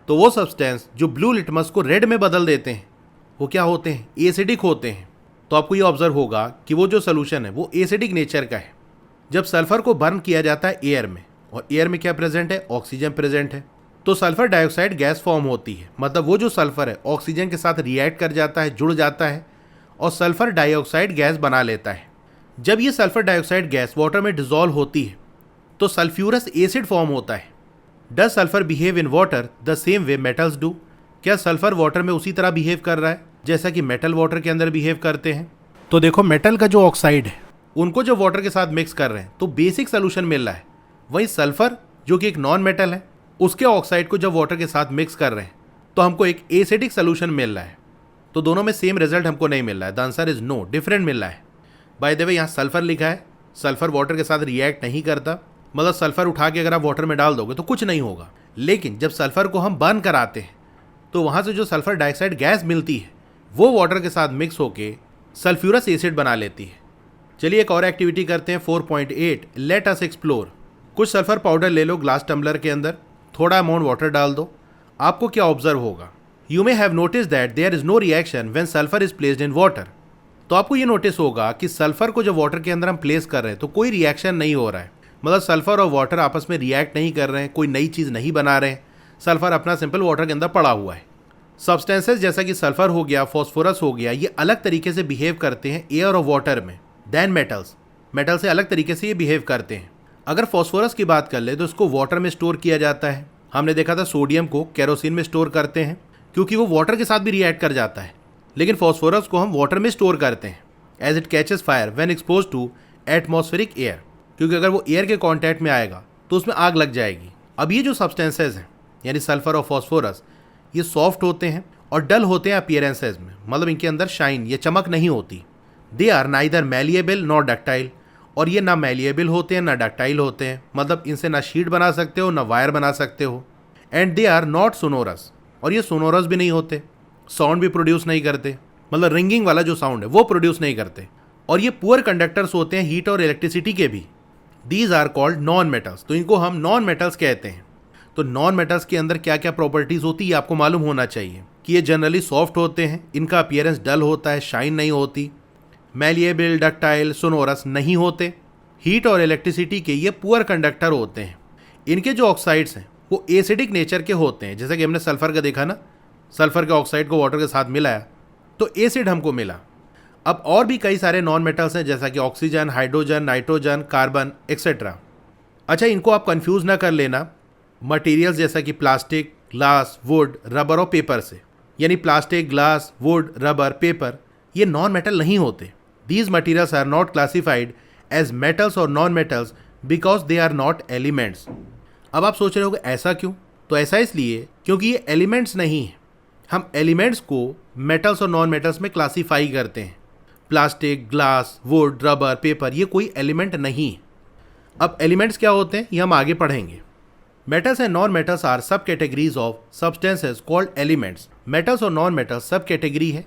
तो वो सब्सटेंस जो ब्लू लिटमस को रेड में बदल देते हैं वो क्या होते हैं, एसिडिक होते हैं। तो आपको ये ऑब्जर्व होगा कि वो जो सोल्यूशन है वो एसिडिक नेचर का है। जब सल्फर को बर्न किया जाता है एयर में, और एयर में क्या प्रेजेंट है, ऑक्सीजन प्रेजेंट है, तो सल्फर डाइऑक्साइड गैस फॉर्म होती है। मतलब वो जो सल्फर है ऑक्सीजन के साथ रिएक्ट कर जाता है, जुड़ जाता है और सल्फर डाइऑक्साइड गैस बना लेता है। जब ये सल्फर डाइऑक्साइड गैस वाटर में डिसॉल्व होती है तो सल्फ्यूरस एसिड फॉर्म होता है। Does sulphur behave in water the same way metals do. क्या सल्फर वाटर में उसी तरह बिहेव कर रहा है जैसा कि मेटल वाटर के अंदर बिहेव करते हैं। तो देखो मेटल का जो ऑक्साइड है उनको जब वाटर के साथ मिक्स कर रहे हैं तो बेसिक सोल्यूशन मिल रहा है। वहीं सल्फर जो कि एक नॉन मेटल है उसके ऑक्साइड को जब वाटर के साथ मिक्स कर रहे हैं तो हमको एक एसिडिक सोल्यूशन मिल रहा है। तो दोनों में सेम रिजल्ट हमको नहीं मिल रहा है। The answer is no, different मिल रहा है। बाय द वे यहाँ सल्फर लिखा है, सल्फर वाटर के साथ रिएक्ट नहीं करता, मतलब सल्फर उठा के अगर आप वाटर में डाल दोगे तो कुछ नहीं होगा। लेकिन जब सल्फर को हम बर्न कराते हैं तो वहाँ से जो सल्फर डाइऑक्साइड गैस मिलती है वो वाटर के साथ मिक्स होके सल्फ्यूरस एसिड बना लेती है। चलिए एक और एक्टिविटी करते हैं। 4.8 लेट अस एक्सप्लोर। कुछ सल्फर पाउडर ले लो ग्लास टम्बलर के अंदर, थोड़ा अमाउंट वाटर डाल दो। आपको क्या ऑब्जर्व होगा? You may have notice that there is no reaction when sulphur is placed in water. तो आपको ये नोटिस होगा कि सल्फर को जब वाटर के अंदर हम प्लेस कर रहे हैं तो कोई रिएक्शन नहीं हो रहा है, मतलब सल्फर और वाटर आपस में रिएक्ट नहीं कर रहे हैं, कोई नई चीज़ नहीं बना रहे हैं, सल्फर अपना सिंपल वाटर के अंदर पड़ा हुआ है। सब्सटेंसेस जैसा कि सल्फर हो गया, फॉस्फोरस हो गया, ये अलग तरीके से बिहेव करते हैं एयर और वाटर में देन मेटल्स। मेटल से अलग तरीके से ये बिहेव करते हैं। अगर फॉस्फोरस की बात कर ले तो इसको वाटर में स्टोर किया जाता है। हमने देखा था सोडियम को केरोसिन में स्टोर करते हैं क्योंकि वो वाटर के साथ भी रिएक्ट कर जाता है, लेकिन फॉस्फोरस को हम वाटर में स्टोर करते हैं as it catches fire when expose to atmospheric air, क्योंकि अगर वो एयर के कॉन्टैक्ट में आएगा तो उसमें आग लग जाएगी। अब ये जो सब्सटेंसेज हैं यानी सल्फर और फॉस्फोरस, ये सॉफ्ट होते हैं और डल होते हैं अपीयरेंसेज में, मतलब इनके अंदर शाइन या चमक नहीं होती। They are neither malleable nor ductile, और ये ना मैलिएबल होते हैं ना डक्टाइल होते हैं, मतलब इनसे ना शीट बना सकते हो ना वायर बना सकते हो। And they are not sonorous, और ये सोनोरस भी नहीं होते, साउंड भी प्रोड्यूस नहीं करते, मतलब रिंगिंग वाला जो साउंड है वो प्रोड्यूस नहीं करते। और ये पुअर कंडक्टर्स होते हैं हीट और इलेक्ट्रिसिटी के भी। These are called non metals, तो इनको हम नॉन मेटल्स कहते हैं। तो नॉन मेटल्स के अंदर क्या क्या प्रॉपर्टीज होती है आपको मालूम होना चाहिए कि ये जनरली सॉफ्ट होते हैं, इनका अपीयरेंस डल होता है, शाइन नहीं होती, मैलिएबल, डक्टाइल, सोनोरस नहीं होते, हीट और इलेक्ट्रिसिटी के ये पुअर कंडक्टर होते हैं। इनके जो ऑक्साइड्स हैं वो एसिडिक नेचर के होते हैं, जैसे कि हमने सल्फर का देखा ना, सल्फर के ऑक्साइड को वाटर के साथ मिलाया तो एसिड हमको मिला। अब और भी कई सारे नॉन मेटल्स हैं जैसा कि oxygen, hydrogen, nitrogen, carbon etcetera. अच्छा, इनको आप कंफ्यूज ना कर लेना मटेरियल्स जैसा कि प्लास्टिक, ग्लास, वुड, रबर और पेपर से। यानी plastic, glass, wood, rubber, paper ये नॉन मेटल नहीं होते। These materials are not classified as metals और non metals because they are not elements. अब आप सोच रहे होगे ऐसा क्यों? तो ऐसा इसलिए क्योंकि ये एलिमेंट्स नहीं है। हम एलिमेंट्स को मेटल्स और नॉन मेटल्स में क्लासीफाई करते हैं। Plastic, glass, wood, rubber, paper ये कोई एलिमेंट नहीं है। अब एलिमेंट्स क्या होते हैं ये हम आगे पढ़ेंगे। Metals and non metals are sub categories of substances called elements. Metals और नॉन मेटल्स सब कैटेगरी है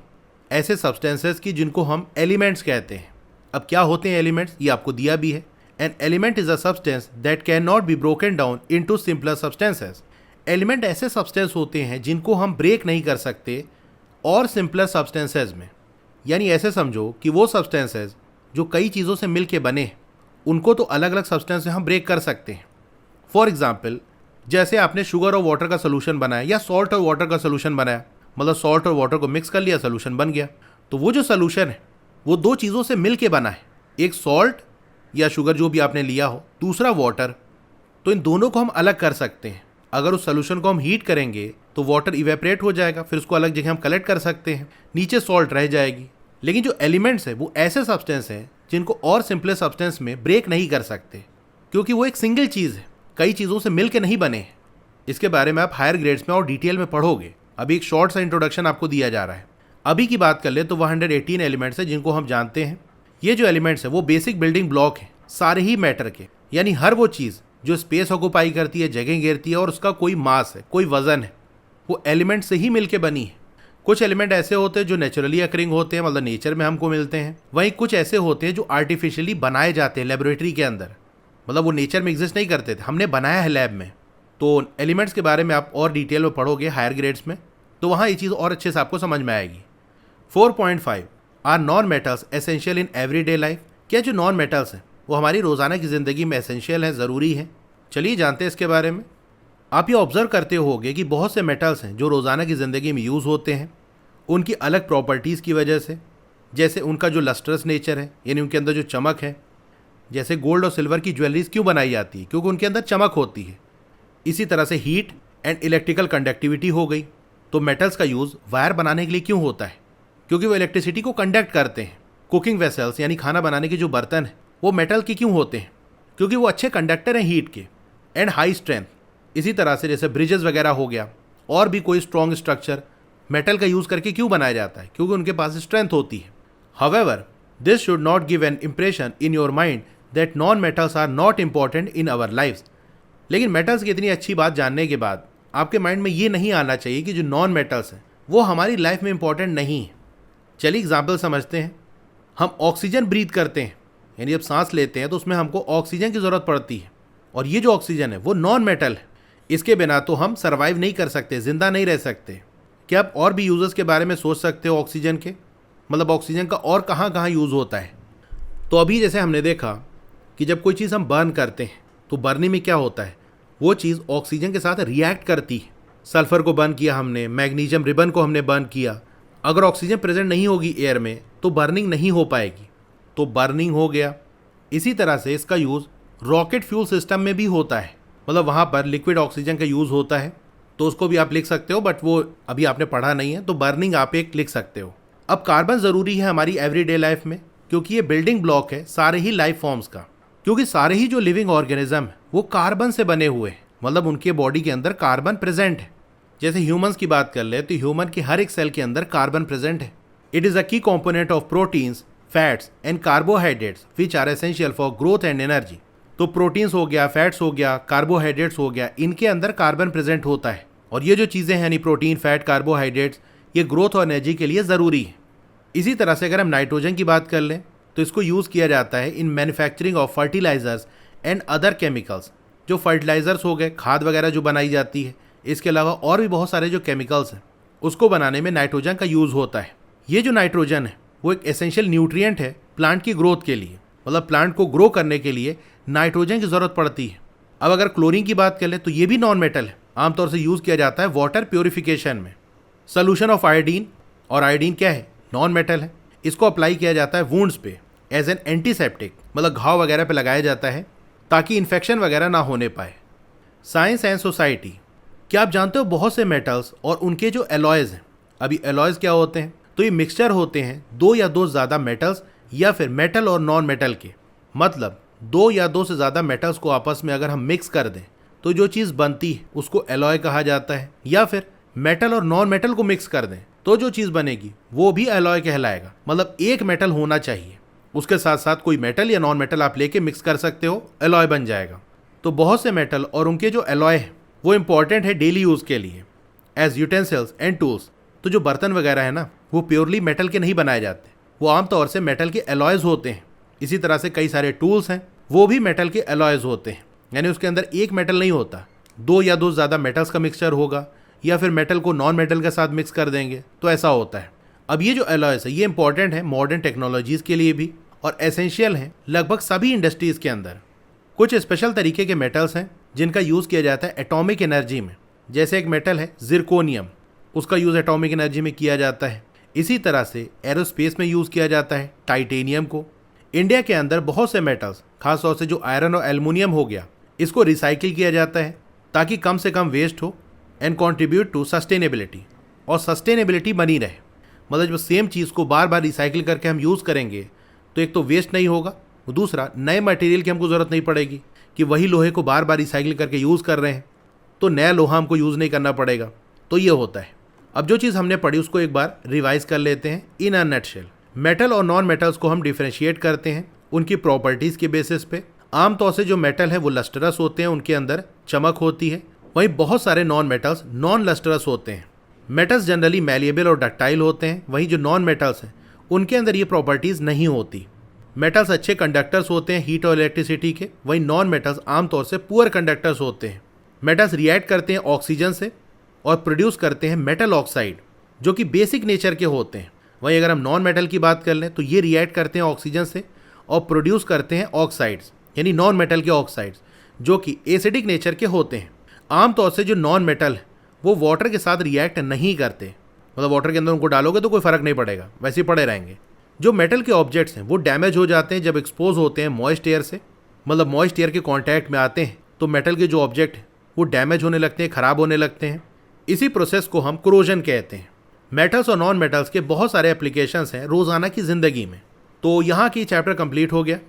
ऐसे सब्सटेंसेस की जिनको हम एलिमेंट्स कहते हैं। अब क्या होते हैं एलिमेंट्स, ये आपको दिया भी है। An element is a substance that can not be broken down into simpler substances. Element ऐसे सब्सटेंस होते हैं जिनको हम ब्रेक नहीं कर सकते और सिंपलर सब्सटेंसेज में। यानी ऐसे समझो कि वो सब्सटेंसेज जो कई चीज़ों से मिल के बने उनको तो अलग अलग सब्सटेंस से हम ब्रेक कर सकते हैं। फॉर एग्जाम्पल, जैसे आपने शुगर और वाटर का सोल्यूशन बनाया या सॉल्ट और वाटर का सोल्यूशन बनाया, मतलब सॉल्ट और वाटर को मिक्स कर लिया, सोल्यूशन बन गया। तो वो जो सोल्यूशन है वो दो चीज़ों से मिल के बना है, एक सॉल्ट या शुगर जो भी आपने लिया हो, दूसरा वाटर। तो इन दोनों को हम अलग कर सकते हैं। अगर उस सोल्यूशन को हम हीट करेंगे तो वाटर इवेपरेट हो जाएगा, फिर उसको अलग जगह हम कलेक्ट कर सकते हैं, नीचे सॉल्ट रह जाएगी। लेकिन जो एलिमेंट्स है वो ऐसे सब्सटेंस हैं जिनको और सिंपल सब्सटेंस में ब्रेक नहीं कर सकते, क्योंकि वो एक सिंगल चीज़ है, कई चीज़ों से मिल के नहीं बने हैं। इसके बारे में आप हायर ग्रेड्स में और डिटेल में पढ़ोगे। अभी एक शॉर्ट सा इंट्रोडक्शन आपको दिया जा रहा है। अभी की बात कर ले तो 118 एलिमेंट्स हैं जिनको हम जानते हैं। ये जो एलिमेंट्स है वो बेसिक बिल्डिंग ब्लॉक हैं सारे ही मैटर के, यानी हर वो चीज़ जो स्पेस ऑक्यूपाई करती है, जगह घेरती है और उसका कोई मास है, कोई वजन है, वो एलिमेंट से ही मिलके बनी है। कुछ एलिमेंट ऐसे होते हैं जो नेचुरली अकरिंग होते हैं, मतलब नेचर में हमको मिलते हैं। वहीं कुछ ऐसे होते हैं जो आर्टिफिशियली बनाए जाते हैं लेबोरेटरी के अंदर, मतलब वो नेचर में एग्जिस्ट नहीं करते थे, हमने बनाया है लैब में। तो एलिमेंट्स के बारे में आप और डिटेल में पढ़ोगे हायर ग्रेड्स में, तो वहाँ ये चीज़ और अच्छे से आपको समझ में आएगी। 4.5 are non metals essential in everyday life. क्या जो नॉन मेटल्स हैं वो हमारी रोज़ाना की ज़िंदगी में एसेंशियल हैं, ज़रूरी हैं? चलिए जानते हैं इसके बारे में। आप ये ऑब्जर्व करते होंगे कि बहुत से मेटल्स हैं जो रोज़ाना की ज़िंदगी में यूज़ होते हैं उनकी अलग प्रॉपर्टीज़ की वजह से, जैसे उनका जो लस्ट्रस नेचर है, यानी उनके अंदर जो चमक है। जैसे गोल्ड और सिल्वर की ज्वेलरीज क्यों बनाई जाती है? क्योंकि उनके अंदर चमक होती है। इसी तरह से हीट एंड इलेक्ट्रिकल कंडक्टिविटी हो गई। तो मेटल्स का यूज़ वायर बनाने के लिए क्यों होता है? क्योंकि वो इलेक्ट्रिसिटी को कंडक्ट करते हैं। कुकिंग वेसल्स यानी खाना बनाने के जो बर्तन हैं वो मेटल के क्यों होते हैं? क्योंकि वो अच्छे कंडक्टर हैं हीट के। एंड हाई स्ट्रेंथ, इसी तरह से जैसे ब्रिजेस वगैरह हो गया और भी कोई स्ट्रॉन्ग स्ट्रक्चर मेटल का यूज़ करके क्यों बनाया जाता है? क्योंकि उनके पास स्ट्रेंथ होती है। However, this should not give an impression in your mind that non metals are not important in our lives. लेकिन मेटल्स की इतनी अच्छी बात जानने के बाद आपके माइंड में ये नहीं आना चाहिए कि जो नॉन मेटल्स हैं वो हमारी लाइफ में इंपॉर्टेंट नहीं है। चलिए एग्जाम्पल समझते हैं। हम ऑक्सीजन ब्रीथ करते हैं, यानी जब सांस लेते हैं तो उसमें हमको ऑक्सीजन की ज़रूरत पड़ती है, और ये जो ऑक्सीजन है वो नॉन मेटल है। इसके बिना तो हम सर्वाइव नहीं कर सकते, ज़िंदा नहीं रह सकते। क्या आप और भी यूज़र्स के बारे में सोच सकते हो ऑक्सीजन के? मतलब ऑक्सीजन का और कहाँ कहाँ यूज़ होता है? तो अभी जैसे हमने देखा कि जब कोई चीज़ हम बर्न करते हैं तो बर्निंग में क्या होता है, वो चीज़ ऑक्सीजन के साथ रिएक्ट करती है। सल्फ़र को बर्न किया हमने, मैग्नीशियम रिबन को हमने बर्न किया। अगर ऑक्सीजन प्रेजेंट नहीं होगी एयर में तो बर्निंग नहीं हो पाएगी, तो बर्निंग हो गया। इसी तरह से इसका यूज़ रॉकेट फ्यूल सिस्टम में भी होता है, मतलब वहाँ पर लिक्विड ऑक्सीजन का यूज़ होता है, तो उसको भी आप लिख सकते हो, बट वो अभी आपने पढ़ा नहीं है, तो बर्निंग आप एक लिख सकते हो। अब कार्बन ज़रूरी है हमारी एवरीडे लाइफ में, क्योंकि ये बिल्डिंग ब्लॉक है सारे ही लाइफ फॉर्म्स का, क्योंकि सारे ही जो लिविंग ऑर्गेनिज्म है वो कार्बन से बने हुए हैं, मतलब उनके बॉडी के अंदर कार्बन प्रेजेंट है। जैसे ह्यूमंस की बात कर ले तो ह्यूमन की हर एक सेल के अंदर कार्बन प्रेजेंट है। It is a key component of proteins, fats and carbohydrates which are essential for growth and energy. तो प्रोटीन्स हो गया, फैट्स हो गया, कार्बोहाइड्रेट्स हो गया, इनके अंदर कार्बन प्रेजेंट होता है, और ये जो चीज़ें हैं यानी प्रोटीन, फैट, कार्बोहाइड्रेट्स, ये ग्रोथ और एनर्जी के लिए ज़रूरी है। इसी तरह से अगर हम नाइट्रोजन की बात कर लें तो इसको यूज़ किया जाता है in manufacturing of fertilisers and other chemicals. जो फर्टिलाइजर्स हो गए, खाद वगैरह जो बनाई जाती है, इसके अलावा और भी बहुत सारे जो केमिकल्स हैं उसको बनाने में नाइट्रोजन का यूज़ होता है। ये जो नाइट्रोजन है वो एक एसेंशियल न्यूट्रिएंट है प्लांट की ग्रोथ के लिए, मतलब प्लांट को ग्रो करने के लिए नाइट्रोजन की ज़रूरत पड़ती है। अब अगर क्लोरीन की बात कर लें तो ये भी नॉन मेटल है, आमतौर से यूज़ किया जाता है वाटर प्योरिफिकेशन में। सोल्यूशन ऑफ आयोडीन, और आयोडीन क्या है? नॉन मेटल है। इसको अप्लाई किया जाता है वुंड्स पे एज एन एंटीसेप्टिक, मतलब घाव वगैरह पे लगाया जाता है ताकि इन्फेक्शन वगैरह ना होने पाए। साइंस एंड सोसाइटी, क्या आप जानते हो बहुत से मेटल्स और उनके जो एलॉयज़ हैं, अभी एलॉयज़ क्या होते हैं? तो ये मिक्सचर होते हैं दो या दो ज़्यादा मेटल्स या फिर मेटल और नॉन मेटल के, मतलब दो या दो से ज़्यादा मेटल्स को आपस में अगर हम मिक्स कर दें तो जो चीज़ बनती है उसको एलॉय कहा जाता है, या फिर मेटल और नॉन मेटल को मिक्स कर दें तो जो चीज़ बनेगी वो भी एलॉय कहलाएगा। मतलब एक मेटल होना चाहिए, उसके साथ साथ कोई मेटल या नॉन मेटल आप लेके मिक्स कर सकते हो, एलॉय बन जाएगा। तो बहुत से मेटल और उनके जो एलॉय है वो इंपॉर्टेंट है डेली यूज़ के लिए एज यूटेंसिल्स एंड टूल्स। तो जो बर्तन वगैरह है ना वो प्योरली मेटल के नहीं बनाए जाते, वो आमतौर से मेटल के एलॉयज़ होते हैं। इसी तरह से कई सारे टूल्स हैं वो भी मेटल के एलॉयज़ होते हैं, यानी उसके अंदर एक मेटल नहीं होता, दो या दो ज़्यादा मेटल्स का मिक्सचर होगा, या फिर मेटल को नॉन मेटल के साथ मिक्स कर देंगे, तो ऐसा होता है। अब ये जो एलॉयज़ है ये इंपॉर्टेंट है मॉडर्न टेक्नोलॉजीज़ के लिए भी, और एसेंशियल हैं लगभग सभी इंडस्ट्रीज़ के अंदर। कुछ स्पेशल तरीके के मेटल्स हैं जिनका यूज़ किया जाता है एटॉमिक एनर्जी में, जैसे एक मेटल है जिरकोनियम, उसका यूज़ एटॉमिक एनर्जी में किया जाता है। इसी तरह से एरोस्पेस में यूज़ किया जाता है टाइटेनियम को। इंडिया के अंदर बहुत से मेटल्स, खासतौर से जो आयरन और एल्युमिनियम हो गया, इसको रिसाइकिल किया जाता है ताकि कम से कम वेस्ट हो एंड कंट्रीब्यूट टू सस्टेनेबिलिटी, और सस्टेनेबिलिटी बनी रहे। मतलब जब सेम चीज़ को बार बार रिसाइकिल करके हम यूज़ करेंगे तो एक तो वेस्ट नहीं होगा, दूसरा नए मटेरियल की हमको ज़रूरत नहीं पड़ेगी कि वही लोहे को बार बार रिसाइकिल करके यूज़ कर रहे हैं, तो नया लोहा हमको यूज़ नहीं करना पड़ेगा। तो ये होता है। अब जो चीज़ हमने पढ़ी उसको एक बार रिवाइज कर लेते हैं इन अ नटशेल। मेटल और नॉन मेटल्स को हम डिफ्रेंशिएट करते हैं उनकी प्रॉपर्टीज़ के बेसिस पे। आमतौर से जो मेटल है वो लस्टरस होते हैं, उनके अंदर चमक होती है, वहीं बहुत सारे नॉन मेटल्स नॉन लस्टरस होते हैं। मेटल्स जनरली मैलिएबल और डक्टाइल होते हैं, वहीं जो नॉन मेटल्स हैं उनके अंदर ये प्रॉपर्टीज़ नहीं होती। मेटल्स अच्छे कंडक्टर्स होते हैं हीट और इलेक्ट्रिसिटी के, वहीं नॉन मेटल्स आमतौर से पुअर कंडक्टर्स होते हैं। मेटल्स रिएक्ट करते हैं ऑक्सीजन से और प्रोड्यूस करते हैं मेटल ऑक्साइड, जो कि बेसिक नेचर के होते हैं। वहीं अगर हम नॉन मेटल की बात कर लें तो ये रिएक्ट करते हैं ऑक्सीजन से और प्रोड्यूस करते हैं ऑक्साइड्स, यानी नॉन मेटल के ऑक्साइड्स, जो कि एसिडिक नेचर के होते हैं। आमतौर से जो नॉन मेटल है वो वाटर के साथ रिएक्ट नहीं करते, मतलब वाटर के अंदर उनको डालोगे तो कोई फ़र्क नहीं पड़ेगा, वैसे ही पड़े रहेंगे। जो मेटल के ऑब्जेक्ट्स हैं वो डैमेज हो जाते हैं जब एक्सपोज होते हैं मॉइस्ट एयर से, मतलब मॉइस्ट एयर के कॉन्टैक्ट में आते हैं तो मेटल के जो ऑब्जेक्ट हैं वो डैमेज होने लगते हैं, ख़राब होने लगते हैं। इसी प्रोसेस को हम कोरोजन कहते हैं। मेटल्स और नॉन मेटल्स के बहुत सारे एप्लीकेशंस हैं रोज़ाना की ज़िंदगी में। तो यहाँ की चैप्टर कंप्लीट हो गया।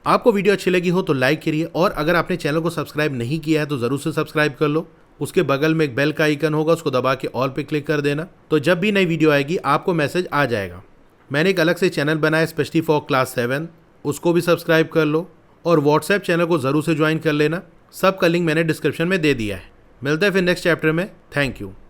आपको वीडियो अच्छी लगी हो तो लाइक करिए, और अगर आपने चैनल को सब्सक्राइब नहीं किया है तो ज़रूर से सब्सक्राइब कर लो। उसके बगल में एक बेल का आइकन होगा, उसको दबा के ऑल पे क्लिक कर देना, तो जब भी नई वीडियो आएगी आपको मैसेज आ जाएगा। मैंने एक अलग से चैनल बनाया स्पेशली फॉर क्लास 7, उसको भी सब्सक्राइब कर लो, और व्हाट्सएप चैनल को ज़रूर से ज्वाइन कर लेना। सबका लिंक मैंने डिस्क्रिप्शन में दे दिया है। मिलते हैं फिर नेक्स्ट चैप्टर में। Thank you.